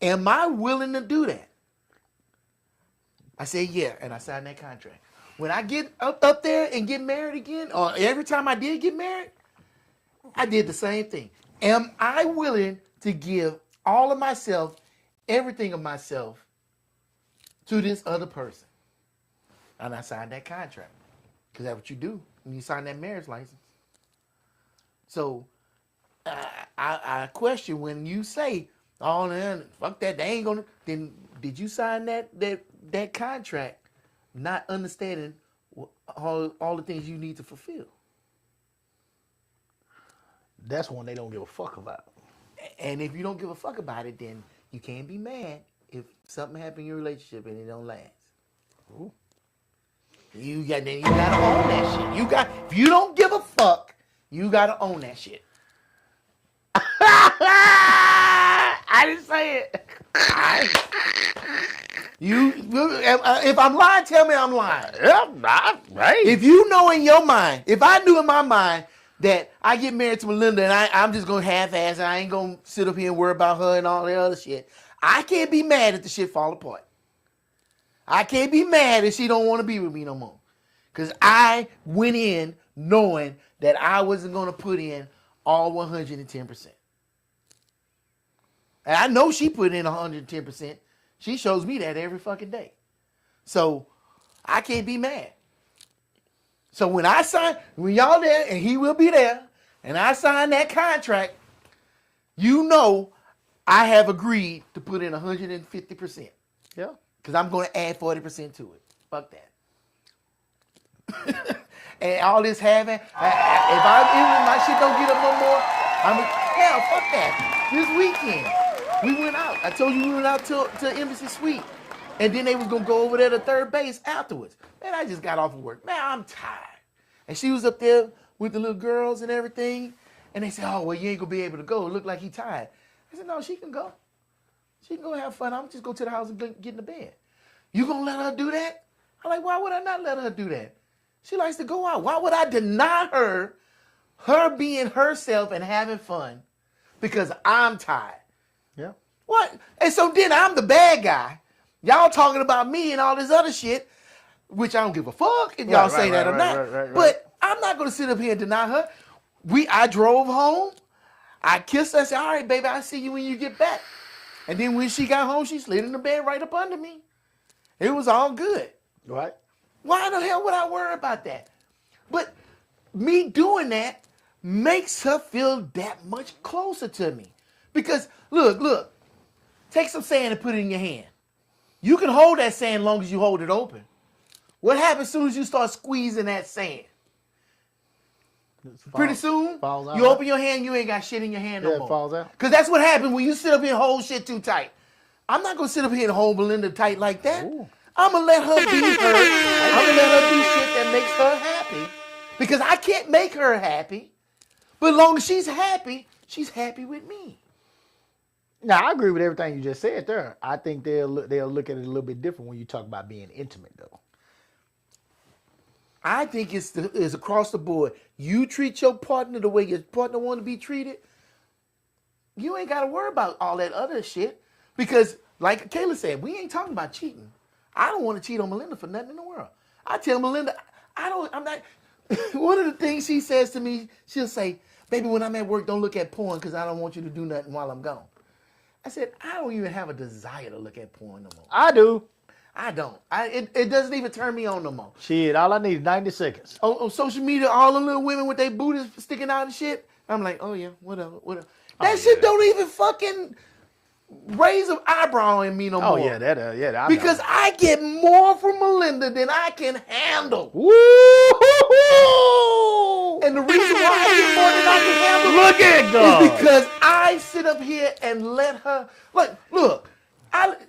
Am I willing to do that? I said, yeah, and I signed that contract. When I get up there and get married again, or every time I did get married, I did the same thing. Am I willing to give all of myself, everything of myself, to this other person? And I signed that contract. Because that's what you do when you sign that marriage license. So I question when you say, oh, man, fuck that, they ain't gonna, then did you sign that contract not understanding all the things you need to fulfill? That's one they don't give a fuck about. And if you don't give a fuck about it, then you can't be mad if something happened in your relationship and it don't last. Ooh. You gotta own that shit. If you don't give a fuck, you gotta own that shit. I didn't say it. If I'm lying, tell me I'm lying. Yeah, right. If you know in your mind, if I knew in my mind that I get married to Melinda and I'm just gonna half-ass, I ain't gonna sit up here and worry about her and all that other shit, I can't be mad if the shit fall apart. I can't be mad if she don't want to be with me no more. Because I went in knowing that I wasn't going to put in all 110%. And I know she put in 110%. She shows me that every fucking day. So I can't be mad. So when y'all there, and he will be there, and I sign that contract, you know I have agreed to put in 150%. Yeah. Because I'm going to add 40% to it. Fuck that. And all this having, if my shit don't get up no more, hell, fuck that. This weekend, we went out. I told you we went out to Embassy Suite. And then they was going to go over there to third base afterwards. Man, I just got off of work. Man, I'm tired. And she was up there with the little girls and everything. And they said, oh, well, you ain't going to be able to go. It looked like he tired. I said, no, she can go. She can go have fun. I'm just go to the house and get in the bed. You gonna let her do that? I'm like, why would I not let her do that? She likes to go out. Why would I deny her being herself and having fun because I'm tired? Yeah. What? And so then I'm the bad guy. Y'all talking about me and all this other shit, which I don't give a fuck if y'all say that or not. Right. But I'm not gonna sit up here and deny her. I drove home. I kissed her. I said, all right, baby, I'll see you when you get back. And then when she got home, she slid in the bed right up under me. It was all good. Right. Why the hell would I worry about that? But me doing that makes her feel that much closer to me. Because, look, take some sand and put it in your hand. You can hold that sand as long as you hold it open. What happens as soon as you start squeezing that sand? Pretty soon, falls out, you right? open your hand, you ain't got shit in your hand no Yeah, it more. falls out. Because that's what happens when you sit up here and hold shit too tight. I'm not going to sit up here and hold Melinda tight like that. Ooh. I'm going to let her be her. I'm going to let her do shit that makes her happy. Because I can't make her happy. But as long as she's happy with me. Now, I agree with everything you just said there. I think they'll look at it a little bit different when you talk about being intimate, though. I think it's across the board. You treat your partner the way your partner want to be treated. You ain't got to worry about all that other shit. Because, like Kayla said, we ain't talking about cheating. I don't want to cheat on Melinda for nothing in the world. I tell Melinda, I'm not. One of the things she says to me, she'll say, baby, when I'm at work, don't look at porn because I don't want you to do nothing while I'm gone. I said, I don't even have a desire to look at porn no more. I do. I don't. It doesn't even turn me on no more. Shit, all I need is 90 seconds. On social media, all the little women with their booties sticking out and shit. I'm like, oh yeah, whatever. That shit don't even fucking raise an eyebrow in me no Oh more. yeah, that I Because know. I get more from Melinda than I can handle. Woo! And the reason why I get more than I can handle Look at is God. because I sit up here and let her. Look,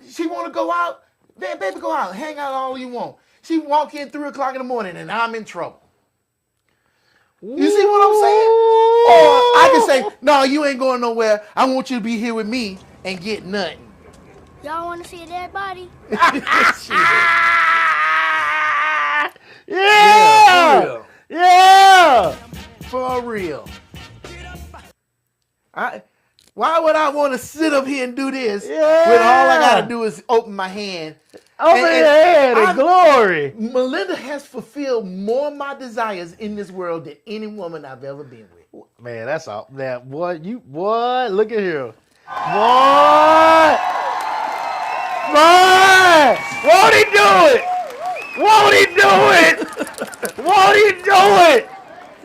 she want to go out. Man, baby, go out. Hang out all you want. She walk in 3 o'clock in the morning and I'm in trouble. You see what I'm saying? Or I can say, no, you ain't going nowhere. I want you to be here with me and get nothing. Y'all want to see a dead body? Yeah, yeah. For real. Why would I want to sit up here and do this when all I gotta do is open my hand? Over your head and glory. Melinda has fulfilled more of my desires in this world than any woman I've ever been with. Man, that's all. Now, boy, look at here. Boy, won't he do it? Won't he do it? Won't he do it?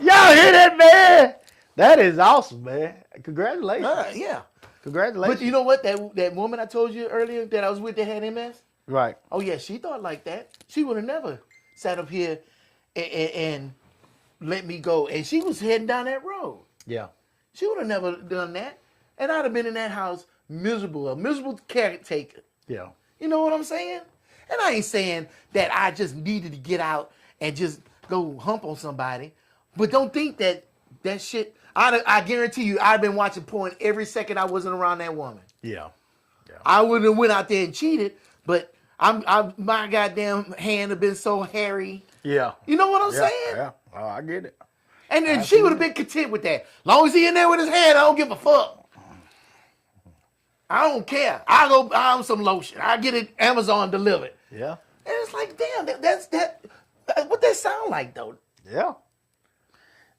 Y'all hear that, man? That is awesome, man. Congratulations. Yeah. Congratulations. But you know what? That woman I told you earlier that I was with that had MS? Right. Oh, yeah, she thought like that. She would have never sat up here and let me go. And she was heading down that road. Yeah. She would have never done that. And I'd have been in that house miserable, a miserable caretaker. Yeah. You know what I'm saying? And I ain't saying that I just needed to get out and just go hump on somebody. But don't think that shit, I guarantee you, I've been watching porn every second I wasn't around that woman. Yeah. I wouldn't have went out there and cheated, but my goddamn hand have been so hairy. Yeah. You know what I'm Yeah. saying? Yeah. Oh, I get it. And then she would have been content with that. Long as he in there with his hand, I don't give a fuck. I don't care. I go buy some lotion. I get it Amazon delivered. Yeah. And it's like, damn, that's what that sound like though. Yeah.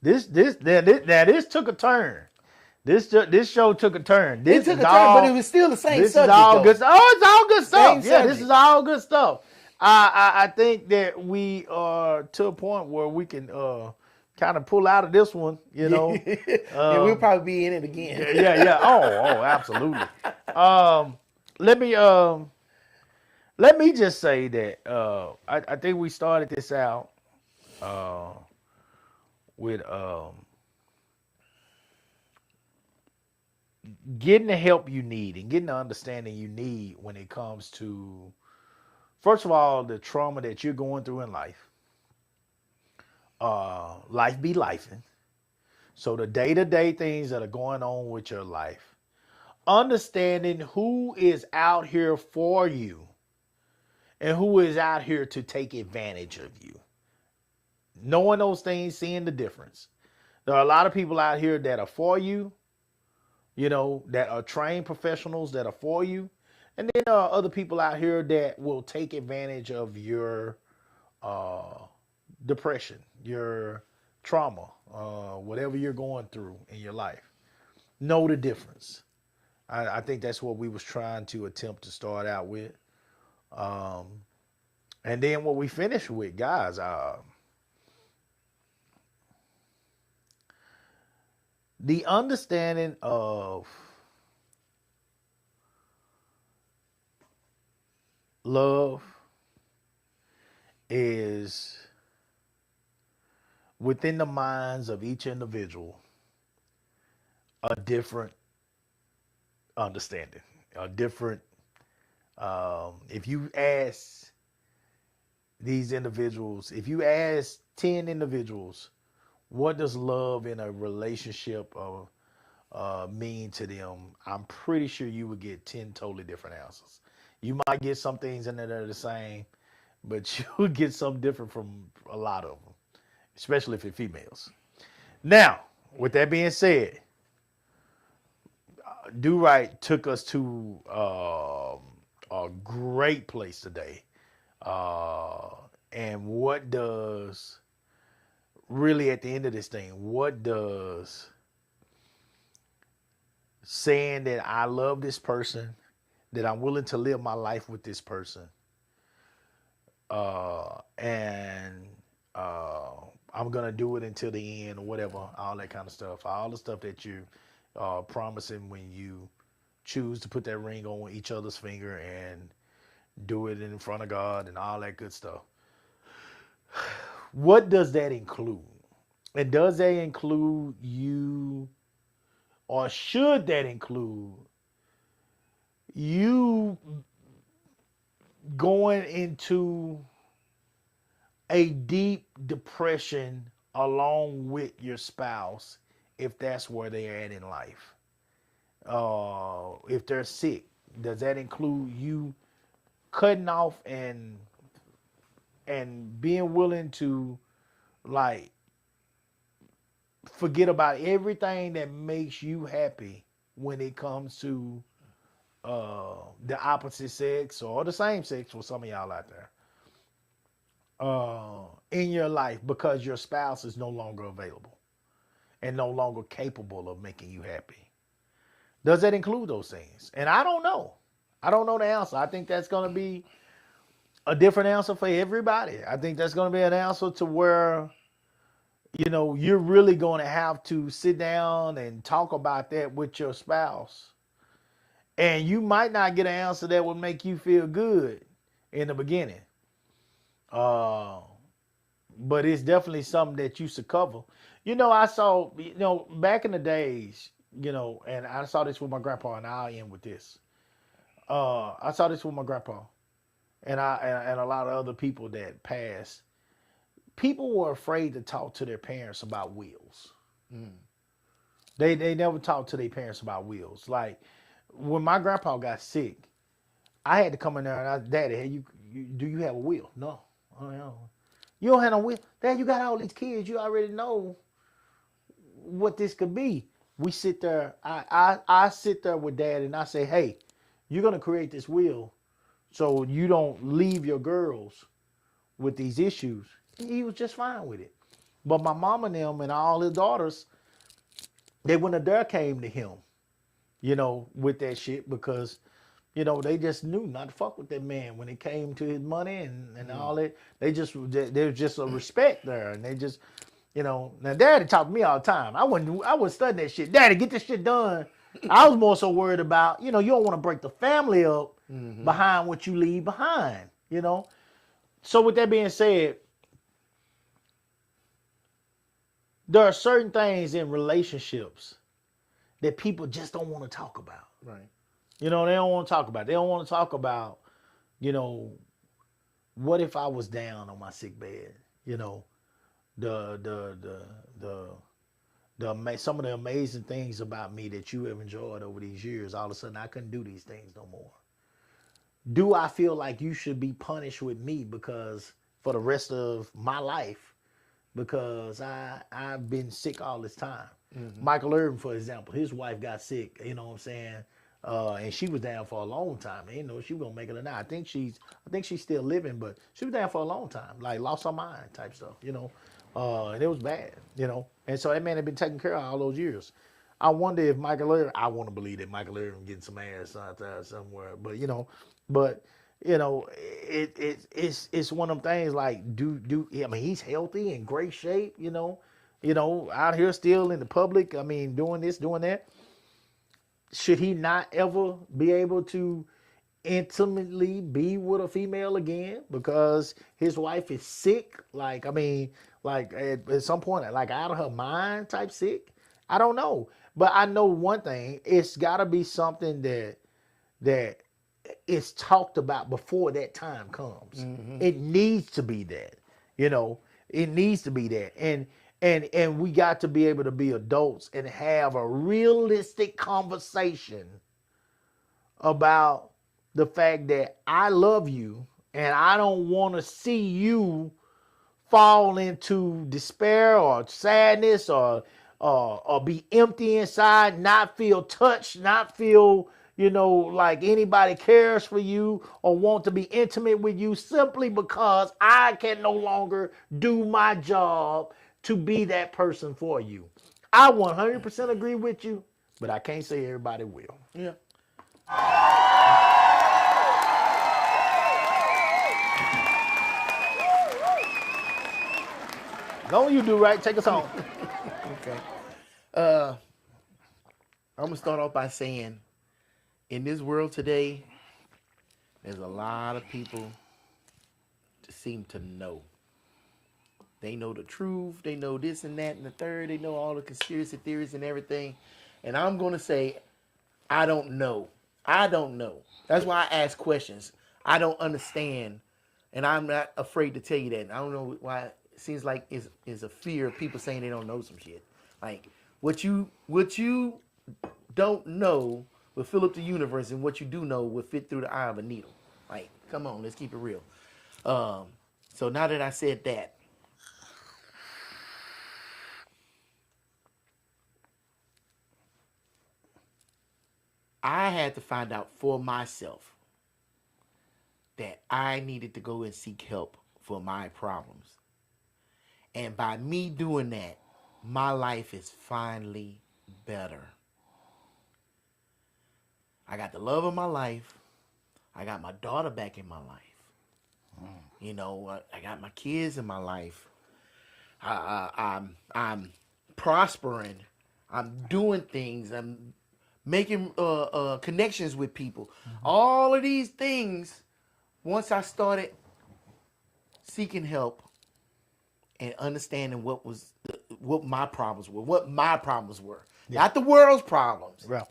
This took a turn. This show took a turn. This It took is a turn, all, but it was still the same This subject. is all though. good. Oh, it's all good stuff. Same Yeah, this subject. is all good stuff. I think that we are to a point where we can kind of pull out of this one. You know. Yeah, we'll probably be in it again. Yeah. Oh, absolutely. Let me just say that I think we started this out with getting the help you need and getting the understanding you need when it comes to, first of all, the trauma that you're going through in life. Life be lifing. So the day-to-day things that are going on with your life, understanding who is out here for you and who is out here to take advantage of you. Knowing those things, seeing the difference. There are a lot of people out here that are for you, you know, that are trained professionals that are for you. And then there are other people out here that will take advantage of your depression, your trauma, whatever you're going through in your life. Know the difference. I think that's what we was trying to attempt to start out with. And then what we finished with, guys, the understanding of love is within the minds of each individual a different understanding, a different, if you ask these individuals, if you ask 10 individuals, what does love in a relationship mean to them? I'm pretty sure you would get 10 totally different answers. You might get some things in there that are the same, but you would get something different from a lot of them, especially if it's females. Now, with that being said, Do Right took us to a great place today. And what does, really at the end of this thing, what does saying that I love this person, that I'm willing to live my life with this person, and I'm going to do it until the end or whatever, all that kind of stuff, all the stuff that you promising when you choose to put that ring on each other's finger and do it in front of God and all that good stuff. What does that include? And does that include you, or should that include you going into a deep depression along with your spouse if that's where they're at in life? If they're sick, does that include you cutting off and being willing to like forget about everything that makes you happy when it comes to the opposite sex or the same sex for some of y'all out there in your life because your spouse is no longer available and no longer capable of making you happy? Does that include those things? And I don't know. I don't know the answer. I think that's going to be a different answer for everybody. I think that's going to be an answer to where, you know, you're really going to have to sit down and talk about that with your spouse. And you might not get an answer that would make you feel good in the beginning. But it's definitely something that you should cover. You know, I saw, you know, back in the days, you know, and I saw this with my grandpa, and I'll end with this. I saw this with my grandpa and a lot of other people that passed. People were afraid to talk to their parents about wills. They never talked to their parents about wills. Like when my grandpa got sick, I had to come in there and I said, Daddy, do you have a will? No. Oh, no. You don't have no will? Dad, you got all these kids. You already know what this could be. We sit there. I sit there with Dad and I say, hey, you're going to create this will so you don't leave your girls with these issues. He was just fine with it. But my mom and them and all his daughters, they wouldn't have dare came to him, you know, with that shit because, you know, they just knew not to fuck with that man when it came to his money and all that. There's just a respect there. And they just, you know, now Daddy talked to me all the time. I wasn't studying that shit. Daddy, get this shit done. I was more so worried about, you know, you don't want to break the family up behind what you leave behind, you know. So with that being said, there are certain things in relationships that people just don't want to talk about. Right. You know, they don't want to talk about it. They don't want to talk about, you know, what if I was down on my sick bed? You know, some of the amazing things about me that you have enjoyed over these years, all of a sudden I couldn't do these things no more. Do I feel like you should be punished with me because for the rest of my life because I've been sick all this time? Mm-hmm. Michael Irvin, for example, his wife got sick, you know what I'm saying? And she was down for a long time. They didn't know if she was gonna make it or not. I think she's still living, but she was down for a long time, like lost her mind type stuff, you know. And it was bad, you know. And so that man had been taken care of all those years. I wonder if Michael Irvin, I want to believe that Michael Irvin getting some ass out there somewhere, but you know, it's one of them things like I mean, he's healthy in great shape, you know, out here still in the public. I mean, doing this, doing that. Should he not ever be able to intimately be with a female again because his wife is sick? Like, I mean, like at some point, like out of her mind type sick? I don't know. But I know one thing, it's gotta be something that is talked about before that time comes. Mm-hmm. It needs to be that, you know, it needs to be that. And we got to be able to be adults and have a realistic conversation about the fact that I love you and I don't want to see you fall into despair or sadness or be empty inside, not feel touched, not feel, you know, like anybody cares for you or want to be intimate with you simply because I can no longer do my job to be that person for you. I 100% agree with you, but I can't say everybody will. Yeah. Don't you do right, take us home. Okay. I'm gonna start off by saying, in this world today, there's a lot of people that seem to know. They know the truth. They know this and that and the third. They know all the conspiracy theories and everything. And I'm gonna say, I don't know. I don't know. That's why I ask questions. I don't understand, and I'm not afraid to tell you that. I don't know why it seems like is a fear of people saying they don't know some shit. Like what you don't know will fill up the universe, and what you do know will fit through the eye of a needle. Like, come on, let's keep it real. So now that I said that, I had to find out for myself that I needed to go and seek help for my problems. And by me doing that, my life is finally better. I got the love of my life. I got my daughter back in my life. You know, I got my kids in my life. I'm prospering. I'm doing things. I'm making connections with people. All of these things, once I started seeking help and understanding what my problems were, not the world's problems, Yeah.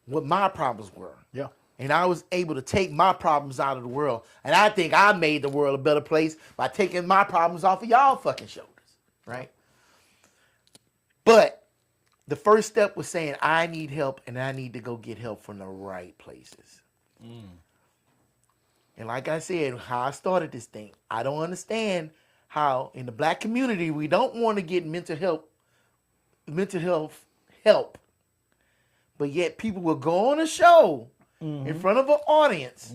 what my problems were. Yeah. And I was able to take my problems out of the world. And I think I made the world a better place by taking my problems off of y'all fucking shoulders, right? But the first step was saying I need help, and I need to go get help from the right places. And like I said, how I started this thing, I don't understand how in the black community we don't want to get mental health help, but yet people will go on a show in front of an audience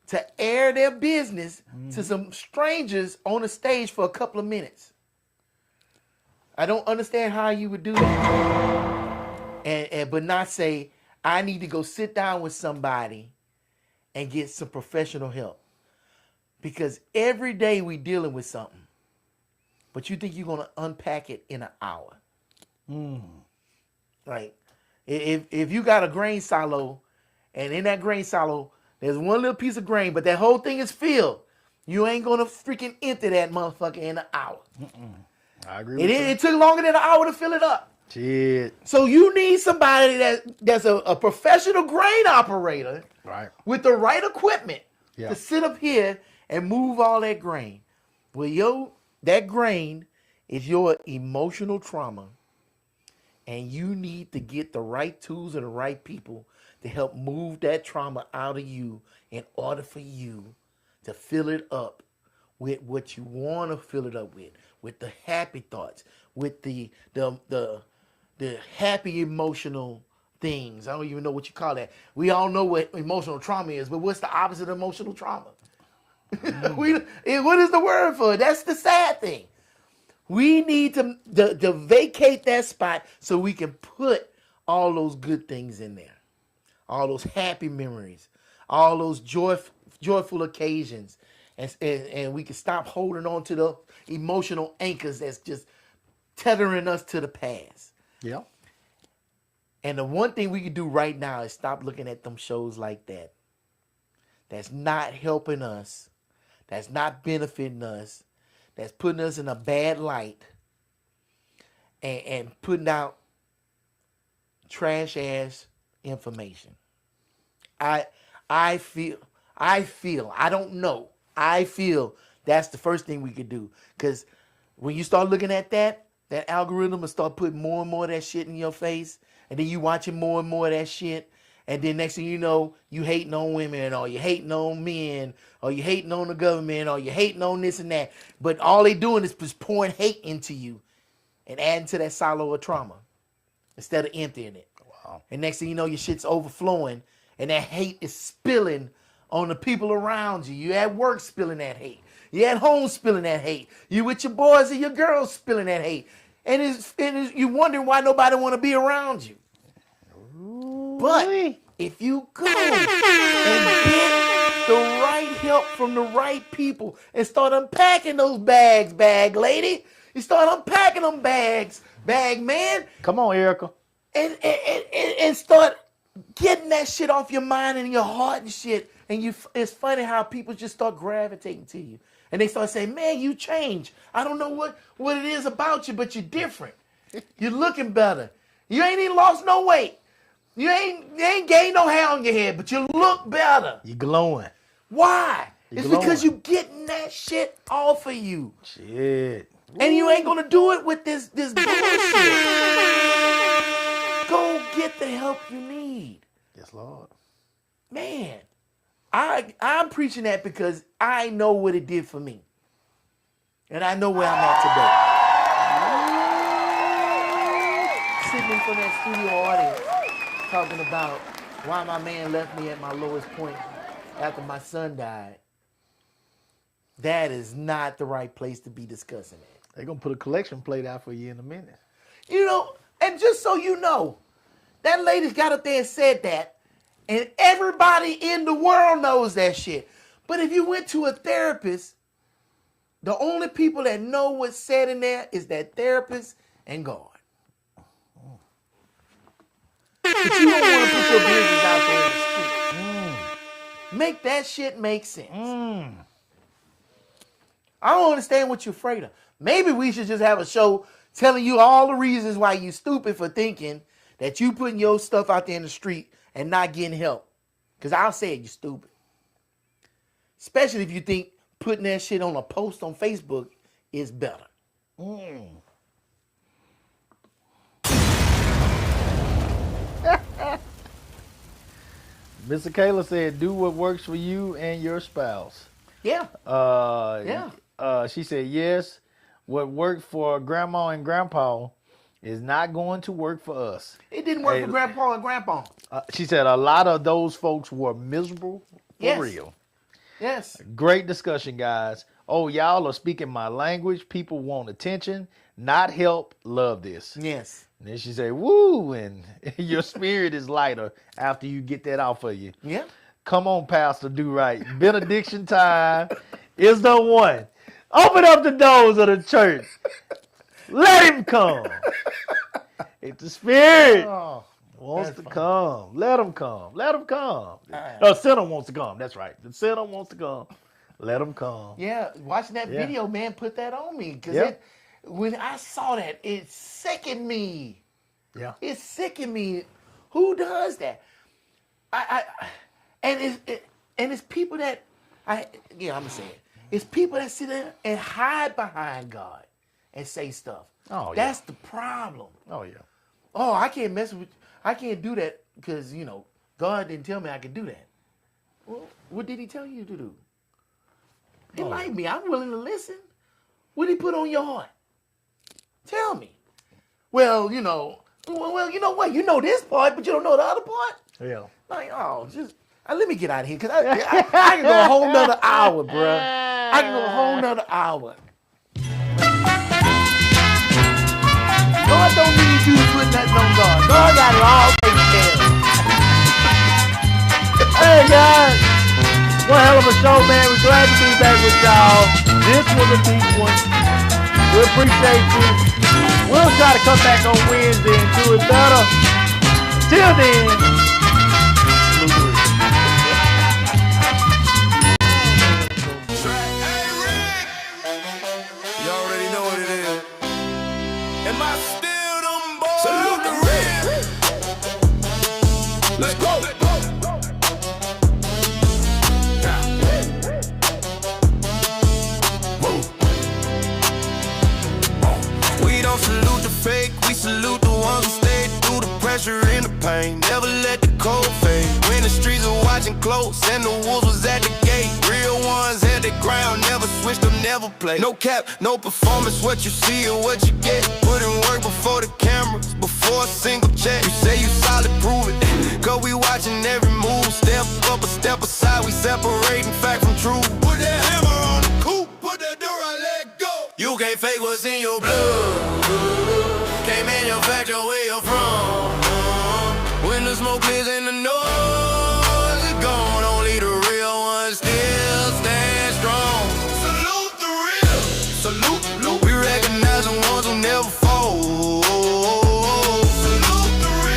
to air their business to some strangers on a stage for a couple of minutes. I don't understand how you would do that, but not say, I need to go sit down with somebody and get some professional help. Because every day we dealing with something, but you think you're going to unpack it in an hour. Like, if you got a grain silo, and in that grain silo, there's one little piece of grain, but that whole thing is filled, you ain't going to freaking empty that motherfucker in an hour. I agree with It took longer than an hour to fill it up. Shit. So you need somebody that's a professional grain operator, Right. with the right equipment Yeah. to sit up here and move all that grain. Well, that grain is your emotional trauma, and you need to get the right tools and the right people to help move that trauma out of you in order for you to fill it up with what you want to fill it up with the happy thoughts, with the happy emotional things. I don't even know what you call that. We all know what emotional trauma is, but what's the opposite of emotional trauma? What is the word for it? That's the sad thing. We need to vacate that spot so we can put all those good things in there. All those happy memories, all those joyful occasions. And we can stop holding on to the emotional anchors that's just tethering us to the past. Yeah. And the one thing we can do right now is stop looking at them shows like that. That's not helping us. That's not benefiting us. That's putting us in a bad light. And putting out trash ass information. I feel, I don't know. I feel that's the first thing we could do. Because when you start looking at that algorithm will start putting more and more of that shit in your face. And then you watching more and more of that shit. And then next thing you know, you hating on women, or you hating on men, or you hating on the government, or you hating on this and that. But all they doing is just pouring hate into you and adding to that silo of trauma instead of emptying it. Wow. And next thing you know, your shit's overflowing, and that hate is spilling on the people around you. You at work spilling that hate. You at home spilling that hate. You with your boys and your girls spilling that hate. And you wondering why nobody want to be around you. But if you go and get the right help from the right people and start unpacking those bags, bag lady, you start unpacking them bags, bag man. Come on, Erica. and start getting that shit off your mind and your heart and shit. And it's funny how people just start gravitating to you. And they start saying, man, you changed. I don't know what it is about you, but you're different. You're looking better. You ain't even lost no weight. You ain't gained no hair on your head, but you look better. You glowing. Why? It's glowing. because you getting that shit off of you. Shit. And you ain't gonna do it with this bullshit. Go get the help you need. Yes, Lord. Man, I'm preaching that because I know what it did for me. And I know where I'm at today. Sitting in front of that studio audience talking about why my man left me at my lowest point after my son died. That is not the right place to be discussing it. They're going to put a collection plate out for you in a minute. You know, and just so you know, that lady got up there and said that, and everybody in the world knows that shit. But if you went to a therapist, the only people that know what's said in there is that therapist and God. But you don't want to put your business out there in the street. Make that shit make sense. I don't understand what you're afraid of. Maybe we should just have a show telling you all the reasons why you stupid for thinking that you putting your stuff out there in the street and not getting help. Because I'll say it, you stupid. Especially if you think putting that shit on a post on Facebook is better. Mr. Kayla said, do what works for you and your spouse. Yeah. She said, yes, what worked for grandma and grandpa is not going to work for us. It didn't work for grandpa and grandpa. She said a lot of those folks were miserable for real. Yes. Great discussion, guys. Oh, y'all are speaking my language. People want attention, not help. Love this. Yes. And then she said, woo, and your spirit is lighter after you get that off of you. Yeah. Come on, Pastor, do right. Benediction time is the one. Open up the doors of the church. Let him come. If the spirit wants to come, let him come. Let him come. The sinner wants to come. That's right. The sinner wants to come. Let him come. Yeah, watching that video, man, put that on me. Because when I saw that, it sickened me. Yeah. It sickened me. Who does that? And it's people that I'm gonna say it. It's people that sit there and hide behind God and say stuff. Oh, That's the problem. Oh, yeah. Oh, I can't mess with, I can't do that because, God didn't tell me I could do that. Well, what did he tell you to do? Enlighten me. I'm willing to listen. What did he put on your heart? Tell me. Well, you know what? You know this part, but you don't know the other part? Yeah. Like, let me get out of here because I can go a whole nother hour, bruh. I can go a whole nother hour. God don't need you to put nothing on God. God got it all taken care of. Hey, guys. One hell of a show, man. We're glad to be back with y'all. This was a deep one. We appreciate you. We'll try to come back on Wednesday and do it better. Till then, Hey, Rick! You already know what it is. Am I still them boys? Salute the Rick! Let's go! We don't salute the fake, we salute the ones who stayed through the pressure and the pain. Never let the cold fade. When the streets are watching close and the wolves was at the gate. Real ones held their ground, never switched up, never played. No cap, no performance, what you see or what you get. Put in work before the cameras, before a single check. You say you solid, prove it. Cause we watching every move. Step up or step aside, we separating fact from truth. Put that hammer on the coupe, put that door, I let go. You can't fake what's in your blood. Can't manufacture where you're from. When the smoke clears and the noise is gone, only the real ones still stand strong. Salute the real. Salute. We recognize the ones who never fall. Salute the real.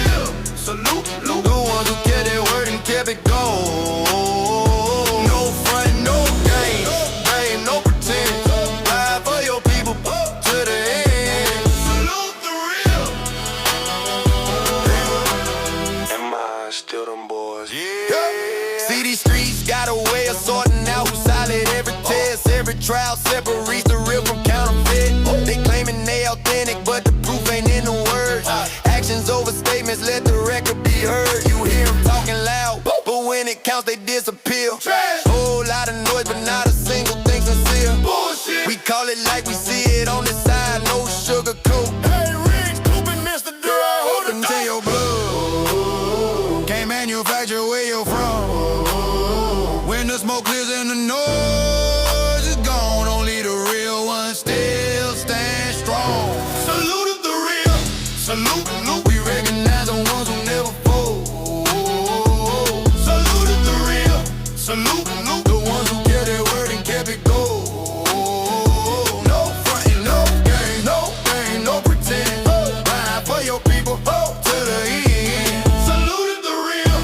still sorting out who's solid. Every test, every trial separates the real from counterfeit. They claiming they authentic, but the proof ain't in the words. Actions over statements, let the record be heard. You hear them talking loud, but when it counts, they disappear. Whole lot of noise, but not a single thing sincere. Bullshit. We call it like we see it on the side, no sugar coat. Hey, Riggs, Cooper, Mr. Dura, hold it in your blood. Can't manufacture where you're from. When the smoke clears and the noise is gone, only the real ones still stand strong. Salute the real, salute. We recognize the ones who never fold. Salute the real, salute. The ones who kept their word and kept it gold. No frontin', no game, no game, no pretend. Ride for your people, to the end. Salute the real.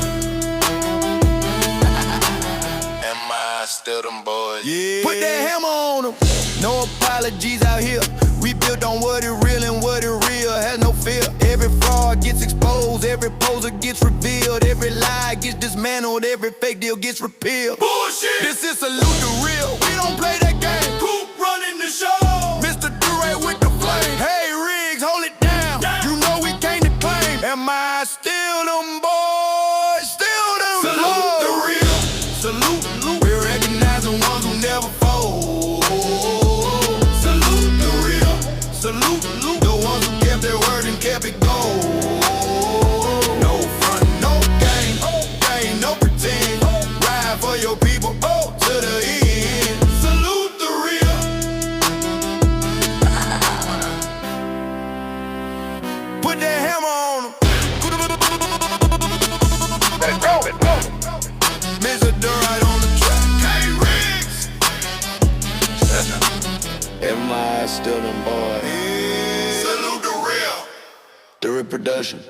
Am I still them boys? Yeah. Put that hammer on them. No apologies out here. We built on what is real and what is real has no fear. Every fraud gets exposed, every poser gets revealed, every lie gets dismantled, every fake deal gets repealed. Bullshit! This is salute the real. We don't play that game. Coop running the show. Mr. Dure with the flame. Hey Riggs, hold it down. You know we can't declaim. Am I still them boys? Still them boys. Salute the real. Salute. We recognize the ones who never fold. Salute the real. Salute. The ones who kept their word and kept it gold. No front, no game, no pretend. Ride for your people, to the end. Salute the real. Put that hammer on them. Mr. Durite on the track. Hey, Riggs. Am I still them boys? Salute the real. The reproduction.